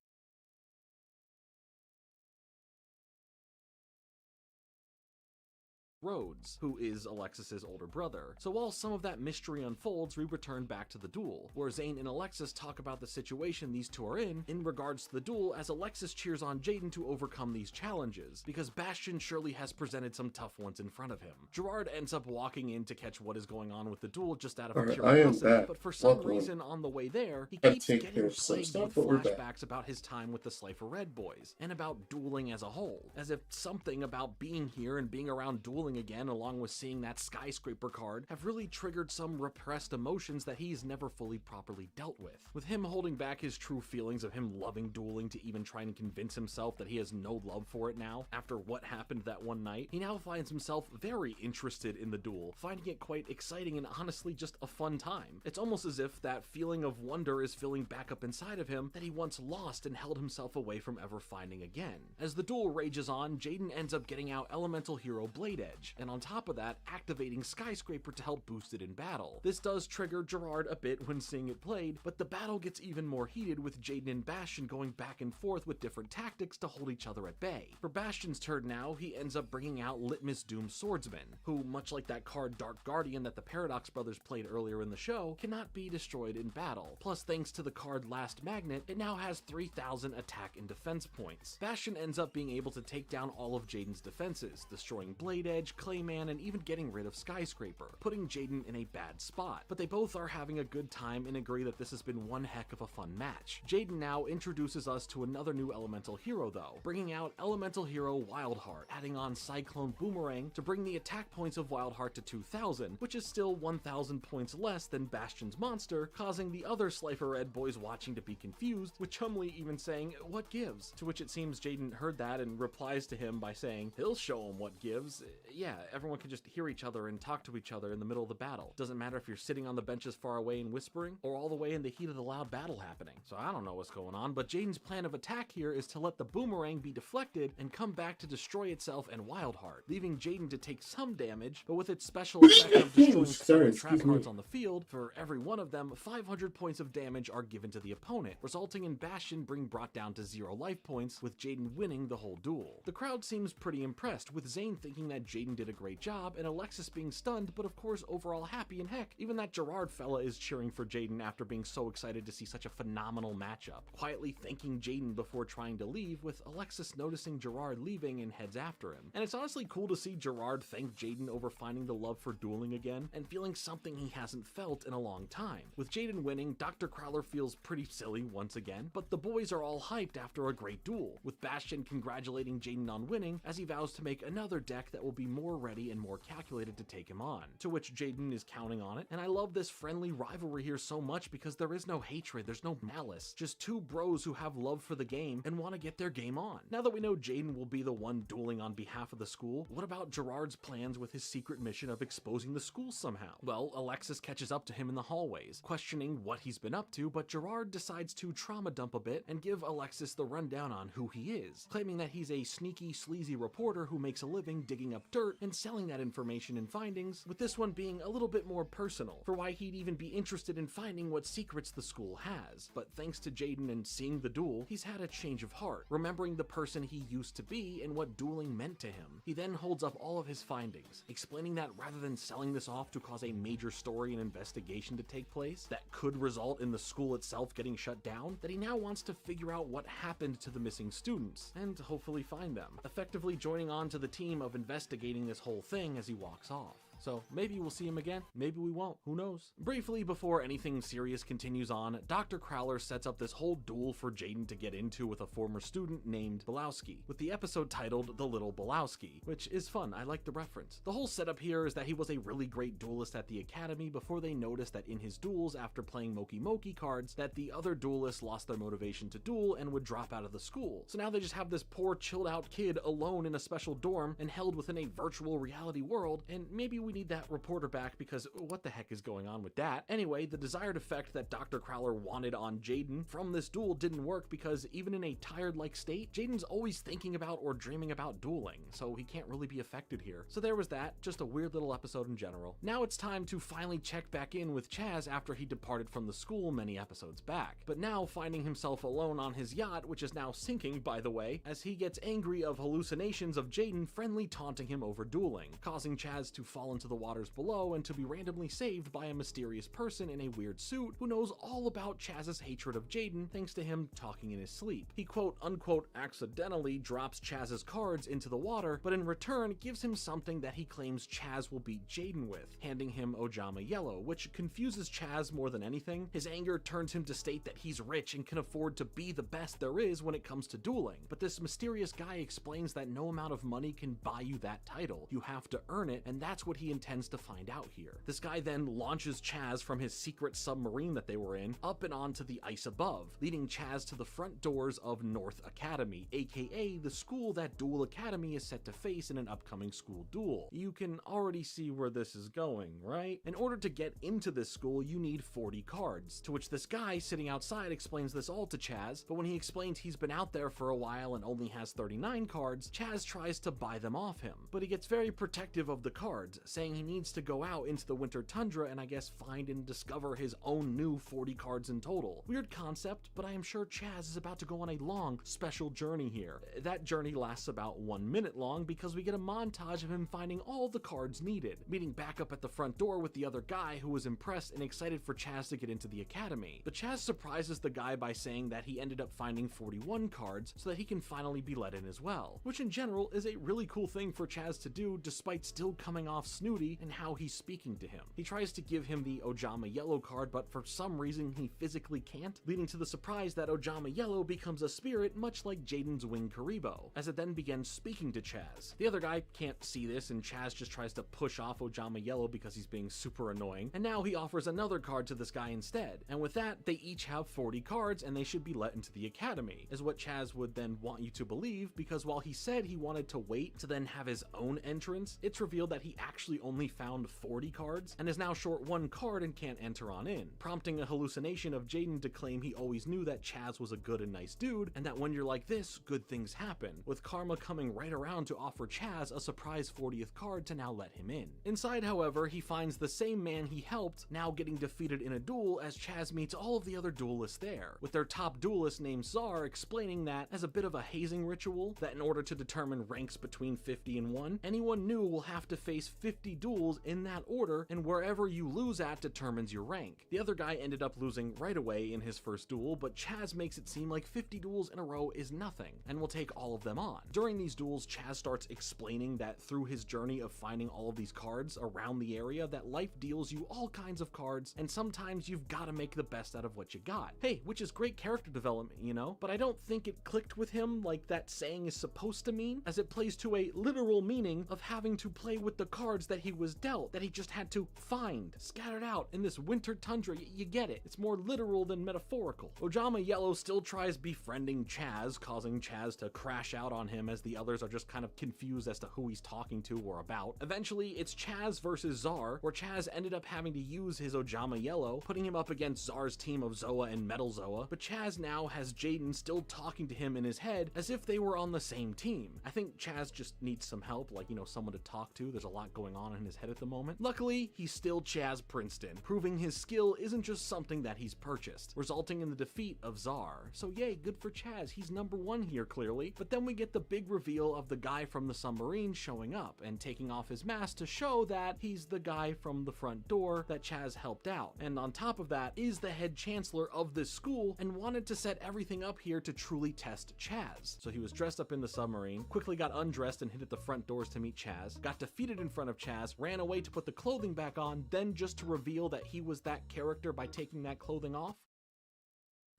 Rhodes, who is Alexis's older brother. So while some of that mystery unfolds, we return back to the duel, where Zane and Alexis talk about the situation these two are in regards to the duel, as Alexis cheers on Jaden to overcome these challenges, because Bastion surely has presented some tough ones in front of him. Gerard ends up walking in to catch what is going on with the duel just out of curiosity, but for some reason on the way there, he keeps getting plagued with flashbacks about his time with the Slifer Red boys, and about dueling as a whole, as if something about being here and being around dueling again, along with seeing that skyscraper card, have really triggered some repressed emotions that he's never fully properly dealt with him holding back his true feelings of him loving dueling to even try and convince himself that he has no love for it now. After what happened that one night, he now finds himself very interested in the duel, finding it quite exciting and honestly just a fun time. It's almost as if that feeling of wonder is filling back up inside of him that he once lost and held himself away from ever finding again. As the duel rages on, Jaden ends up getting out Elemental Hero Blade Edge, and on top of that, activating Skyscraper to help boost it in battle. This does trigger Gerard a bit when seeing it played, but the battle gets even more heated with Jaden and Bastion going back and forth with different tactics to hold each other at bay. For Bastion's turn now, he ends up bringing out Litmus Doom Swordsman, who, much like that card Dark Guardian that the Paradox brothers played earlier in the show, cannot be destroyed in battle. Plus, thanks to the card Last Magnet, it now has 3,000 attack and defense points. Bastion ends up being able to take down all of Jaden's defenses, destroying Blade Edge, Clayman, and even getting rid of Skyscraper, putting Jaden in a bad spot. But they both are having a good time and agree that this has been one heck of a fun match. Jaden now introduces us to another new elemental hero though, bringing out Elemental Hero Wildheart, adding on Cyclone Boomerang to bring the attack points of Wildheart to 2,000, which is still 1,000 points less than Bastion's monster, causing the other Slifer Red boys watching to be confused, with Chun-Li even saying, "What gives?" To which it seems Jaden heard that and replies to him by saying, he'll show him what gives. Yeah, everyone can just hear each other and talk to each other in the middle of the battle. Doesn't matter if you're sitting on the benches far away and whispering, or all the way in the heat of the loud battle happening. So I don't know what's going on, but Jaden's plan of attack here is to let the boomerang be deflected and come back to destroy itself and Wildheart, leaving Jaden to take some damage, but with its special effect of destroying 7 trap cards on the field, for every one of them, 500 points of damage are given to the opponent, resulting in Bastion being brought down to 0 life points, with Jaden winning the whole duel. The crowd seems pretty impressed, with Zane thinking that Jaden did a great job, and Alexis being stunned, but of course overall happy, and heck, even that Gerard fella is cheering for Jaden after being so excited to see such a phenomenal matchup, quietly thanking Jaden before trying to leave, with Alexis noticing Gerard leaving and heads after him. And it's honestly cool to see Gerard thank Jaden over finding the love for dueling again, and feeling something he hasn't felt in a long time. With Jaden winning, Dr. Crowler feels pretty silly once again, but the boys are all hyped after a great duel, with Bastion congratulating Jaden on winning, as he vows to make another deck that will be more ready and more calculated to take him on, to which Jaden is counting on it. And I love this friendly rivalry here so much because there is no hatred, there's no malice, just two bros who have love for the game and want to get their game on. Now that we know Jaden will be the one dueling on behalf of the school, what about Gerard's plans with his secret mission of exposing the school somehow? Well, Alexis catches up to him in the hallways, questioning what he's been up to, but Gerard decides to trauma dump a bit and give Alexis the rundown on who he is, claiming that he's a sneaky, sleazy reporter who makes a living digging up dirt and selling that information and findings, with this one being a little bit more personal, for why he'd even be interested in finding what secrets the school has. But thanks to Jaden and seeing the duel, he's had a change of heart, remembering the person he used to be and what dueling meant to him. He then holds up all of his findings, explaining that rather than selling this off to cause a major story and investigation to take place that could result in the school itself getting shut down, that he now wants to figure out what happened to the missing students, and hopefully find them, effectively joining on to the team of investigating this whole thing as he walks off. So maybe we'll see him again, maybe we won't, who knows? Briefly, before anything serious continues on, Dr. Crowler sets up this whole duel for Jaden to get into with a former student named Belowski, with the episode titled The Little Belowski, which is fun, I like the reference. The whole setup here is that he was a really great duelist at the academy before they noticed that in his duels after playing Moki Moki cards, that the other duelists lost their motivation to duel and would drop out of the school. So now they just have this poor chilled out kid alone in a special dorm and held within a virtual reality world, and maybe we need that reporter back because what the heck is going on with that? Anyway, the desired effect that Dr. Crowler wanted on Jaden from this duel didn't work because even in a tired-like state, Jaden's always thinking about or dreaming about dueling, so he can't really be affected here. So there was that, just a weird little episode in general. Now it's time to finally check back in with Chaz after he departed from the school many episodes back, but now finding himself alone on his yacht, which is now sinking, by the way, as he gets angry of hallucinations of Jaden friendly taunting him over dueling, causing Chaz to fall into the waters below and to be randomly saved by a mysterious person in a weird suit who knows all about Chaz's hatred of Jaden thanks to him talking in his sleep. He quote-unquote accidentally drops Chaz's cards into the water, but in return gives him something that he claims Chaz will beat Jaden with, handing him Ojama Yellow, which confuses Chaz more than anything. His anger turns him to state that he's rich and can afford to be the best there is when it comes to dueling, but this mysterious guy explains that no amount of money can buy you that title. You have to earn it, and that's what he intends to find out here. This guy then launches Chaz from his secret submarine that they were in up and onto the ice above, leading Chaz to the front doors of North Academy, aka the school that Duel Academy is set to face in an upcoming school duel. You can already see where this is going, right? In order to get into this school, you need 40 cards, to which this guy sitting outside explains this all to Chaz, but when he explains he's been out there for a while and only has 39 cards, Chaz tries to buy them off him, but he gets very protective of the cards, saying he needs to go out into the winter tundra and I guess find and discover his own new 40 cards in total. Weird concept, but I am sure Chaz is about to go on a long, special journey here. That journey lasts about 1 minute long because we get a montage of him finding all the cards needed, meeting back up at the front door with the other guy who was impressed and excited for Chaz to get into the academy. But Chaz surprises the guy by saying that he ended up finding 41 cards so that he can finally be let in as well, which in general is a really cool thing for Chaz to do despite still coming off snooty in how he's speaking to him. He tries to give him the Ojama Yellow card, but for some reason he physically can't, leading to the surprise that Ojama Yellow becomes a spirit much like Jaden's Wing Karibo, as it then begins speaking to Chaz. The other guy can't see this and Chaz just tries to push off Ojama Yellow because he's being super annoying, and now he offers another card to this guy instead, and with that they each have 40 cards and they should be let into the academy, is what Chaz would then want you to believe, because while he said he wanted to wait to then have his own entrance, it's revealed that he actually only found 40 cards and is now short 1 card and can't enter on in, prompting a hallucination of Jaden to claim he always knew that Chaz was a good and nice dude, and that when you're like this, good things happen, with karma coming right around to offer Chaz a surprise 40th card to now let him in. Inside, however, he finds the same man he helped now getting defeated in a duel as Chaz meets all of the other duelists there, with their top duelist named Czar explaining that as a bit of a hazing ritual, that in order to determine ranks between 50 and 1, anyone new will have to face 50 duels in that order, and wherever you lose at determines your rank. The other guy ended up losing right away in his first duel, but Chaz makes it seem like 50 duels in a row is nothing, and will take all of them on. During these duels, Chaz starts explaining that through his journey of finding all of these cards around the area, that life deals you all kinds of cards, and sometimes you've got to make the best out of what you got. Hey, which is great character development, you know? But I don't think it clicked with him like that saying is supposed to mean, as it plays to a literal meaning of having to play with the cards that he was dealt, that he just had to find, scattered out in this winter tundra. You get it. It's more literal than metaphorical. Ojama Yellow still tries befriending Chaz, causing Chaz to crash out on him as the others are just kind of confused as to who he's talking to or about. Eventually, it's Chaz versus Czar, where Chaz ended up having to use his Ojama Yellow, putting him up against Czar's team of Zoa and Metal Zoa, but Chaz now has Jaden still talking to him in his head as if they were on the same team. I think Chaz just needs some help, like, you know, someone to talk to. There's a lot going on in his head at the moment. Luckily, he's still Chaz Princeton, proving his skill isn't just something that he's purchased, resulting in the defeat of Czar. So yay, good for Chaz, he's #1 here clearly, but then we get the big reveal of the guy from the submarine showing up and taking off his mask to show that he's the guy from the front door that Chaz helped out, and on top of that is the head chancellor of this school and wanted to set everything up here to truly test Chaz. So he was dressed up in the submarine, quickly got undressed and hit at the front doors to meet Chaz, got defeated in front of Chaz, ran away to put the clothing back on, then just to reveal that he was that character by taking that clothing off.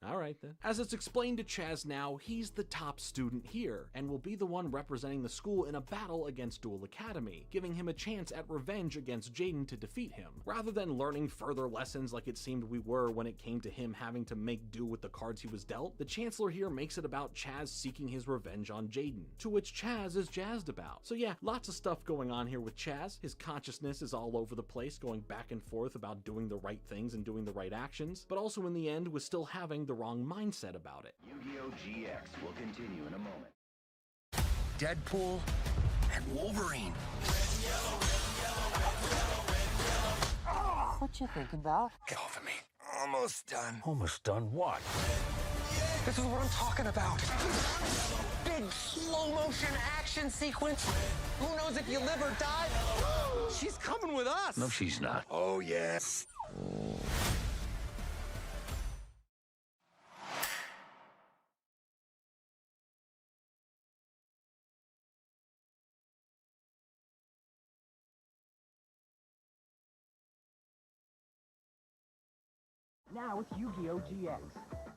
Alright then. As it's explained to Chaz now, he's the top student here, and will be the one representing the school in a battle against Duel Academy, giving him a chance at revenge against Jaden to defeat him, rather than learning further lessons like it seemed we were when it came to him having to make do with the cards he was dealt. The Chancellor here makes it about Chaz seeking his revenge on Jaden, to which Chaz is jazzed about. So yeah, lots of stuff going on here with Chaz. His consciousness is all over the place, going back and forth about doing the right things and doing the right actions, but also in the end was still having the wrong mindset about it. Yu-Gi-Oh! GX will continue in a moment. Deadpool and Wolverine. What you thinking about? Get off of me. Almost done. Almost done what? This is what I'm talking about. Big slow motion action sequence. Who knows if you live or die? She's coming with us. No, she's not. Oh, yes. Now it's Yu-Gi-Oh! GX.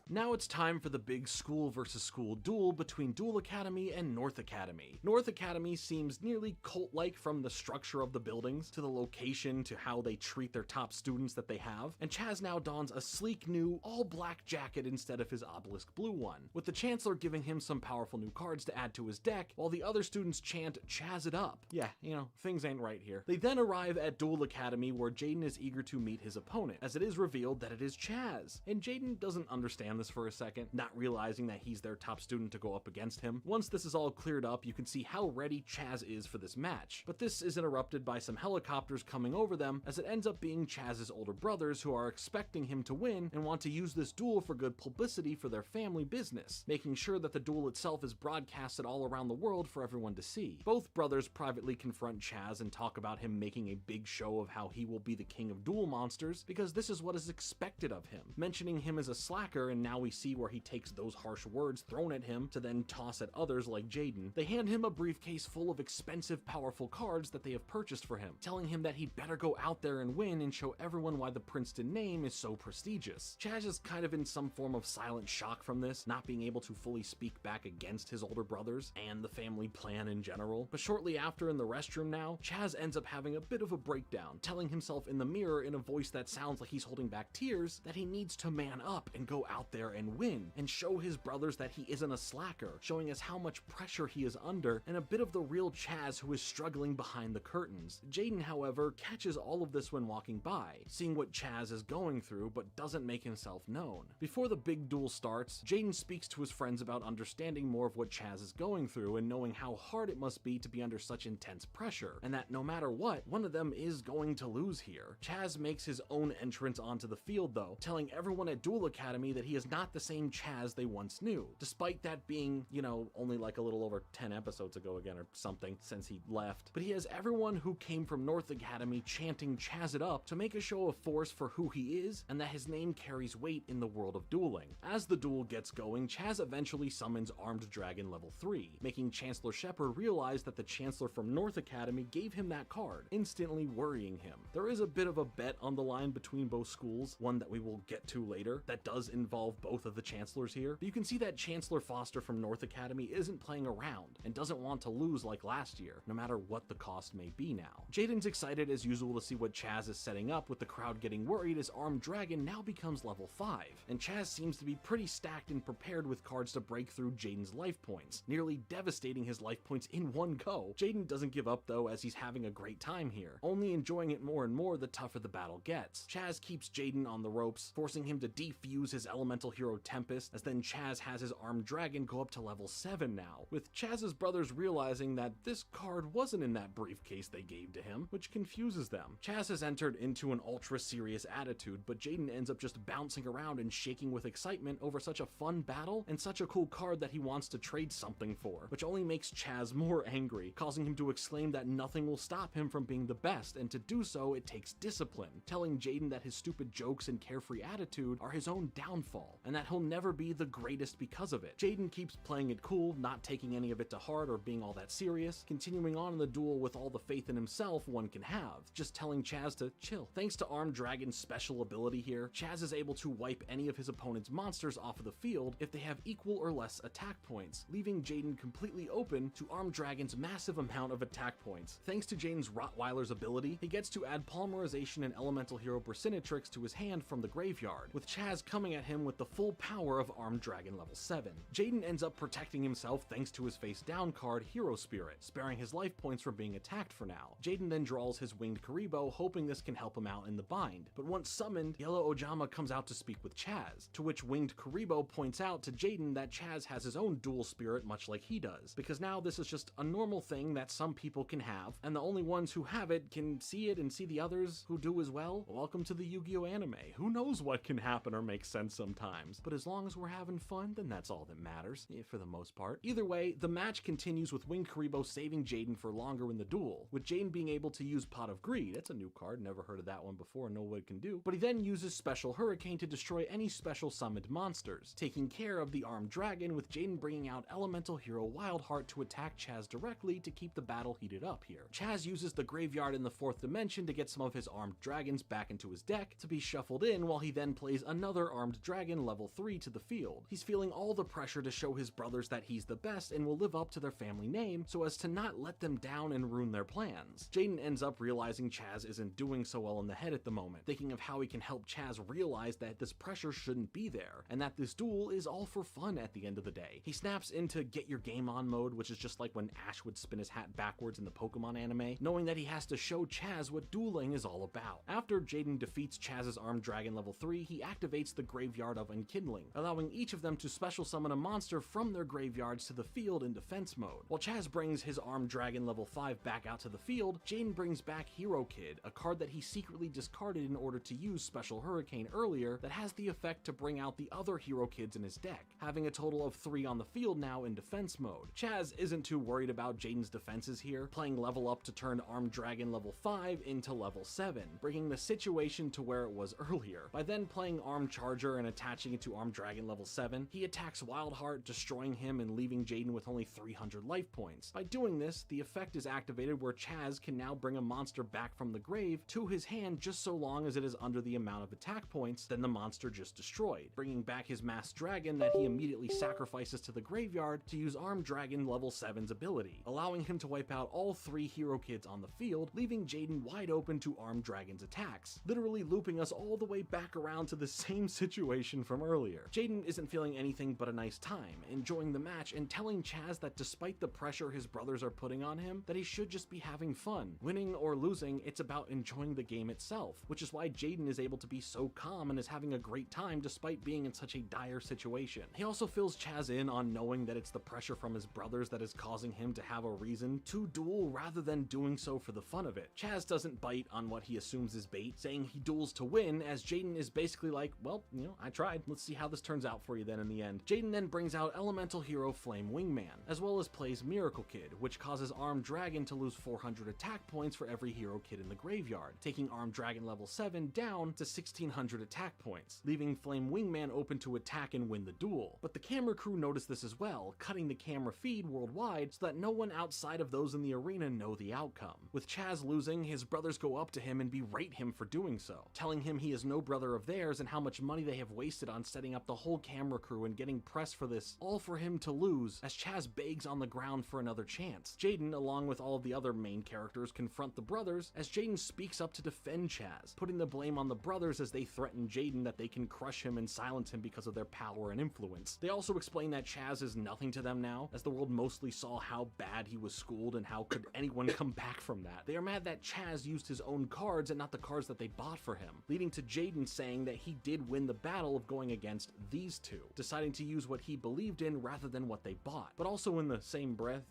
Now it's time for the big school versus school duel between Duel Academy and North Academy. North Academy seems nearly cult-like from the structure of the buildings, to the location, to how they treat their top students that they have, and Chaz now dons a sleek new, all-black jacket instead of his obelisk blue one, with the Chancellor giving him some powerful new cards to add to his deck, while the other students chant, "Chaz it up." Yeah, you know, things ain't right here. They then arrive at Duel Academy, where Jaden is eager to meet his opponent, as it is revealed that it is Chaz, and Jaden doesn't understand this for a second, not realizing that he's their top student to go up against him. Once this is all cleared up, you can see how ready Chaz is for this match, but this is interrupted by some helicopters coming over them, as it ends up being Chaz's older brothers who are expecting him to win and want to use this duel for good publicity for their family business, making sure that the duel itself is broadcasted all around the world for everyone to see. Both brothers privately confront Chaz and talk about him making a big show of how he will be the king of duel monsters, because this is what is expected of him, mentioning him as a slacker, and now we see where he takes those harsh words thrown at him to then toss at others like Jaden. They hand him a briefcase full of expensive, powerful cards that they have purchased for him, telling him that he'd better go out there and win and show everyone why the Princeton name is so prestigious. Chaz is kind of in some form of silent shock from this, not being able to fully speak back against his older brothers and the family plan in general. But shortly after, in the restroom now, Chaz ends up having a bit of a breakdown, telling himself in the mirror in a voice that sounds like he's holding back tears that he needs to man up and go out there and win, and show his brothers that he isn't a slacker, showing us how much pressure he is under, and a bit of the real Chaz who is struggling behind the curtains. Jaden, however, catches all of this when walking by, seeing what Chaz is going through, but doesn't make himself known. Before the big duel starts, Jaden speaks to his friends about understanding more of what Chaz is going through and knowing how hard it must be to be under such intense pressure, and that no matter what, one of them is going to lose here. Chaz makes his own entrance onto the field though, telling everyone at Duel Academy that he is not the same Chaz they once knew, despite that being, you know, only like a little over 10 episodes ago again or something since he left. But he has everyone who came from North Academy chanting Chaz it up to make a show of force for who he is and that his name carries weight in the world of dueling. As the duel gets going, Chaz eventually summons Armed Dragon level 3, making Chancellor Shepard realize that the Chancellor from North Academy gave him that card, instantly worrying him. There is a bit of a bet on the line between both schools, one that we will get to later, that does involve both of the Chancellors here, but you can see that Chancellor Foster from North Academy isn't playing around and doesn't want to lose like last year, no matter what the cost may be now. Jaden's excited as usual to see what Chaz is setting up, with the crowd getting worried as Armed Dragon now becomes level 5, and Chaz seems to be pretty stacked and prepared with cards to break through Jaden's life points, nearly devastating his life points in one go. Jaden doesn't give up though, as he's having a great time here, only enjoying it more and more the tougher the battle gets. Chaz keeps Jaden on the ropes, forcing him to defuse his elemental hero Tempest, as then Chaz has his Armed Dragon go up to level 7 now, with Chaz's brothers realizing that this card wasn't in that briefcase they gave to him, which confuses them. Chaz has entered into an ultra serious attitude, but Jaden ends up just bouncing around and shaking with excitement over such a fun battle and such a cool card that he wants to trade something for, which only makes Chaz more angry, causing him to exclaim that nothing will stop him from being the best, and to do so it takes discipline, telling Jaden that his stupid jokes and carefree attitude are his own downfall. all, and that he'll never be the greatest because of it. Jaden keeps playing it cool, not taking any of it to heart or being all that serious, continuing on in the duel with all the faith in himself one can have, just telling Chaz to chill. Thanks to Armed Dragon's special ability here, Chaz is able to wipe any of his opponent's monsters off of the field if they have equal or less attack points, leaving Jaden completely open to Armed Dragon's massive amount of attack points. Thanks to Jaden's Rottweiler's ability, he gets to add Polymerization and Elemental Hero Persinatrix to his hand from the graveyard, with Chaz coming at him with the full power of Armed Dragon level 7. Jaden ends up protecting himself thanks to his face down card Hero Spirit, sparing his life points from being attacked for now. Jaden then draws his Winged Karibo, hoping this can help him out in the bind, but once summoned, Yellow Ojama comes out to speak with Chaz, to which Winged Karibo points out to Jaden that Chaz has his own dual spirit much like he does, because now this is just a normal thing that some people can have, and the only ones who have it can see it and see the others who do as well. Welcome to the Yu-Gi-Oh anime. Who knows what can happen or make sense sometimes, but as long as we're having fun, then that's all that matters, for the most part. Either way, the match continues with Winged Karibo saving Jaden for longer in the duel, with Jaden being able to use Pot of Greed. That's a new card, never heard of that one before, know what it can do, but he then uses Special Hurricane to destroy any special summoned monsters, taking care of the Armed Dragon, with Jaden bringing out Elemental Hero Wildheart to attack Chaz directly to keep the battle heated up here. Chaz uses the graveyard in the 4th dimension to get some of his Armed Dragons back into his deck to be shuffled in, while he then plays another Armed Dragon level 3 to the field. He's feeling all the pressure to show his brothers that he's the best and will live up to their family name so as to not let them down and ruin their plans. Jaden ends up realizing Chaz isn't doing so well in the head at the moment, thinking of how he can help Chaz realize that this pressure shouldn't be there, and that this duel is all for fun at the end of the day. He snaps into Get Your Game On mode, which is just like when Ash would spin his hat backwards in the Pokemon anime, knowing that he has to show Chaz what dueling is all about. After Jaden defeats Chaz's Armed Dragon level 3, he activates the Graveyard of Unkindling, allowing each of them to special summon a monster from their graveyards to the field in defense mode. While Chaz brings his Armed Dragon level 5 back out to the field, Jaden brings back Hero Kid, a card that he secretly discarded in order to use Special Hurricane earlier that has the effect to bring out the other Hero Kids in his deck, having a total of 3 on the field now in defense mode. Chaz isn't too worried about Jaden's defenses here, playing level up to turn Armed Dragon level 5 into level 7, bringing the situation to where it was earlier. By then playing Armed Charger and attaching it to Armed Dragon level 7, he attacks Wildheart, destroying him and leaving Jaden with only 300 life points. By doing this, the effect is activated where Chaz can now bring a monster back from the grave to his hand just so long as it is under the amount of attack points than the monster just destroyed, bringing back his Masked Dragon that he immediately sacrifices to the graveyard to use Armed Dragon level 7's ability, allowing him to wipe out all 3 Hero Kids on the field, leaving Jaden wide open to Armed Dragon's attacks, literally looping us all the way back around to the same situation from earlier. Jaden isn't feeling anything but a nice time, enjoying the match and telling Chaz that despite the pressure his brothers are putting on him, that he should just be having fun. Winning or losing, it's about enjoying the game itself, which is why Jaden is able to be so calm and is having a great time despite being in such a dire situation. He also fills Chaz in on knowing that it's the pressure from his brothers that is causing him to have a reason to duel rather than doing so for the fun of it. Chaz doesn't bite on what he assumes is bait, saying he duels to win, as Jaden is basically like, well, I tried, let's see how this turns out for you then in the end. Jaden then brings out Elemental Hero Flame Wingman, as well as plays Miracle Kid, which causes Armed Dragon to lose 400 attack points for every Hero Kid in the graveyard, taking Armed Dragon level 7 down to 1600 attack points, leaving Flame Wingman open to attack and win the duel. But the camera crew noticed this as well, cutting the camera feed worldwide so that no one outside of those in the arena know the outcome. With Chaz losing, his brothers go up to him and berate him for doing so, telling him he is no brother of theirs and how much money they have wasted on setting up the whole camera crew and getting press for this, all for him to lose, as Chaz begs on the ground for another chance. Jaden, along with all of the other main characters, confront the brothers as Jaden speaks up to defend Chaz, putting the blame on the brothers as they threaten Jaden that they can crush him and silence him because of their power and influence. They also explain that Chaz is nothing to them now, as the world mostly saw how bad he was schooled and how could anyone come back from that. They are mad that Chaz used his own cards and not the cards that they bought for him, leading to Jaden saying that he did win the battle of going against these two, deciding to use what he believed in rather than what they bought. But also in the same breath,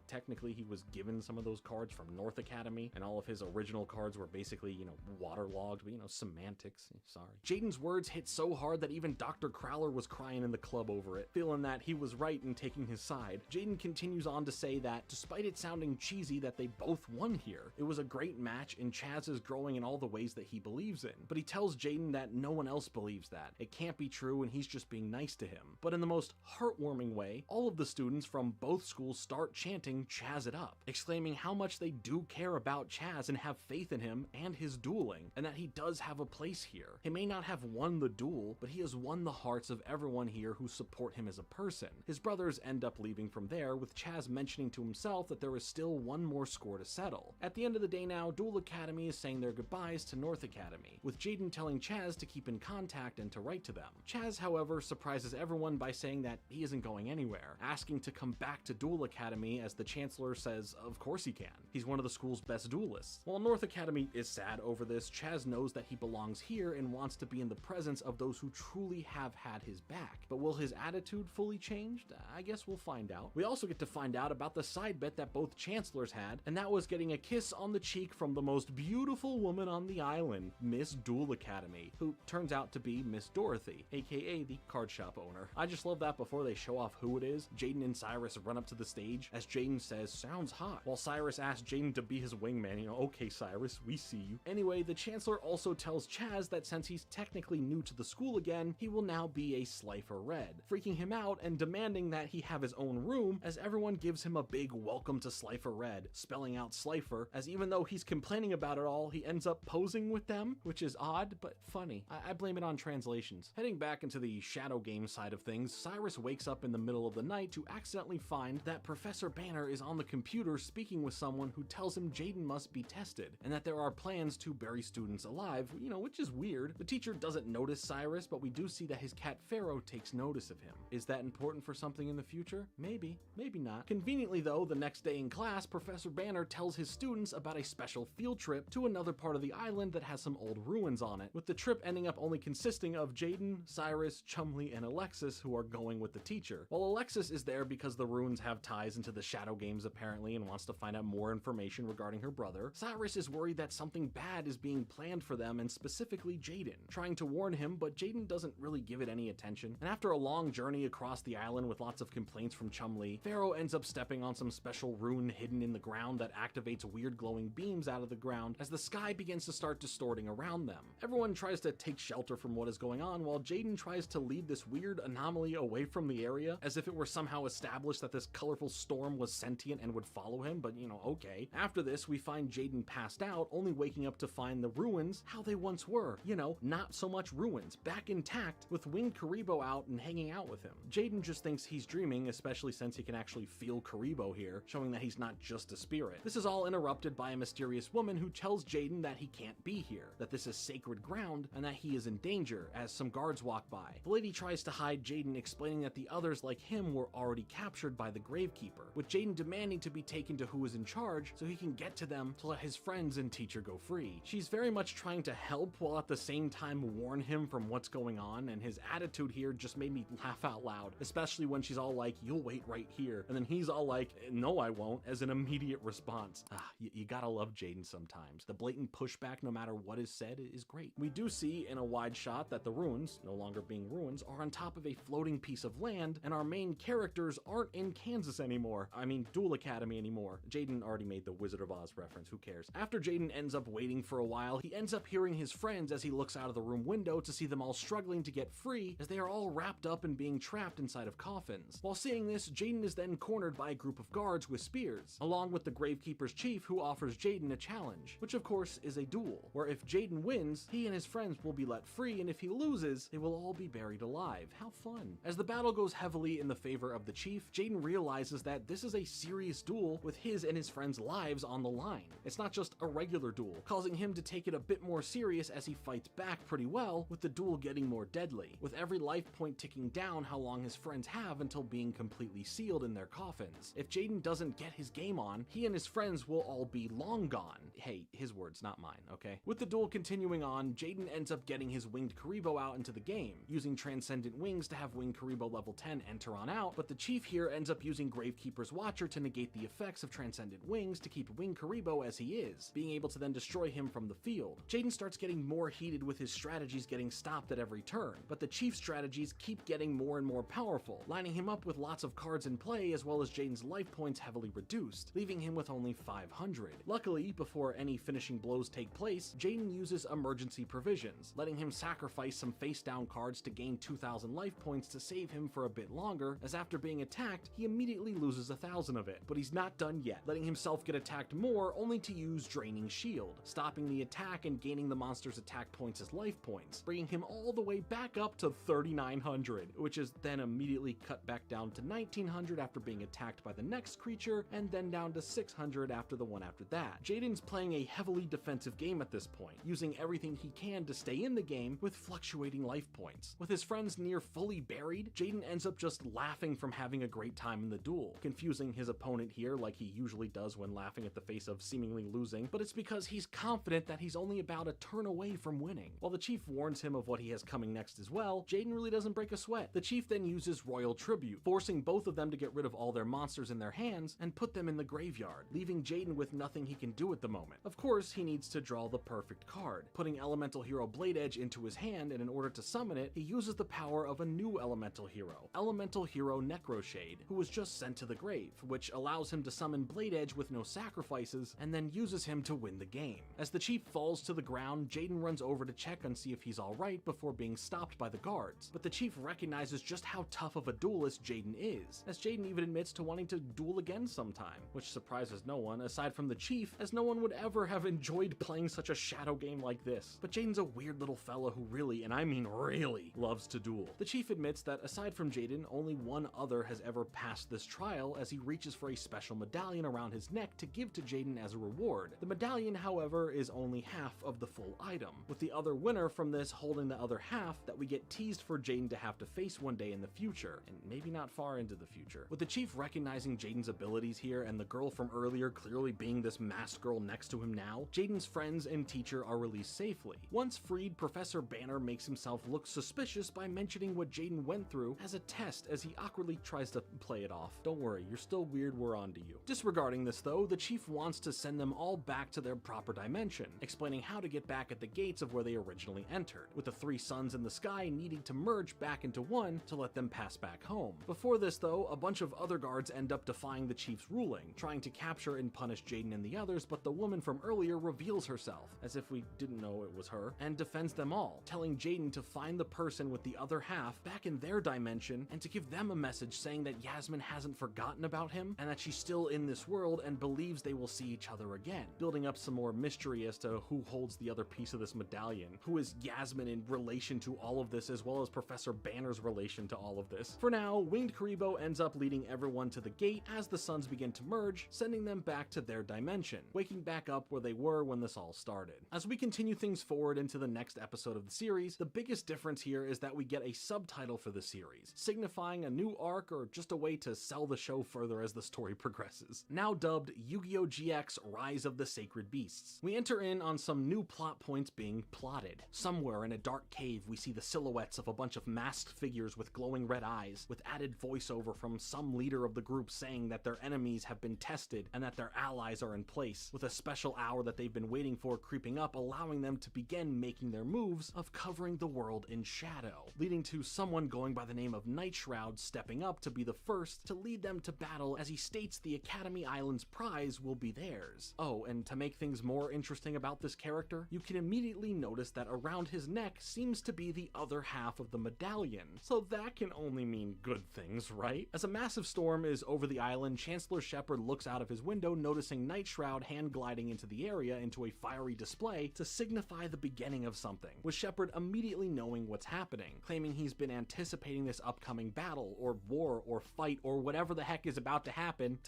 technically he was given some of those cards from North Academy, and all of his original cards were basically, waterlogged, but semantics, sorry. Jaden's words hit so hard that even Dr. Crowler was crying in the club over it, feeling that he was right in taking his side. Jaden continues on to say that, despite it sounding cheesy that they both won here, it was a great match and Chaz is growing in all the ways that he believes in. But he tells Jaden that no one else believes that. It can't can't be true and he's just being nice to him. But in the most heartwarming way, all of the students from both schools start chanting Chaz it up, exclaiming how much they do care about Chaz and have faith in him and his dueling, and that he does have a place here. He may not have won the duel, but he has won the hearts of everyone here who support him as a person. His brothers end up leaving from there, with Chaz mentioning to himself that there is still one more score to settle. At the end of the day now, Duel Academy is saying their goodbyes to North Academy, with Jaden telling Chaz to keep in contact and to write to them. Chaz, however, surprises everyone by saying that he isn't going anywhere, asking to come back to Duel Academy as the Chancellor says of course he can. He's one of the school's best duelists. While North Academy is sad over this, Chaz knows that he belongs here and wants to be in the presence of those who truly have had his back. But will his attitude fully change? I guess we'll find out. We also get to find out about the side bet that both Chancellors had, and that was getting a kiss on the cheek from the most beautiful woman on the island, Miss Duel Academy, who turns out to be Miss Dorothy, aka the card shop owner. I just love that before they show off who it is, Jaden and Cyrus run up to the stage as Jaden says, "Sounds hot," while Cyrus asks Jaden to be his wingman. Okay Cyrus, we see you. Anyway, the Chancellor also tells Chaz that since he's technically new to the school again, he will now be a Slifer Red, freaking him out and demanding that he have his own room as everyone gives him a big welcome to Slifer Red, spelling out Slifer, as even though he's complaining about it all, he ends up posing with them, which is odd but funny. I blame it on translations. Heading back into the shadow game side of things, Cyrus wakes up in the middle of the night to accidentally find that Professor Banner is on the computer speaking with someone who tells him Jaden must be tested, and that there are plans to bury students alive, which is weird. The teacher doesn't notice Cyrus, but we do see that his cat Pharaoh takes notice of him. Is that important for something in the future? Maybe, maybe not. Conveniently though, the next day in class, Professor Banner tells his students about a special field trip to another part of the island that has some old ruins on it, with the trip ending up only consisting of Jaden, Cyrus, Chun-Li, and Alexis, who are going with the teacher. While Alexis is there because the ruins have ties into the shadow games apparently and wants to find out more information regarding her brother, Cyrus is worried that something bad is being planned for them and specifically Jaden, trying to warn him, but Jaden doesn't really give it any attention. And after a long journey across the island with lots of complaints from Chun-Li, Pharaoh ends up stepping on some special rune hidden in the ground that activates weird glowing beams out of the ground as the sky begins to start distorting around them. Everyone tries to take shelter from what is going on while Jaden tries to lead this weird anomaly away from the area as if it were somehow established that this colorful storm was sentient and would follow him, but okay. After this, we find Jaden passed out, only waking up to find the ruins how they once were. Not so much ruins, back intact, with Winged Karibo out and hanging out with him. Jaden just thinks he's dreaming, especially since he can actually feel Karibo here, showing that he's not just a spirit. This is all interrupted by a mysterious woman who tells Jaden that he can't be here, that this is sacred ground, and that he is in danger as some guards walk by. The lady tries to hide Jaden, explaining that the others like him were already captured by the Gravekeeper, with Jaden demanding to be taken to who is in charge so he can get to them to let his friends and teacher go free. She's very much trying to help while at the same time warn him from what's going on, and his attitude here just made me laugh out loud, especially when she's all like, "You'll wait right here," and then he's all like, "No I won't," as an immediate response. You gotta love Jaden sometimes. The blatant pushback no matter what is said is great. We do see in a wide shot that the ruins, no longer being ruins, are on top of a floating piece of land, and our main characters aren't in Kansas anymore. I mean, Duel Academy anymore. Jaden already made the Wizard of Oz reference, who cares? After Jaden ends up waiting for a while, he ends up hearing his friends as he looks out of the room window to see them all struggling to get free as they are all wrapped up and being trapped inside of coffins. While seeing this, Jaden is then cornered by a group of guards with spears, along with the Gravekeeper's chief, who offers Jaden a challenge, which of course is a duel, where if Jaden wins, he and his friends will be let free, and if he loses, they will all be buried alive. How fun. As the battle goes heavily in the favor of the chief, Jaden realizes that this is a serious duel with his and his friends' lives on the line. It's not just a regular duel, causing him to take it a bit more serious as he fights back pretty well, with the duel getting more deadly, with every life point ticking down how long his friends have until being completely sealed in their coffins. If Jaden doesn't get his game on, he and his friends will all be long gone. Hey, his words, not mine, okay? With the duel continuing on, Jaden ends up getting his Winged Karibo out into the game, using Transcendent Wings to have Winged Karibo level 10 enter on out, but the chief here ends up using Gravekeeper's Watcher to negate the effects of Transcendent Wings to keep Winged Karibo as he is, being able to then destroy him from the field. Jaden starts getting more heated with his strategies getting stopped at every turn, but the chief's strategies keep getting more and more powerful, lining him up with lots of cards in play as well as Jaden's life points heavily reduced, leaving him with only 500. Luckily, before any finishing blows take place, Jaden uses emergency provisions, letting him sacrifice some face face down cards to gain 2,000 life points to save him for a bit longer, as after being attacked, he immediately loses 1,000 of it. But he's not done yet, letting himself get attacked more only to use Draining Shield, stopping the attack and gaining the monster's attack points as life points, bringing him all the way back up to 3,900, which is then immediately cut back down to 1,900 after being attacked by the next creature, and then down to 600 after the one after that. Jaden's playing a heavily defensive game at this point, using everything he can to stay in the game with fluctuating life points. With his friends near fully buried, Jaden ends up just laughing from having a great time in the duel, confusing his opponent here like he usually does when laughing at the face of seemingly losing, but it's because he's confident that he's only about a turn away from winning. While the chief warns him of what he has coming next as well, Jaden really doesn't break a sweat. The chief then uses Royal Tribute, forcing both of them to get rid of all their monsters in their hands and put them in the graveyard, leaving Jaden with nothing he can do at the moment. Of course, he needs to draw the perfect card, putting Elemental Hero Blade Edge into his hand, and in order to summon it, he uses the power of a new Elemental Hero, Elemental Hero Necroshade, who was just sent to the grave, which allows him to summon Blade Edge with no sacrifices, and then uses him to win the game. As the chief falls to the ground, Jaden runs over to check and see if he's alright before being stopped by the guards, but the chief recognizes just how tough of a duelist Jaden is, as Jaden even admits to wanting to duel again sometime, which surprises no one aside from the chief, as no one would ever have enjoyed playing such a shadow game like this. But Jaden's a weird little fella who really, and I mean really, loves to duel. The chief admits that aside from Jaden, only one other has ever passed this trial, as he reaches for a special medallion around his neck to give to Jaden as a reward. The medallion, however, is only half of the full item, with the other winner from this holding the other half that we get teased for Jaden to have to face one day in the future, and maybe not far into the future. With the chief recognizing Jaden's abilities here and the girl from earlier clearly being this masked girl next to him now, Jaden's friends and teacher are released safely. Once freed, Professor Banner makes himself look suspicious by mentioning what Jaden went through as a test as he awkwardly tries to play it off. Don't worry, you're still weird, we're on to you. Disregarding this though, the chief wants to send them all back to their proper dimension, explaining how to get back at the gates of where they originally entered, with the three suns in the sky needing to merge back into one to let them pass back home. Before this though, a bunch of other guards end up defying the chief's ruling, trying to capture and punish Jaden and the others, but the woman from earlier reveals herself, as if we didn't know it was her, and defends them all, telling Jaden to find the person with the other half back in their dimension and to give them a message saying that Yasmin hasn't forgotten about him and that she's still in this world and believes they will see each other again, building up some more mystery as to who holds the other piece of this medallion, who is Yasmin in relation to all of this, as well as Professor Banner's relation to all of this. For now, Winged Karibo ends up leading everyone to the gate as the suns begin to merge, sending them back to their dimension, waking back up where they were when this all started. As we continue things forward into the next episode of the series, the biggest difference here is that we get a subtitle for the series, signifying a new arc or just a way to sell the show further as the story progresses. Now dubbed Yu-Gi-Oh! GX Rise of the Sacred Beasts. We enter in on some new plot points being plotted. Somewhere in a dark cave, we see the silhouettes of a bunch of masked figures with glowing red eyes, with added voiceover from some leader of the group saying that their enemies have been tested and that their allies are in place, with a special hour that they've been waiting for creeping up, allowing them to begin making their moves of covering the world in shadow, leading to someone going by the name of Nightshroud stepping up to be the first to lead them to battle, as he states the Academy Island's prize will be theirs. Oh, and to make things more interesting about this character, you can immediately notice that around his neck seems to be the other half of the medallion, so that can only mean good things, right? As a massive storm is over the island, Chancellor Shepard looks out of his window, noticing Nightshroud hand gliding into the area into a fiery display to signify the beginning of something, with Shepard immediately knowing what's happening, claiming he's been anticipating this upcoming battle, or war, or fight, or whatever the heck is about to happen.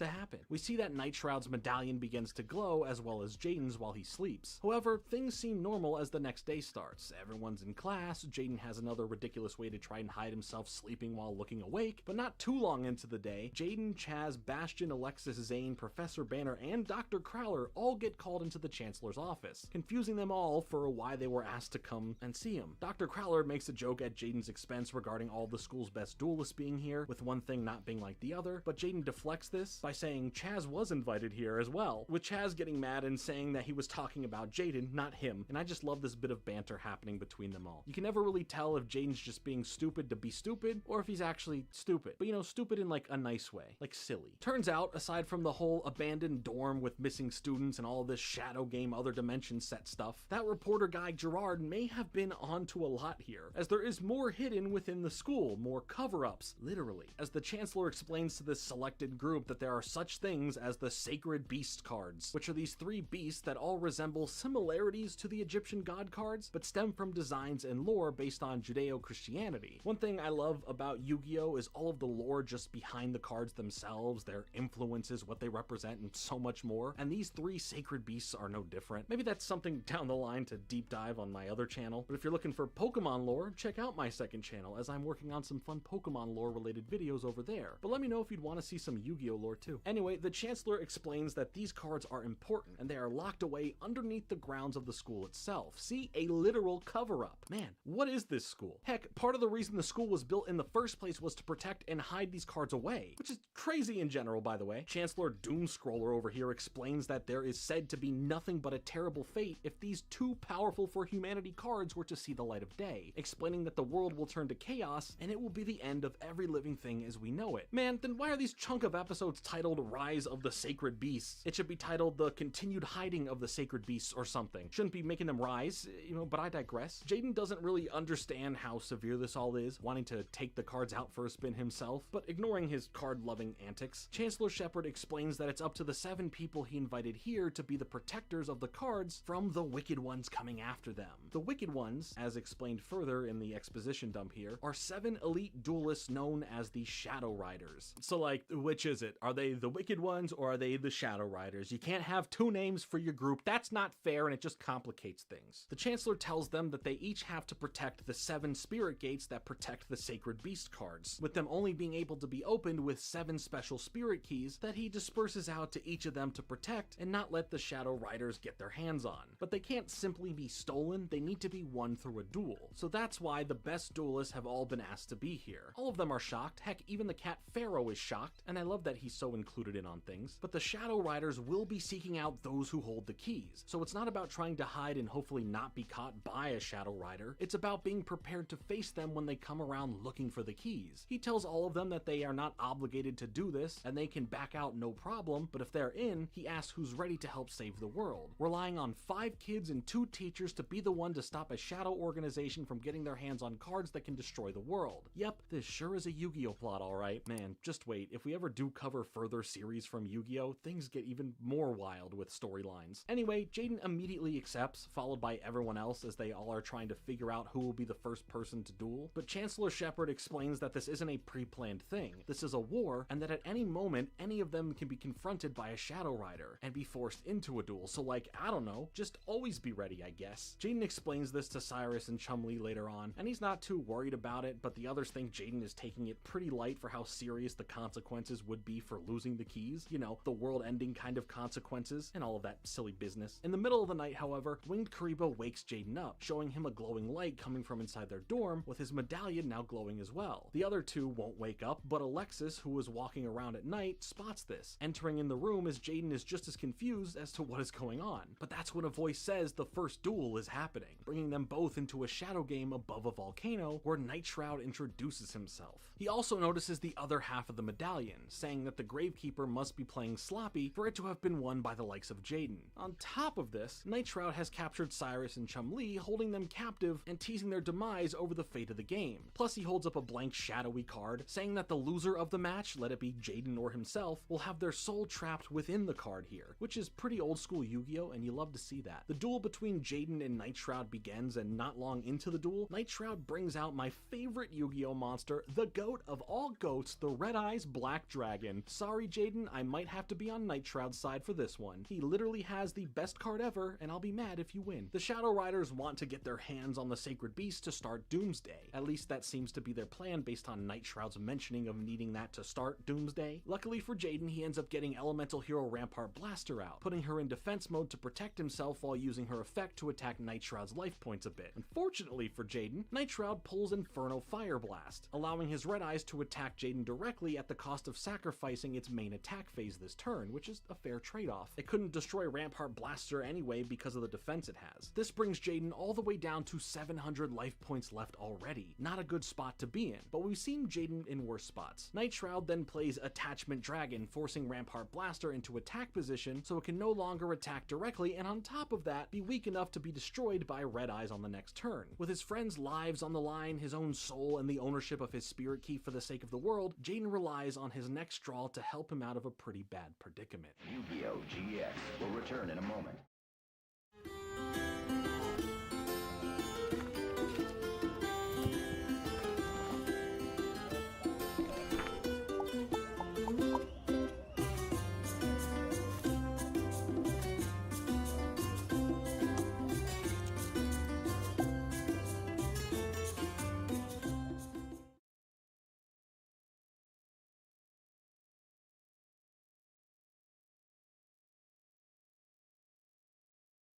We see that Nightshroud's medallion begins to glow, as well as Jaden's while he sleeps. However, things seem normal as the next day starts. Everyone's in class, Jaden has another ridiculous way to try and hide himself sleeping while looking awake, but not too long into the day, Jaden, Chaz, Bastion, Alexis, Zane, Professor Banner, and Dr. Crowler all get called into the Chancellor's office, confusing them all for why they were asked to come and see him. Dr. Crowler makes a joke at Jaden's expense regarding all the school's best duelists being here, with one thing not being like the other, but Jaden deflects this by saying Chaz was invited here as well, with Chaz getting mad and saying that he was talking about Jaden, not him, and I just love this bit of banter happening between them all. You can never really tell if Jaden's just being stupid to be stupid, or if he's actually stupid, but you know, stupid in like a nice way, like silly. Turns out, aside from the whole abandoned dorm with missing students and all this shadow game other dimension set stuff, that reporter guy Gerard may have been onto a lot here, as there is more hidden within the school, more cover-ups, literally, as the Chancellor explains to this selected group that there are such things as the Sacred Beast cards, which are these 3 beasts that all resemble similarities to the Egyptian god cards, but stem from designs and lore based on Judeo-Christianity. One thing I love about Yu-Gi-Oh! Is all of the lore just behind the cards themselves, their influences, what they represent, and so much more, and these 3 sacred beasts are no different. Maybe that's something down the line to deep dive on my other channel, but if you're looking for Pokemon lore, check out my second channel, as I'm working on some fun Pokemon lore related videos over there. But let me know if you'd want to see some Yu-Gi-Oh! Lore too. Anyway, the Chancellor explains that these cards are important, and they are locked away underneath the grounds of the school itself. See, a literal cover-up. Man, what is this school? Heck, part of the reason the school was built in the first place was to protect and hide these cards away, which is crazy in general, by the way. Chancellor Doomscroller over here explains that there is said to be nothing but a terrible fate if these 2 powerful for humanity cards were to see the light of day, explaining that the world will turn to chaos and it will be the end of every living thing as we know it. Man, then why are these chunk of episodes titled Rise of the Sacred Beasts? It should be titled The Continued Hiding of the Sacred Beasts or something. Shouldn't be making them rise, but I digress. Jaden doesn't really understand how severe this all is, wanting to take the cards out for a spin himself, but ignoring his card-loving antics. Chancellor Shepard explains that it's up to the 7 people he invited here to be the protectors of the cards from the Wicked Ones coming after them. The Wicked Ones, as explained further in the exposition dump here, are 7 elite duelists known as the Shadow Riders. So like, which is it? Are they the Wicked Ones or are they the Shadow Riders? You can't have 2 names for your group. That's not fair and it just complicates things. The Chancellor tells them that they each have to protect the 7 spirit gates that protect the Sacred Beast cards, with them only being able to be opened with 7 special spirit keys that he disperses out to each of them to protect and not let the Shadow Riders get their hands on. But they can't simply be stolen, they need to be won through a duel. So that's why the best duelists have all been asked to be here. All of them are shocked, heck, even the cat Pharaoh is shocked, and I love that he's so included in on things. But the Shadow Riders will be seeking out those who hold the keys. So it's not about trying to hide and hopefully not be caught by a Shadow Rider, it's about being prepared to face them when they come around looking for the keys. He tells all of them that they are not obligated to do this, and they can back out no problem, but if they're in, he asks who's ready to help save the world, relying on 5 kids and 2 teachers to be the one to stop a shadow organization from getting their hands on cards that can destroy the world. Yep, this sure is a Yu-Gi-Oh! Plot, alright. Man, just wait, if we ever do cover further series from Yu-Gi-Oh!, things get even more wild with storylines. Anyway, Jaden immediately accepts, followed by everyone else as they all are trying to figure out who will be the first person to duel, but Chancellor Shepard explains that this isn't a pre-planned thing. This is a war, and that at any moment, any of them can be confronted by a Shadow Rider and be forced into a duel, so like, I don't know, just always be ready, I guess. Jaden explains this to Cyrus and Chun-Li later on, and he's not too worried about it, but the others think Jaden is taking it pretty light for how serious the consequences would be for losing the keys, you know, the world-ending kind of consequences, and all of that silly business. In the middle of the night, however, Winged Karibo wakes Jaden up, showing him a glowing light coming from inside their dorm, with his medallion now glowing as well. The other 2 won't wake up, but Alexis, who was walking around at night, spots this, entering in the room as Jaden is just as confused as to what is going on. But that's when a voice says the first duel is happening, bringing them both into a shadow game above a volcano where Nightshroud introduces himself. He also notices the other half of the medallion, saying that the Gravekeeper must be playing sloppy for it to have been won by the likes of Jaden. On top of this, Nightshroud has captured Cyrus and Chun-Li, holding them captive and teasing their demise over the fate of the game. Plus he holds up a blank shadowy card, saying that the loser of the match, let it be Jaden or himself, will have their soul trapped within the card here, which is pretty old school Yu-Gi-Oh! And you love to see that. The duel between Jaden and Nightshroud begins, and not long into the duel, Nightshroud brings out my favorite Yu-Gi-Oh! Monster, the goat of all goats, the Red Eyes Black Dragon. Sorry Jaden, I might have to be on Nightshroud's side for this one. He literally has the best card ever, and I'll be mad if you win. The Shadow Riders want to get their hands on the Sacred Beast to start Doomsday. At least that seems to be their plan based on Nightshroud's mentioning of needing that to start Doomsday. Luckily for Jaden, he ends up getting Elemental Hero Rampart Blaster out, putting her in defense mode to protect himself while using her effect to attack Nightshroud's life points a bit. Unfortunately for Jaden, Nightshroud pulls Inferno Fire Blast, allowing his Red Eyes to attack Jaden directly at the cost of sacrificing its main attack phase this turn, which is a fair trade-off. It couldn't destroy Rampart Blaster anyway because of the defense it has. This brings Jaden all the way down to 700 life points left already. Not a good spot to be in, but we've seen Jaden in worse spots. Nightshroud then plays Attachment Dragon, forcing Rampart Blaster into attack position so it can no longer attack directly, and on top of that, be weak enough to be destroyed by Red Eyes on the next turn. return. With his friends' lives on the line, his own soul, and the ownership of his spirit key for the sake of the world, Jaden relies on his next draw to help him out of a pretty bad predicament. Yu-Gi-Oh! GX will return in a moment.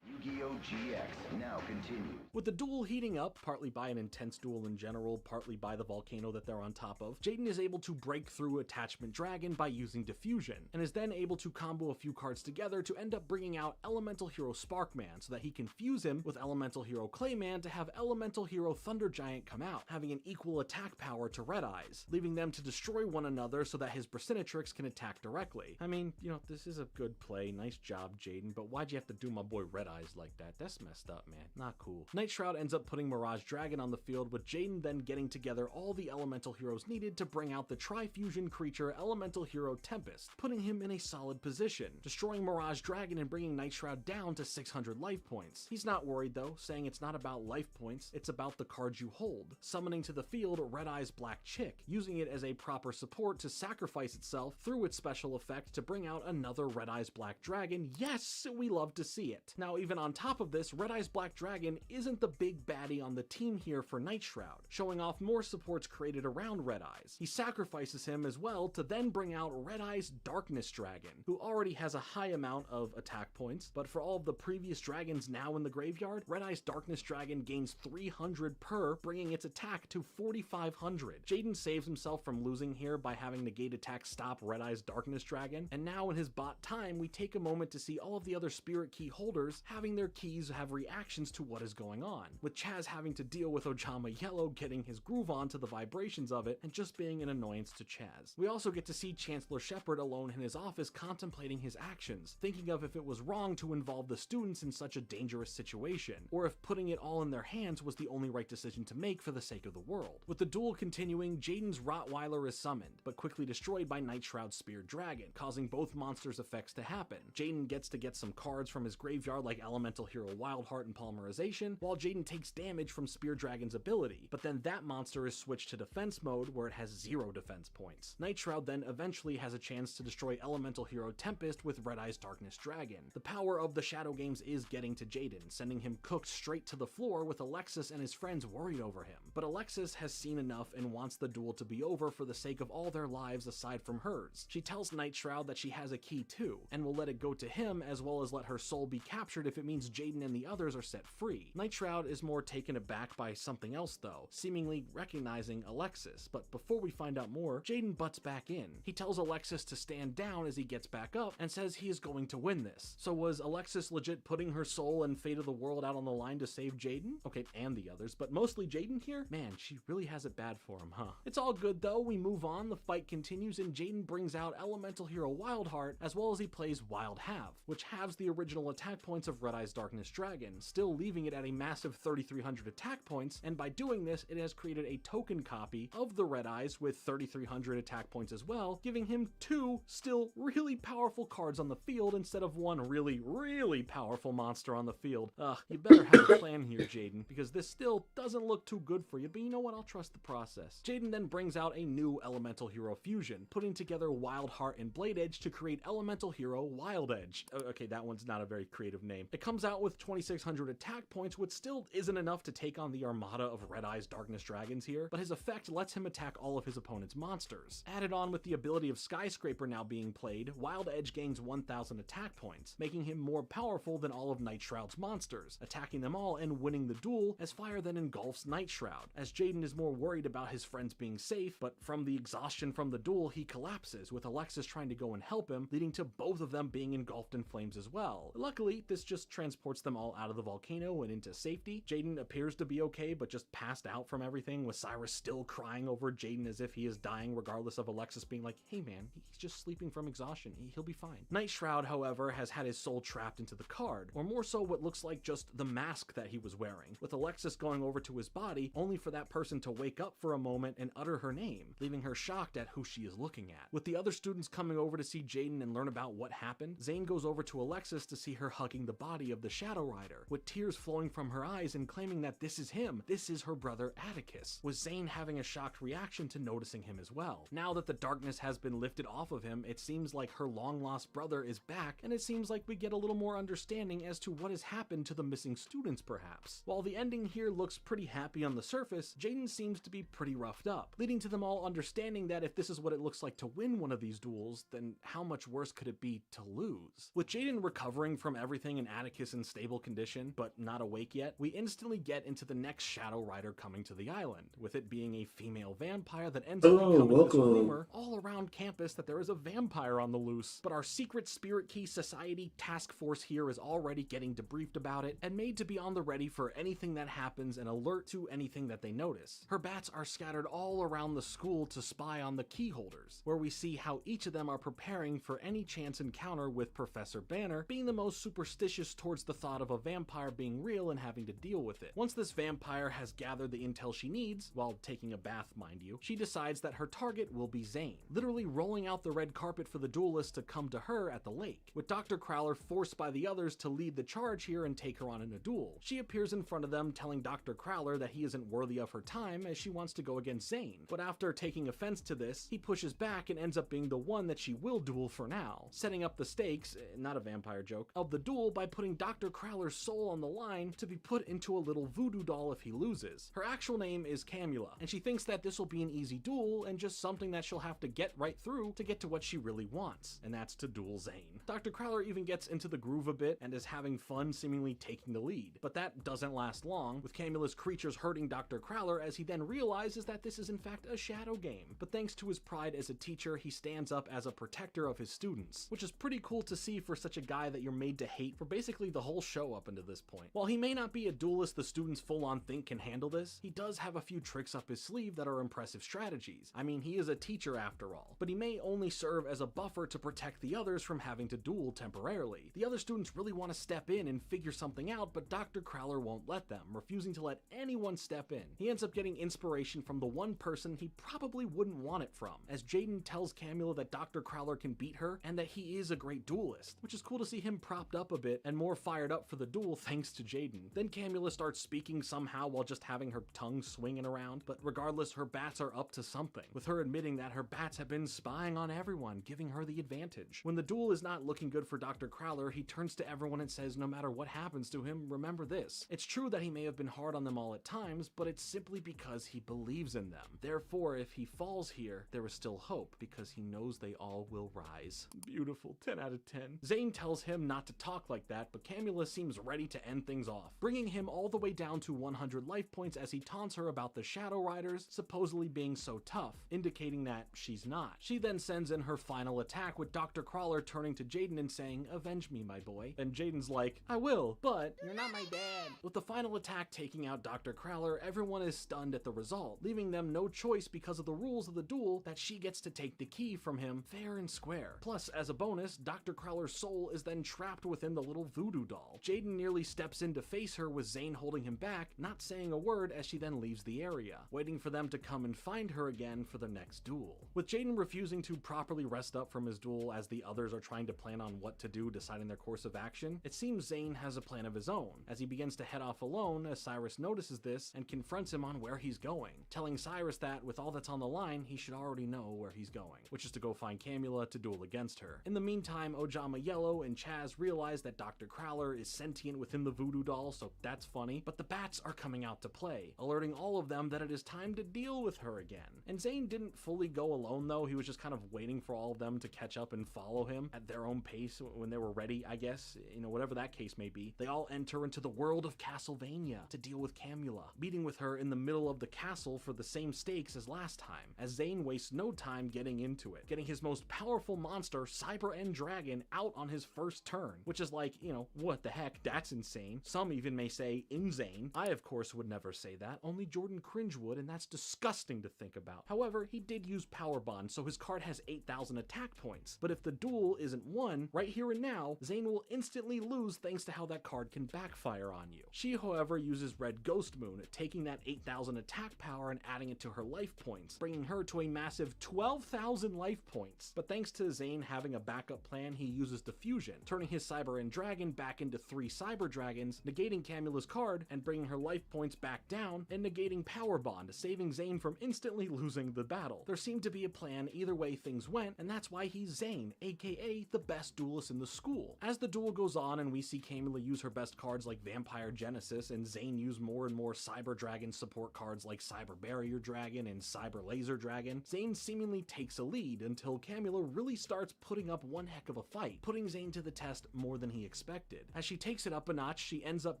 Yu-Gi-Oh! GX now continues. With the duel heating up, partly by an intense duel in general, partly by the volcano that they're on top of, Jaden is able to break through Attachment Dragon by using Diffusion, and is then able to combo a few cards together to end up bringing out Elemental Hero Sparkman so that he can fuse him with Elemental Hero Clayman to have Elemental Hero Thunder Giant come out, having an equal attack power to Red Eyes, leaving them to destroy one another so that his Bracinatrix can attack directly. I mean, you know, this is a good play, nice job Jaden, but why'd you have to do my boy Red Eyes like that? That's messed up, man. Not cool. Night Shroud ends up putting Mirage Dragon on the field, with Jaden then getting together all the elemental heroes needed to bring out the Tri-Fusion creature Elemental Hero Tempest, putting him in a solid position, destroying Mirage Dragon and bringing Night Shroud down to 600 life points. He's not worried though, saying it's not about life points, it's about the cards you hold, summoning to the field Red Eyes Black Chick, using it as a proper support to sacrifice itself through its special effect to bring out another Red Eyes Black Dragon. Yes, we love to see it. Now, even on top of this, Red Eyes Black Dragon isn't the big baddie on the team here for Night Shroud, showing off more supports created around Red Eyes. He sacrifices him as well to then bring out Red Eyes Darkness Dragon, who already has a high amount of attack points, but for all of the previous dragons now in the graveyard, Red Eyes Darkness Dragon gains 300 per, bringing its attack to 4,500. Jaden saves himself from losing here by having Negate Attack stop Red Eyes Darkness Dragon, and now in his bot time, we take a moment to see all of the other Spirit Key holders having their keys have reactions to what is going on, with Chaz having to deal with Ojama Yellow getting his groove on to the vibrations of it and just being an annoyance to Chaz. We also get to see Chancellor Shepard alone in his office contemplating his actions, thinking of if it was wrong to involve the students in such a dangerous situation, or if putting it all in their hands was the only right decision to make for the sake of the world. With the duel continuing, Jaden's Rottweiler is summoned, but quickly destroyed by Night Shroud's Spear Dragon, causing both monsters' effects to happen. Jaden gets to get some cards from his graveyard like Elemental Hero Wildheart and Polymerization, while Jaden takes damage from Spear Dragon's ability, but then that monster is switched to defense mode where it has 0 defense points. Night Shroud then eventually has a chance to destroy Elemental Hero Tempest with Red Eyes Darkness Dragon. The power of the Shadow Games is getting to Jaden, sending him cooked straight to the floor with Alexis and his friends worried over him. But Alexis has seen enough and wants the duel to be over for the sake of all their lives aside from hers. She tells Night Shroud that she has a key too, and will let it go to him as well as let her soul be captured if it means Jaden and the others are set free. Night Shroud is more taken aback by something else though, seemingly recognizing Alexis, but before we find out more, Jaden butts back in. He tells Alexis to stand down as he gets back up and says he is going to win this. So was Alexis legit putting her soul and fate of the world out on the line to save Jaden? Okay, and the others, but mostly Jaden here? Man, she really has it bad for him, huh? It's all good though, we move on, the fight continues, and Jaden brings out Elemental Hero Wildheart, as well as he plays Wild Half, which halves the original attack points of Red Eyes Darkness Dragon, still leaving it at a massive 3,300 attack points, and by doing this, it has created a token copy of the Red Eyes with 3,300 attack points as well, giving him 2 still really powerful cards on the field instead of 1 really powerful monster on the field. You better have a plan here, Jaden, because this still doesn't look too good for you, but you know what, I'll trust the process. Jaden then brings out a new Elemental Hero fusion, putting together Wildheart and Blade Edge to create Elemental Hero Wild Edge. Okay, that one's not a very creative name. It comes out with 2,600 attack points, which still isn't enough to take on the armada of Red Eyes Darkness Dragons here, but his effect lets him attack all of his opponent's monsters. Added on with the ability of Skyscraper now being played, Wild Edge gains 1,000 attack points, making him more powerful than all of Night Shroud's monsters, attacking them all and winning the duel as fire then engulfs Night Shroud, as Jaden is more worried about his friends being safe, but from the exhaustion from the duel he collapses, with Alexis trying to go and help him, leading to both of them being engulfed in flames as well. Luckily, this just transports them all out of the volcano and into safety. Jaden appears to be okay, but just passed out from everything, with Cyrus still crying over Jaden as if he is dying, regardless of Alexis being like, hey man, he's just sleeping from exhaustion, he'll be fine. Night Shroud, however, has had his soul trapped into the card, or more so what looks like just the mask that he was wearing, with Alexis going over to his body only for that person to wake up for a moment and utter her name, leaving her shocked at who she is looking at. With the other students coming over to see Jaden and learn about what happened, Zane goes over to Alexis to see her hugging the body of the Shadow Rider, with tears flowing from her eyes and claiming that this is him, this is her brother Atticus, with Zane having a shocked reaction to noticing him as well. Now that the darkness has been lifted off of him, it seems like her long-lost brother is back, and it seems like we get a little more understanding as to what has happened to the missing students perhaps. While the ending here looks pretty happy on the surface, Jaden seems to be pretty roughed up, leading to them all understanding that if this is what it looks like to win one of these duels, then how much worse could it be to lose? With Jaden recovering from everything and Atticus in stable condition, but not awake yet, we instantly get into the next Shadow Rider coming to the island, with it being a female vampire that ends up becoming this rumor all around campus that there is a vampire on the loose. But our secret Spirit Key Society task force here is already getting debriefed about it and made to be on the ready for anything that happens and alert to anything that they notice. Her bats are scattered all around the school to spy on the key holders, where we see how each of them are preparing for any chance encounter, with Professor Banner being the most superstitious towards the thought of a vampire being real and having to deal with it. Once this vampire has gathered the intel she needs, while taking a bath mind you, she decides that her target will be Zane, literally rolling out the red carpet for the duelists to come to her at the lake, with Dr. Crowler forced by the others to lead the charge here and take her on in a duel. She appears in front of them, telling Dr. Crowler that he isn't worthy of her time as she wants to go against Zane, but after taking offense to this, he pushes back and ends up being the one that she will duel for now, setting up the stakes, not a vampire joke, of the duel by putting Dr. Crowler's soul on the line to be put into a little voodoo doll if he loses. Her actual name is Camula, and she thinks that this will be an easy duel and just something that she'll have to get right through to get to what she really wants, and that's to duel Zane. Dr. Crowler even gets into the groove a bit and is having fun seemingly taking the lead, but that doesn't last long, with Camula's creatures hurting Dr. Crowler as he then realizes that this is in fact a shadow game. But thanks to his pride as a teacher, he stands up as a protector of his students, which is pretty cool to see for such a guy that you're made to hate for basically the whole show up until this point. While he may not be a duelist the students full on think can handle this, he does have a few tricks up his sleeve that are impressive strategies. I mean, he is a teacher after all, but he may only serve as a buffer to protect the others from having to duel temporarily. The other students really want to step in and figure something out, but Dr. Crowler won't let them, refusing to let anyone step in. He ends up getting inspiration from the one person he probably wouldn't want it from, as Jaden tells Camula that Dr. Crowler can beat her and that he is a great duelist, which is cool to see him propped up a bit and more fired up for the duel thanks to Jaden. Then Camula starts speaking somehow while just having her tongue swinging around, but regardless, her bats are up to something, with her admitting that her bats have been spying on everyone, giving her the advantage. When the duel is not looking good for Dr. Crowler, he turns to everyone and says no matter what happens to him, remember this. It's true that he may have been hard on them all at times, but it's simply because he believes in them. Therefore, if he falls here, there is still hope, because he knows they all will rise. Beautiful, 10 out of 10. Zane tells him not to talk like that, but Camula seems ready to end things off, bringing him all the way down to 100 life points as he taunts her about the Shadow Riders supposedly being so tough, indicating that she's not. She then sends in her final attack, with Dr. Crowler turning to Jaden and saying, "Avenge me, my boy." And Jaden's like, "I will, but you're not my dad." With the final attack taking out Dr. Crowler, everyone is stunned at the result, leaving them no choice because of the rules of the duel that she gets to take the key from him fair and square. Plus, as a bonus, Dr. Crowler's soul is then trapped within the little voodoo doll. Jaden nearly steps in to face her, with Zane holding him back, not saying a word, as she then leaves the area, waiting for them to come and find her again for the next duel. With Jaden refusing to properly rest up from his duel as the others are trying to plan on what to do, deciding their course of action, it seems Zane has a plan of his own, as he begins to head off alone as Cyrus notices this and confronts him on where he's going, telling Cyrus that with all that's on the line, he should already know where he's going, which is to go find Camula to duel against her. In the meantime, Ojama Yellow and Chaz realize that Dr. Crowler is sentient within the voodoo doll, so that's funny, but the bats are coming out to play, alerting all of them that it is time to deal with her again. And Zane didn't fully go alone though, he was just kind of waiting for all of them to catch up and follow him at their own pace when they were ready, I guess, whatever that case may be. They all enter into the world of Castlevania to deal with Camula, meeting with her in the middle of the castle for the same stakes as last time, as Zane wastes no time getting into it, getting his most powerful monster, Cyber End Dragon, out on his first turn, which is like, you know, what the heck, that's insane. Some even may say insane. I, of course, would never say that, only Jordan Cringe would, and that's disgusting to think about. However, he did use Power Bond, so his card has 8,000 attack points, but if the duel isn't won, right here and now, Zane will instantly lose thanks to how that card can backfire on you. She, however, uses Red Ghost Moon, taking that 8,000 attack power and adding it to her life points, bringing her to a massive 12,000 life points. But thanks to Zane having a backup plan, he uses Diffusion, turning his Cyber End Dragon back into 3 Cyber Dragons, negating Camula's card and bringing her life points back down, and negating Power Bond, saving Zane from instantly losing the battle. There seemed to be a plan either way things went, and that's why he's Zane, aka the best duelist in the school. As the duel goes on and we see Camula use her best cards like Vampire Genesis and Zane use more and more Cyber Dragon support cards like Cyber Barrier Dragon and Cyber Laser Dragon, Zane seemingly takes a lead until Camula really starts putting up one heck of a fight, putting Zane to the test more than he expected. As she takes it up a notch, she ends up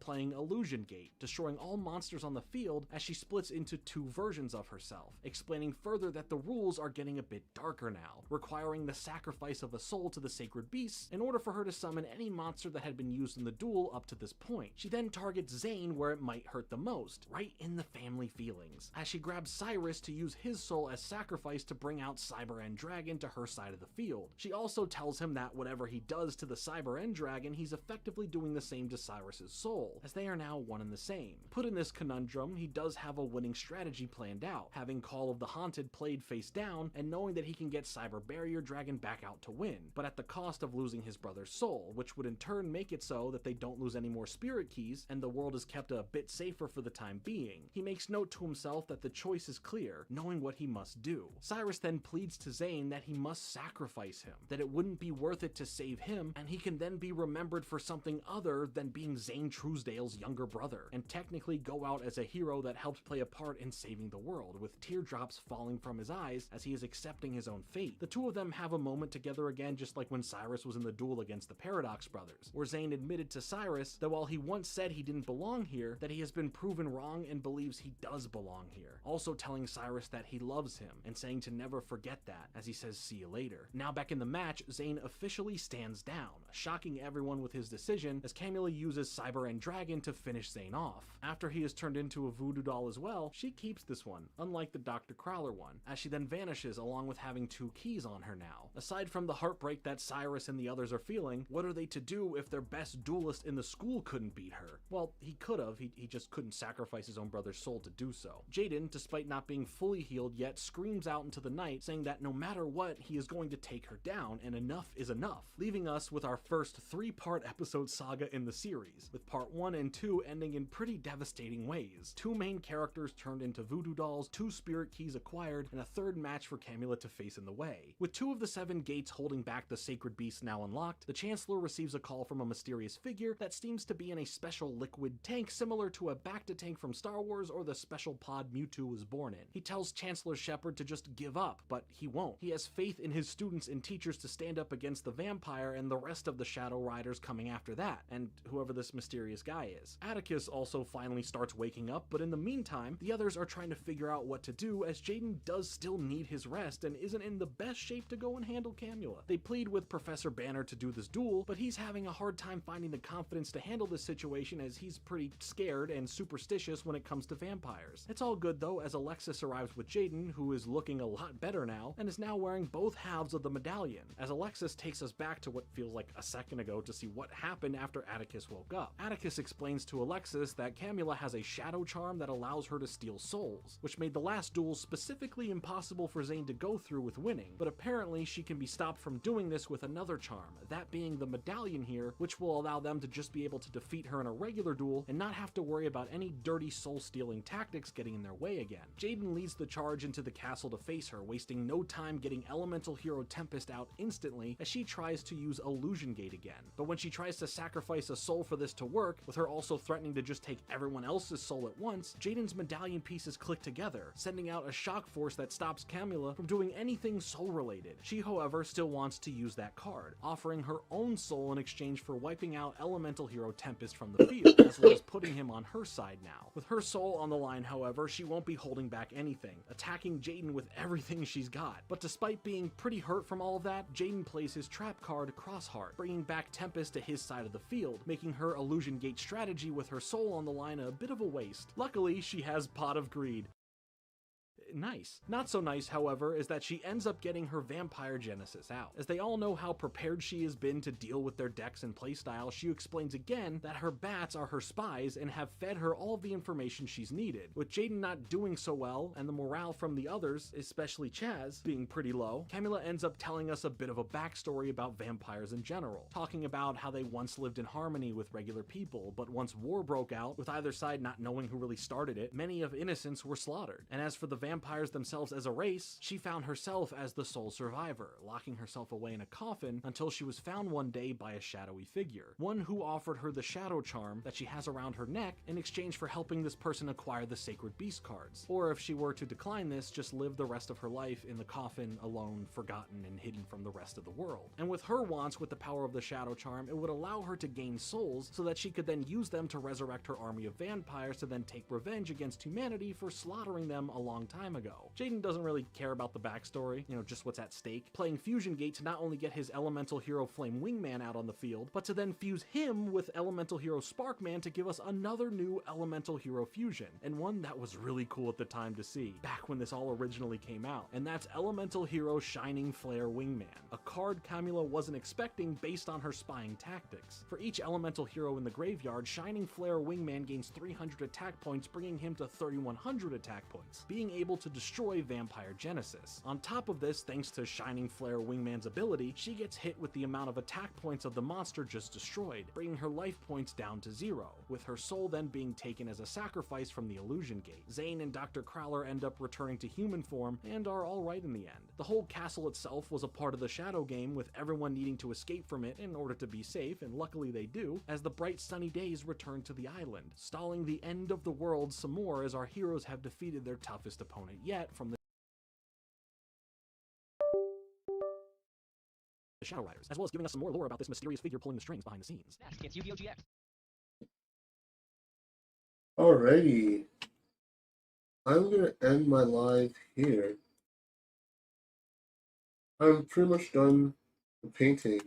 playing Illusion Gate, destroying all monsters on the field as she splits into 2 versions of herself, explaining further that the rules are getting a bit darker now, requiring the sacrifice of a soul to the sacred beasts in order for her to summon any monster that had been used in the duel up to this point. She then targets Zane where it might hurt the most, right in the family feelings, as she grabs Cyrus to use his soul as sacrifice to bring out Cyber End Dragon to her side of the field. She also tells him that whatever he does to the Cyber End Dragon, he's effectively doing the same to Cyrus's soul, as they are now one and the same. Put in this conundrum, he does have a winning strategy planned out, having Call of the Haunted played face down and knowing that he can get Cyber Barrier Dragon back out to win, but at the cost of losing his brother's soul, which would in turn make it so that they don't lose any more spirit keys and the world is kept a bit safer for the time being. He makes note to himself that the choice is clear, knowing what he must do. Cyrus then pleads to Zane that he must sacrifice him, that it wouldn't be worth it to save him, and he can then be remembered for something other than being Zane Truesdale's younger brother, and technically go out as a hero that helped play a part in saving the world, with teardrops falling from his eyes as he is accepting his own fate. The two of them have a moment together again, just like when Cyrus was in the duel against the Paradox brothers, where Zane admitted to Cyrus that while he once said he didn't belong here, that he has been proven wrong and believes he does belong here, also telling Cyrus that he loves him and saying to never forget that, as he says see you later. Now back in the match, Zane officially stands down, shocking everyone with his decision as Camula uses Cyber End Dragon to finish Zane off. After he is turned into a voodoo doll as well, she keeps this one, unlike the Dr. Crowler one, as she then vanishes along with having 2 keys on her now. Aside from the heartbreak that Cyrus and the others are feeling, what are they to do if their best duelist in the school couldn't beat her? Well, he could have, he just couldn't sacrifice his own brother's soul to do so. Jaden, despite not being fully healed yet, screams out into the night saying that no matter what, he is going to take her down and enough is enough, leaving us with our first 3-part episode saga in the series, with part 1 and 2 ending in pretty devastating ways. 2 main characters turned into voodoo dolls, 2 spirit keys acquired, and a 3rd match for Camula to face in the way. With 2 of the 7 gates holding back the sacred beasts now unlocked, the Chancellor receives a call from a mysterious figure that seems to be in a special liquid tank similar to a Bacta tank from Star Wars or the special pod Mewtwo was born in. He tells Chancellor Shepard to just give up, but he won't. He has faith in his students and teachers to stand up against the vampire and the rest of the Shadow Riders coming after that, and whoever this mysterious guy is. Atticus also finally starts waking up, but in the meantime, the others are trying to figure out what to do as Jaden does still need his rest and isn't in the best shape to go and handle Camula. They plead with Professor Banner to do this duel, but he's having a hard time finding the confidence to handle this situation as he's pretty scared and superstitious when it comes to vampires. It's all good though as Alexis arrives with Jaden, who is looking a lot better now and is now wearing both halves of the medallion, as Alexis takes us back to what feels like a second ago to see what happened after Atticus woke up. Atticus explains to Alexis that Camula has a shadow charm that allows her to steal souls, which made the last duel specifically impossible for Zane to go through with winning, but apparently she can be stopped from doing this with another charm, that being the medallion here, which will allow them to just be able to defeat her in a regular duel and not have to worry about any dirty soul-stealing tactics getting in their way again. Jaden leads the charge into the castle to face her, wasting no time getting elemental hero Tempest out instantly as she tries to use Illusion Gate again. But when she tries to sacrifice a soul for this to work, with her also threatening to just take everyone else's soul at once, Jaden's medallion pieces click together, sending out a shock force that stops Camula from doing anything soul-related. She, however, still wants to use that card, offering her own soul in exchange for wiping out elemental hero Tempest from the field. field, as well as putting him on her side now. With her soul on the line, however, she won't be holding back anything, attacking Jaden with everything she's got. But despite being pretty hurt from all of that, Jaden plays his trap card Crossheart, bringing back Tempest to his side of the field, making her Illusion Gate strategy with her soul on the line a bit of a waste. Luckily, she has Pot of Greed. Nice. Not so nice, however, is that she ends up getting her Vampire Genesis out. As they all know how prepared she has been to deal with their decks and playstyle, she explains again that her bats are her spies and have fed her all of the information she's needed. With Jaden not doing so well, and the morale from the others, especially Chaz, being pretty low, Camila ends up telling us a bit of a backstory about vampires in general, talking about how they once lived in harmony with regular people, but once war broke out, with either side not knowing who really started it, many of innocents were slaughtered. And as for the vampires themselves as a race, she found herself as the sole survivor, locking herself away in a coffin until she was found one day by a shadowy figure, one who offered her the shadow charm that she has around her neck in exchange for helping this person acquire the sacred beast cards, or if she were to decline this, just live the rest of her life in the coffin, alone, forgotten, and hidden from the rest of the world. And with her wants with the power of the shadow charm, it would allow her to gain souls so that she could then use them to resurrect her army of vampires to then take revenge against humanity for slaughtering them a long time ago. Jaden doesn't really care about the backstory, just what's at stake, playing Fusion Gate to not only get his elemental hero Flame Wingman out on the field, but to then fuse him with elemental hero Sparkman to give us another new elemental hero fusion, and one that was really cool at the time to see, back when this all originally came out, and that's elemental hero Shining Flare Wingman, a card Camila wasn't expecting based on her spying tactics. For each elemental hero in the graveyard, Shining Flare Wingman gains 300 attack points, bringing him to 3100 attack points, being able to destroy Vampire Genesis. On top of this, thanks to Shining Flare Wingman's ability, she gets hit with the amount of attack points of the monster just destroyed, bringing her life points down to 0, with her soul then being taken as a sacrifice from the Illusion Gate. Zane and Dr. Crowler end up returning to human form and are alright in the end. The whole castle itself was a part of the Shadow game, with everyone needing to escape from it in order to be safe, and luckily they do, as the bright sunny days return to the island, stalling the end of the world some more as our heroes have defeated their toughest opponent yet from the Shadow Riders, as well as giving us some more lore about this mysterious figure pulling the strings behind the scenes. It's Yu-Gi-Oh! GX. Alrighty. I'm gonna end my live here. I'm pretty much done the painting.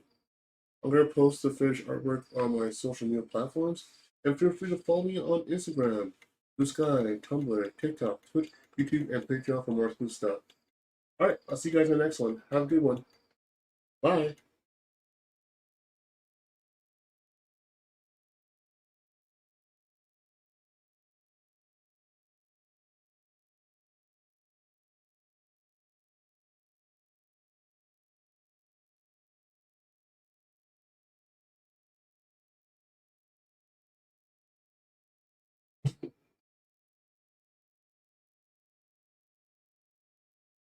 I'm gonna post the finished artwork on my social media platforms, and feel free to follow me on Instagram, Blue Sky, Tumblr, TikTok, Twitch, YouTube, and Patreon for more cool stuff. Alright, I'll see you guys in the next one. Have a good one. Bye.